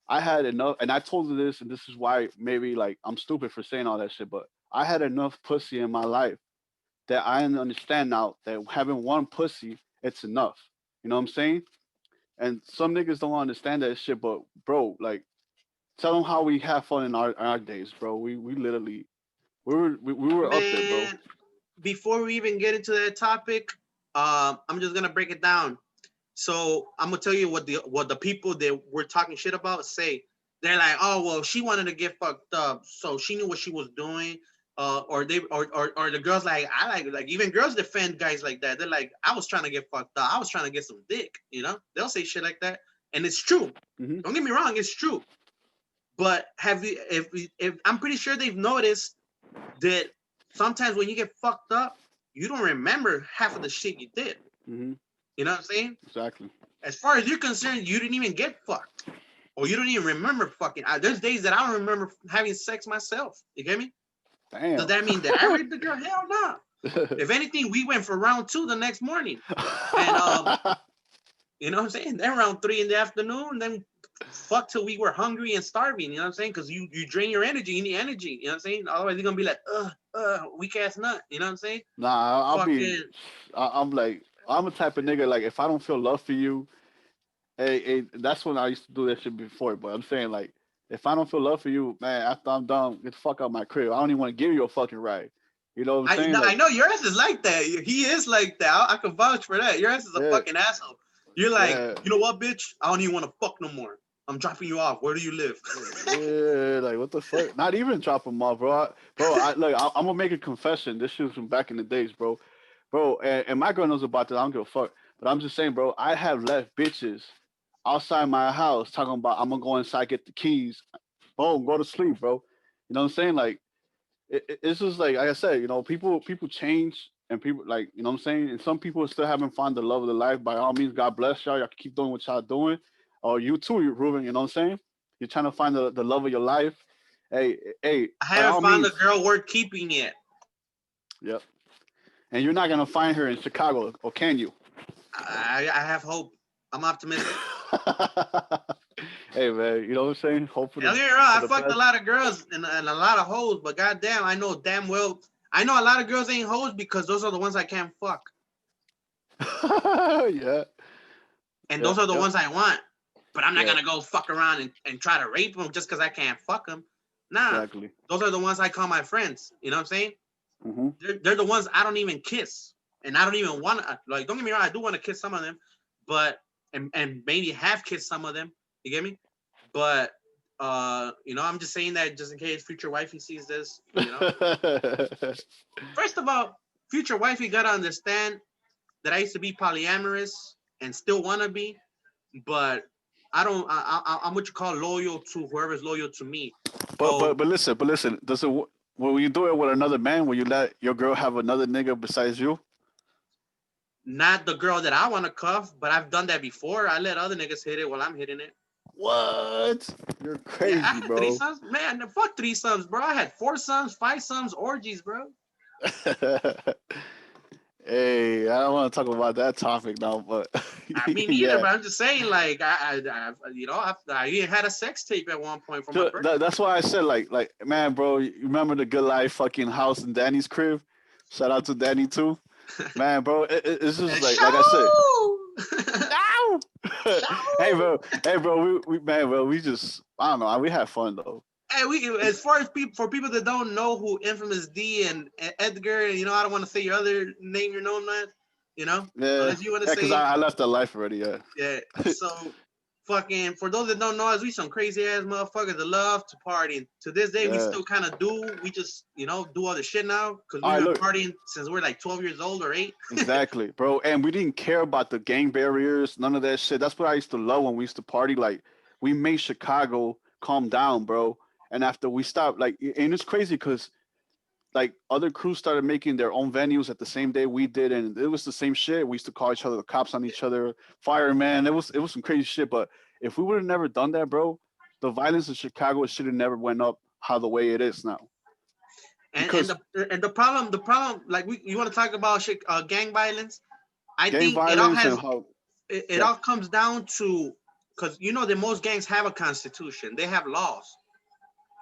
I had enough, and I told her this, and this is why maybe like I'm stupid for saying all that shit, but I had enough pussy in my life that I understand now that having one pussy, it's enough. You know what I'm saying? And some niggas don't understand that shit, but bro, like, tell them how we have fun in our days, bro. We literally we were up there, bro. Man, before we even get into that topic, I'm just gonna break it down. So I'm gonna tell you what the people that we're talking shit about say. They're like, oh well, she wanted to get fucked up, so she knew what she was doing. Or the girls I like even girls defend guys like that. They're like, I was trying to get fucked up. I was trying to get some dick. They'll say shit like that, and it's true. Hmm. Don't get me wrong, it's true. But have you? If I'm pretty sure they've noticed that sometimes when you get fucked up, you don't remember half of the shit you did. Hmm. You know what I'm saying? Exactly. As far as you're concerned, you didn't even get fucked, or you don't even remember fucking. There's days that I don't remember having sex myself. You get me? Does Damn. that mean that I raped the girl? Hell no. If anything, we went for round 2 the next morning, and you know what I'm saying? Then round 3 in the afternoon, then fuck till we were hungry and starving. You know what I'm saying? Because you drain your energy, you need energy. You know what I'm saying? Otherwise, you're gonna be like, weak ass nut. You know what I'm saying? Nah, I'll be. Fucking. I'm like, I'm a type of nigga like if I don't feel love for you, hey, that's when I used to do that shit before. But I'm saying like, if I don't feel love for you, man, after I'm done, get the fuck out my crib. I don't even want to give you a fucking ride. You know what I'm saying? I Like, know your ass is like that. He is like that. I can vouch for that. Your ass is a yeah, fucking asshole. You're like, yeah, you know what, bitch? I don't even want to fuck no more. I'm dropping you off. Where do you live? yeah. Like, what the fuck? Not even drop them off, bro. Look, I'm gonna make a confession. This shit was from back in the days, bro. And my girl knows about that. I don't give a fuck. But I'm just saying, bro. I have left bitches outside my house talking about I'm gonna go inside get the keys. Boom, go to sleep, bro. You know what I'm saying? Like, it's just like I said, people change and people like, you know what I'm saying? And some people still haven't found the love of their life. By all means, God bless y'all. Y'all can keep doing what y'all doing. Or you too, Ruben, you know what I'm saying? You're trying to find the love of your life. Hey, I by haven't all found a means, girl worth keeping yet. yep. And you're not gonna find her in Chicago, or can you? I have hope. I'm optimistic. Hey man, you know what I'm saying? Hope Don't get me wrong, for I the fucked a best. lot of girls and a lot of hoes, but goddamn, I know damn well. I know a lot of girls ain't hoes because those are the ones I can't fuck, Yeah, and yeah, those are the yep, ones I want. But I'm not yeah, gonna go fuck around and try to rape them just because I can't fuck them. Nah, exactly. those are the ones I call my friends. You know what I'm saying? Hmm. They're the ones I don't even kiss, and I don't even want to. Like, don't get me wrong, I do want to kiss some of them, but and maybe have kissed some of them. You get me? But I'm just saying that just in case future wifey sees this. First of all, future wifey gotta understand that I used to be polyamorous and still wanna be, but I don't. I'm what you call loyal to whoever's loyal to me. But So but but listen. Does it when you do it with another man? Will you let your girl have another nigga besides you? not the girl that I want to cuff, but I've done that before. I let other niggas hit it while I'm hitting it. What? You're Yeah, I crazy, had bro. threesomes. Man, fuck threesomes, bro. I had foursomes, fivesomes, orgies, bro. Hey, I don't want to talk about that topic now, but I mean, neither, yeah. but I'm just saying, like, I even had a sex tape at one point for my So birthday. that's why I said, man, bro, you remember the Good Life fucking house in Danny's crib? Shout out to Danny too, man, bro. It's just And like I said. show, No. Hey, show. bro. Hey, bro. Man, bro. We just, I don't know. We had fun though. Hey, as far as people, for people that don't know who Infamous D and Edgar, I don't want to say your other name you're known as, Yeah, unless you want to yeah. Cause say, I left that life already. Yeah. yeah. So, fucking, for those that don't know us, we some crazy ass motherfuckers that love to party. And to this day, we Yeah. still kind of do. We just, do other shit now because All we've right. been Look. partying since we're like 12 years old or 8. Exactly, bro. And we didn't care about the gang barriers. None of that shit. That's what I used to love when we used to party. Like we made Chicago calm down, bro. And after we stopped, and it's crazy because like other crews started making their own venues at the same day we did, and it was the same shit. We used to call each other the cops on each other, fireman. It was some crazy shit. But if we would have never done that, bro, the violence in Chicago should have never went up how the way it is now. And Because the problem, like you want to talk about shit, gang violence. I gang think it all violence and has how it yeah, all comes down to because that most gangs have a constitution, they have laws.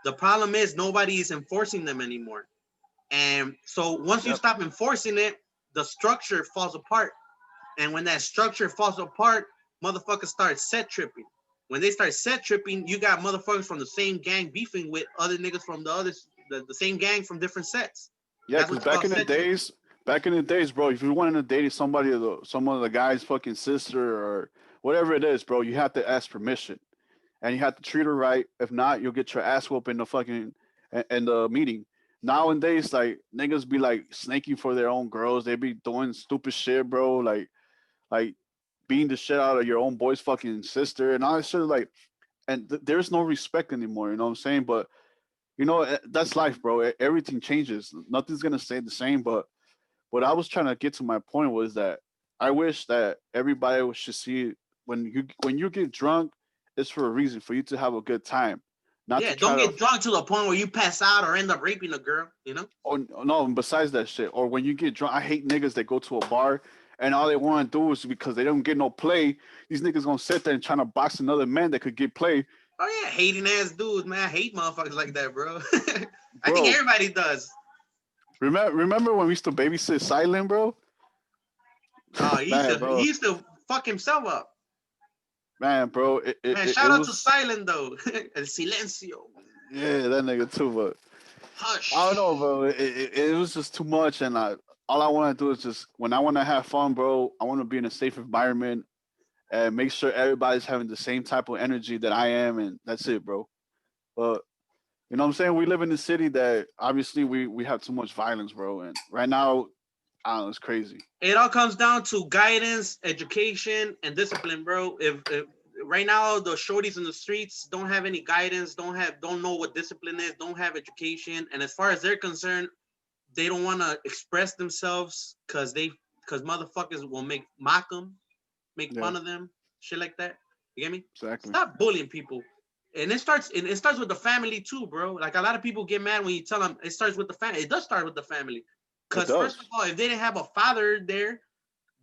The problem is nobody is enforcing them anymore, and so once you yep, stop enforcing it, the structure falls apart. And when that structure falls apart, motherfuckers start set tripping. When they start set tripping, you got motherfuckers from the same gang beefing with other niggas from the same gang from different sets. yeah. That's Because what you call set tripping. back in the days, bro, if you wanted to date somebody, someone of the guy's fucking sister or whatever it is, bro, you have to ask permission and you have to treat her right. If not, you'll get your ass whooped in the fucking in the meeting. Nowadays, like niggas be like snaking for their own girls. They be doing stupid shit, bro. Like beating the shit out of your own boy's fucking sister and all that shit. Like, and there's no respect anymore. You know what I'm saying? But that's life, bro. Everything changes. Nothing's gonna stay the same. But what I was trying to get to my point was that I wish that everybody should see when you get drunk, it's for a reason for you to have a good time, not to Yeah, try don't to. get drunk to the point where you pass out or end up raping a girl, Oh no! Besides that shit, or when you get drunk, I hate niggas that go to a bar and all they want to do is because they don't get no play. These niggas gonna sit there and trying to box another man that could get play, Oh yeah, hating ass dudes, man. I hate motherfuckers like that, bro. I think bro. everybody does. Remember when we used to babysit Silent, bro? Oh, he used Man, to he bro, used to fuck himself up. bro, it, it, Man, it, it shout out to was Silent though. El Silencio. yeah, that nigga too, but I don't know, Hush. bro. It was just too much, and all I want to do is just when I want to have fun, bro. I want to be in a safe environment and make sure everybody's having the same type of energy that I am, and that's it, bro. But you know what I'm saying? We live in a city that obviously we have too much violence, bro. And right now, I don't know, it's crazy. It all comes down to guidance, education, and discipline, bro. If right now the shorties in the streets don't have any guidance, don't know what discipline is, don't have education, and as far as they're concerned, they don't want to express themselves because motherfuckers will mock them, make Yeah, fun of them, shit like that. You get me? exactly. Stop bullying people. And it starts with the family too, bro. Like a lot of people get mad when you tell them it starts with the family. It does start with the family. It Because first of does. all, if they didn't have a father there,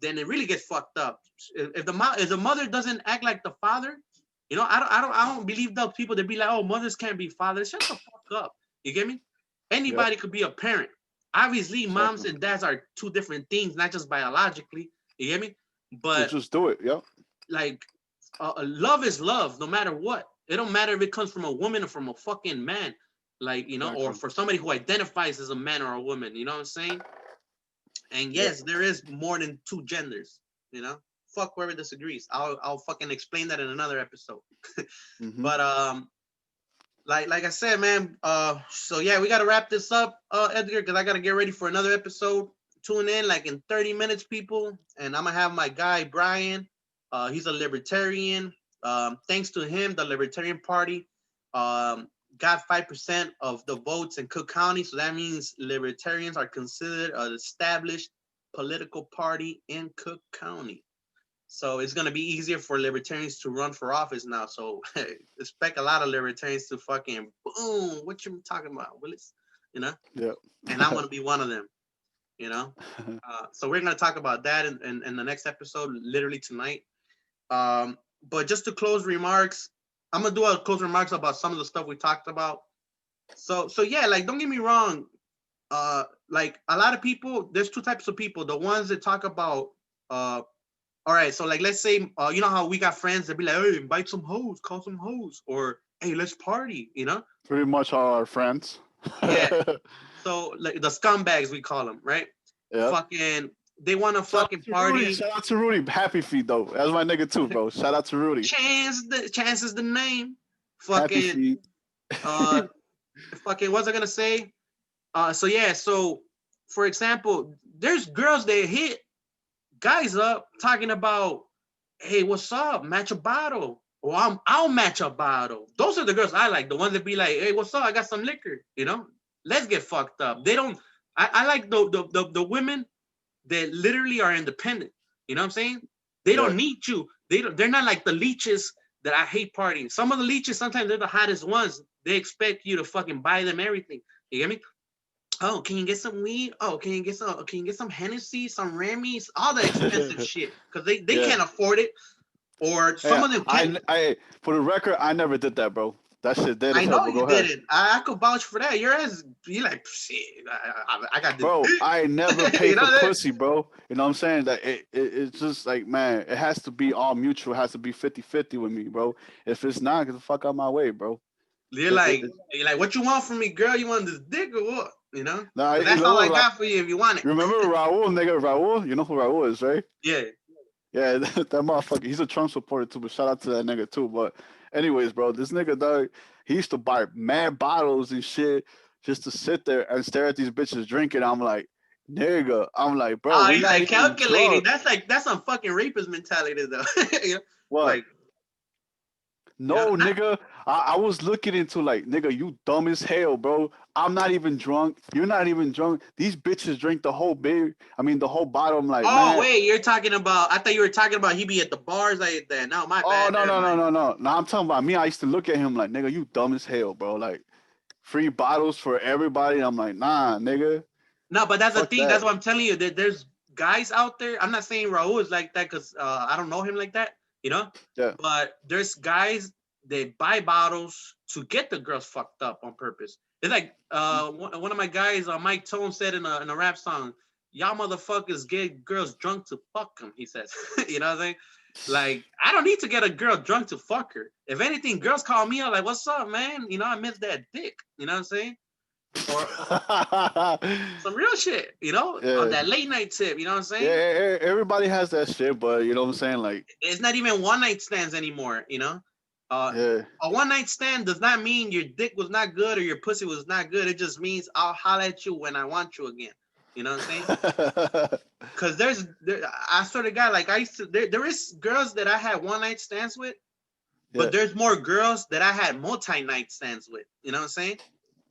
then it really gets fucked up. If the mother doesn't act like the father, I don't believe those people that be like, oh, mothers can't be fathers. Shut the fuck up. You get me? Yep, Anybody could be a parent. Obviously, moms exactly. and dads are two different things, not just biologically. You get me? Yeah, But just do it. Yep. like, love is love, no matter what. It don't matter if it comes from a woman or from a fucking man, like or Exactly. for somebody who identifies as a man or a woman. You know what I'm saying? And Yep. yes, there is more than two genders. Fuck whoever disagrees. I'll fucking explain that in another episode. Mm-hmm. But like I said, man. So yeah, we gotta wrap this up, Edgar, because I gotta get ready for another episode. Tune in like in 30 minutes, people, and I'm gonna have my guy Brian. He's a libertarian. Thanks to him, the Libertarian Party got 5% of the votes in Cook County. So that means libertarians are considered an established political party in Cook County. So it's gonna be easier for libertarians to run for office now. So expect a lot of libertarians to fucking boom. What you talking about, Willis? You know, Yeah. and I'm gonna be one of them. You know, so we're gonna talk about that in the next episode, literally tonight. But just to close remarks, I'm gonna do a close remarks about some of the stuff we talked about. So yeah, like don't get me wrong. Like a lot of people, there's two types of people. The ones that talk about all right, so like let's say you know how we got friends that be like, hey, invite some hoes, call some hoes, or hey, let's party, you know? Pretty much all our friends. Yeah. So like the scumbags we call them, right? Yeah. Fucking they want to fucking Rudy. party. Shout out to Rudy. Happy feet though. That's my nigga too, bro. Shout out to Rudy. Chance is the name. Happy Fucking feet. fucking what's I gonna say? So yeah, so for example, there's girls that hit guys up talking about, hey, what's up? Match a bottle. Or I'll match a bottle. Those are the girls I like. The ones that be like, hey, what's up? I got some liquor. You know, let's get fucked up. They don't. I like the women that literally are independent. You know what I'm saying? They don't need you. They're not like the leeches that I hate partying. Some of the leeches, sometimes they're the hottest ones. They expect you to fucking buy them everything. You get me? Oh, can you get some weed? Oh, can you get some Hennessy, some Remy's, all the expensive shit? Because they can't afford it. Or some of them can't. I for the record, I never did that, bro. That shit dead as I hell. know you didn't. I could vouch for that. Your ass, you like shit. I got this. Bro, I never paid You know for that? pussy, bro. You know what I'm saying? That it's just like, man, it has to be all mutual. It has to be 50-50 with me, bro. If it's not, get the fuck out my way, bro. You're like, what you want from me, girl? You want this dick or what? You know? Nah, That's all I got for you if you want it. Remember Raul, nigga? Raul? You know who Raul is, right? Yeah. Yeah, that motherfucker. He's a Trump supporter too, but shout out to that nigga too. But anyways, bro, this nigga, dog, he used to buy mad bottles and shit just to sit there and stare at these bitches drinking. I'm like, nigga. I'm like, bro, Oh, we're he's not like even calculating. drunk. That's some fucking rapist mentality though. You know? What? Like, no, nigga. I was looking into like, nigga, you dumb as hell, bro. I'm not even drunk. You're not even drunk. These bitches drink the whole the whole bottle. I'm like, oh man. wait, you're talking about? I thought you were talking about he be at the bars like that. No, my bad. Oh no. No, I'm talking about me. I used to look at him like, nigga, you dumb as hell, bro. Like, free bottles for everybody. I'm like, nah, nigga. No, but that's the Fuck thing. that. That's what I'm telling you. That there's guys out there. I'm not saying Raul is like that because I don't know him like that, you know. Yeah. But there's guys that buy bottles to get the girls fucked up on purpose. It's like one of my guys, Mike Tone, said in a rap song, "Y'all motherfuckers get girls drunk to fuck them." He says, you know what I'm saying? Like, I don't need to get a girl drunk to fuck her. If anything, girls call me out like, "What's up, man? You know, I miss that dick." You know what I'm saying? Or some real shit, you know, on that late night tip, you know what I'm saying? Yeah, everybody has that shit, but you know what I'm saying? Like, it's not even one night stands anymore, you know? yeah. A one night stand does not mean your dick was not good or your pussy was not good. It just means I'll holler at you when I want you again. You know what I'm saying? Because I swear to God, like I used to, there is girls that I had one night stands with, but there's more girls that I had multi night stands with. You know what I'm saying?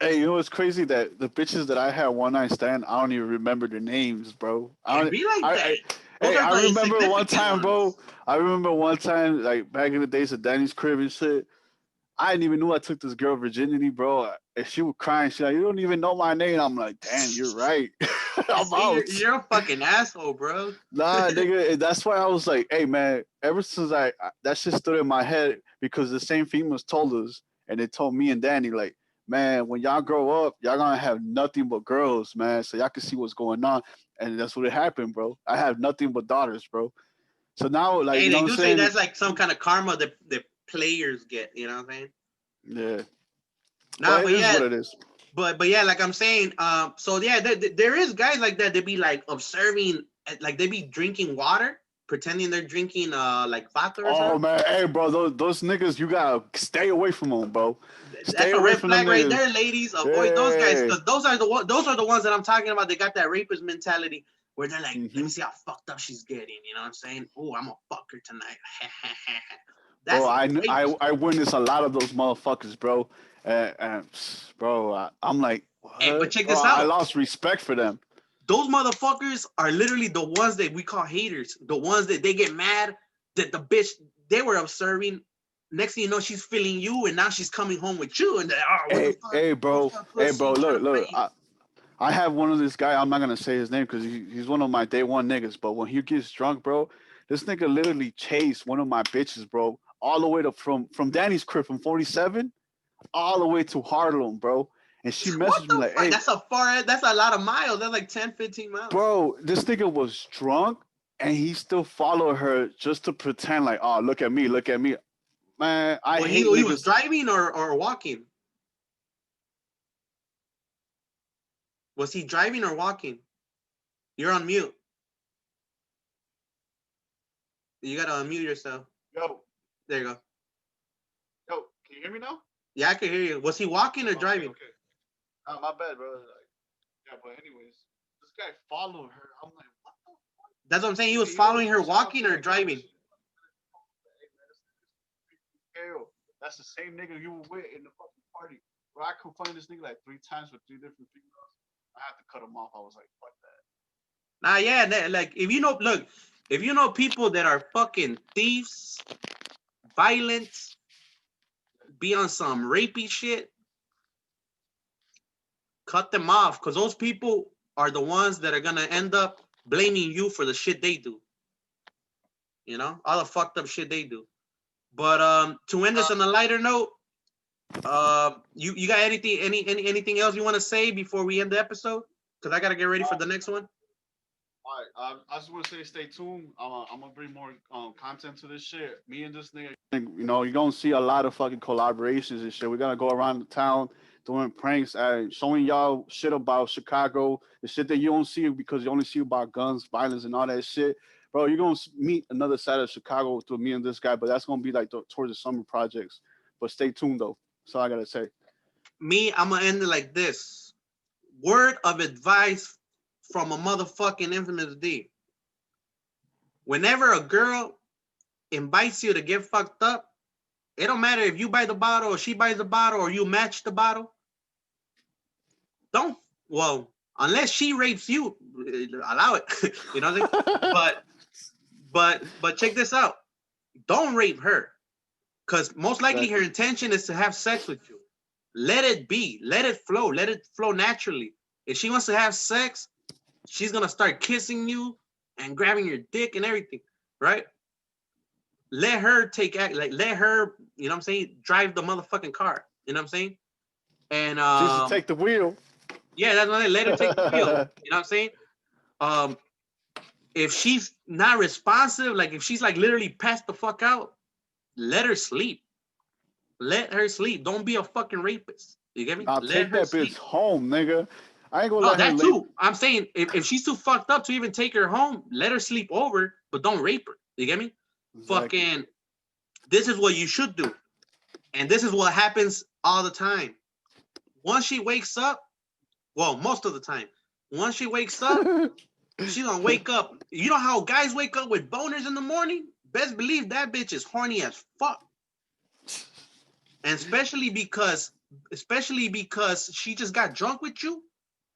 Hey, you know what's crazy? That the bitches that I had one night stand, I don't even remember their names, bro. It be like that. I remember one time, bro. I remember one time, like back in the days of Danny's crib and shit. I didn't even know I took this girl virginity, bro. And she was crying. She's like, "You don't even know my name." I'm like, "Damn, you're right." I'm out. You're a fucking asshole, bro. Nah, nigga. That's why I was like, "Hey, man." Ever since that shit stood in my head because the same females told us, and they told me and Danny, like, man, when y'all grow up, y'all gonna have nothing but girls, man. So y'all can see what's going on, and that's what it happened, bro. I have nothing but daughters, bro. So now, like, hey, you know they what do I'm say saying? that's like some kind of karma that players get. You know what I'm saying? Yeah. Nah, but it yeah, is what it is. But yeah, like I'm saying, so yeah, there is guys like that. They be like observing, like they be drinking water, pretending they're drinking like vodka or something. Oh man, hey bro, those niggas, you gotta stay away from them, bro. That's a red flag right there, ladies. Avoid those guys because those are the ones that I'm talking about. They got that rapist mentality where they're like, let me see how fucked up she's getting. You know what I'm saying? Oh, I'm gonna fuck her tonight. Bro, I witnessed a lot of those motherfuckers, bro. And bro, I'm like, what? Hey, but check Bro, this out. I lost respect for them. Those motherfuckers are literally the ones that we call haters. The ones that they get mad that the bitch they were observing. Next thing you know, she's feeling you, and now she's coming home with you. And what the fuck? Hey, bro. Hey, bro. Pussy, Look. I have one of this guy. I'm not gonna say his name because he's one of my day one niggas. But when he gets drunk, bro, this nigga literally chased one of my bitches, bro, all the way to from Danny's crib from 47 all the way to Harlem, bro. And she messaged me like, fuck? "Hey, That's a lot of miles. That's like 10, 15 miles. bro, this nigga was drunk and he still followed her just to pretend like, oh, look at me, look at me." Man, I Well, hate he niggas. was driving or walking? Was he driving or walking? You're on mute. You gotta unmute yourself. Yo, There you go. yo, can you hear me now? Yeah, I can hear you. Was he walking or driving? Okay. My bad, bro. Yeah, but anyways, this guy followed her. I'm like, what the fuck? That's what I'm saying. He was following her walking or driving. That's the same nigga you were with in the fucking party. Bro, I complained this nigga like 3 times with 3 different females. I had to cut him off. I was like, fuck that. Nah, yeah, like if you know people that are fucking thieves, violent, be on some rapey shit, cut them off, because those people are the ones that are gonna end up blaming you for the shit they do. You know, all the fucked up shit they do. But to end this on a lighter note, you got anything else you want to say before we end the episode? Because I gotta get ready for the next one. All right, I just want to say, stay tuned. I'm gonna bring more content to this shit. Me and this nigga, you know, you're gonna see a lot of fucking collaborations and shit. We're gonna go around the town doing pranks and showing y'all shit about Chicago, the shit that you don't see because you only see about guns, violence, and all that shit. Bro, you're gonna meet another side of Chicago through me and this guy, but that's gonna be like towards the summer projects. But stay tuned though. That's all I gotta say. Me, I'm gonna end it like this. Word of advice from a motherfucking infamous D. Whenever a girl invites you to get fucked up, it don't matter if you buy the bottle or she buys the bottle or you match the bottle. Unless she rapes you, allow it. You know what I'm saying? But check this out. Don't rape her. Because most likely her intention is to have sex with you. Let it be. Let it flow. Let it flow naturally. If she wants to have sex, she's gonna start kissing you and grabbing your dick and everything, right? Let her take act, like let her, you know what I'm saying, drive the motherfucking car. You know what I'm saying? And Jesus, take the wheel. Yeah, that's what I let her take the wheel. You know what I'm saying? If she's not responsive, like if she's like literally passed the fuck out, let her sleep. Let her sleep. Don't be a fucking rapist. You get me? I'll take that bitch home, nigga. I ain't gonna let her that too. I'm saying if she's too fucked up to even take her home, let her sleep over, but don't rape her. You get me? Exactly. Fucking, this is what you should do. And this is what happens all the time. Once she wakes up, well, most of the time, once she wakes up, she's gonna wake up. You know how guys wake up with boners in the morning? Best believe that bitch is horny as fuck. And especially because she just got drunk with you,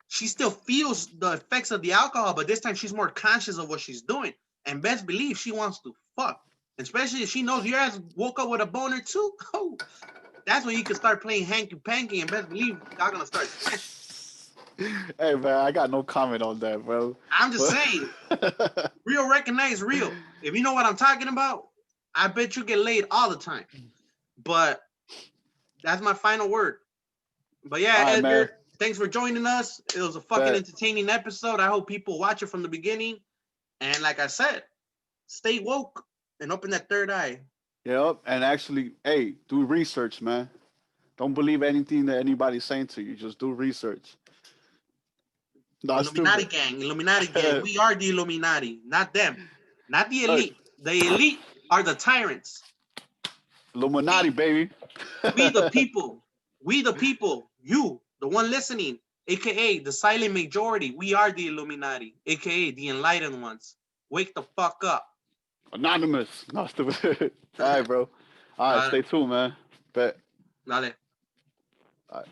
she still feels the effects of the alcohol, but this time she's more conscious of what she's doing. And best believe she wants to fuck. Especially if she knows your ass woke up with a boner too. Oh, that's when you can start playing hanky panky, and best believe y'all gonna start smashing. Hey man, I got no comment on that, bro. I'm just saying, real recognize real. If you know what I'm talking about, I bet you get laid all the time. But that's my final word. But yeah, right, Edgar, man. Thanks for joining us. It was a fucking entertaining episode. I hope people watch it from the beginning. And like I said, stay woke and open that third eye. Yep. And actually, hey, do research, man. Don't believe anything that anybody's saying to you. Just do research. Illuminati gang. We are the Illuminati, not them. Not the elite. The elite are the tyrants. Illuminati, baby. We the people. We the people. You, the one listening, aka the silent majority. We are the Illuminati, aka the enlightened ones. Wake the fuck up. Anonymous. No, stupid. All right, bro. All right, stay tuned, man. Bet. Dale. All right.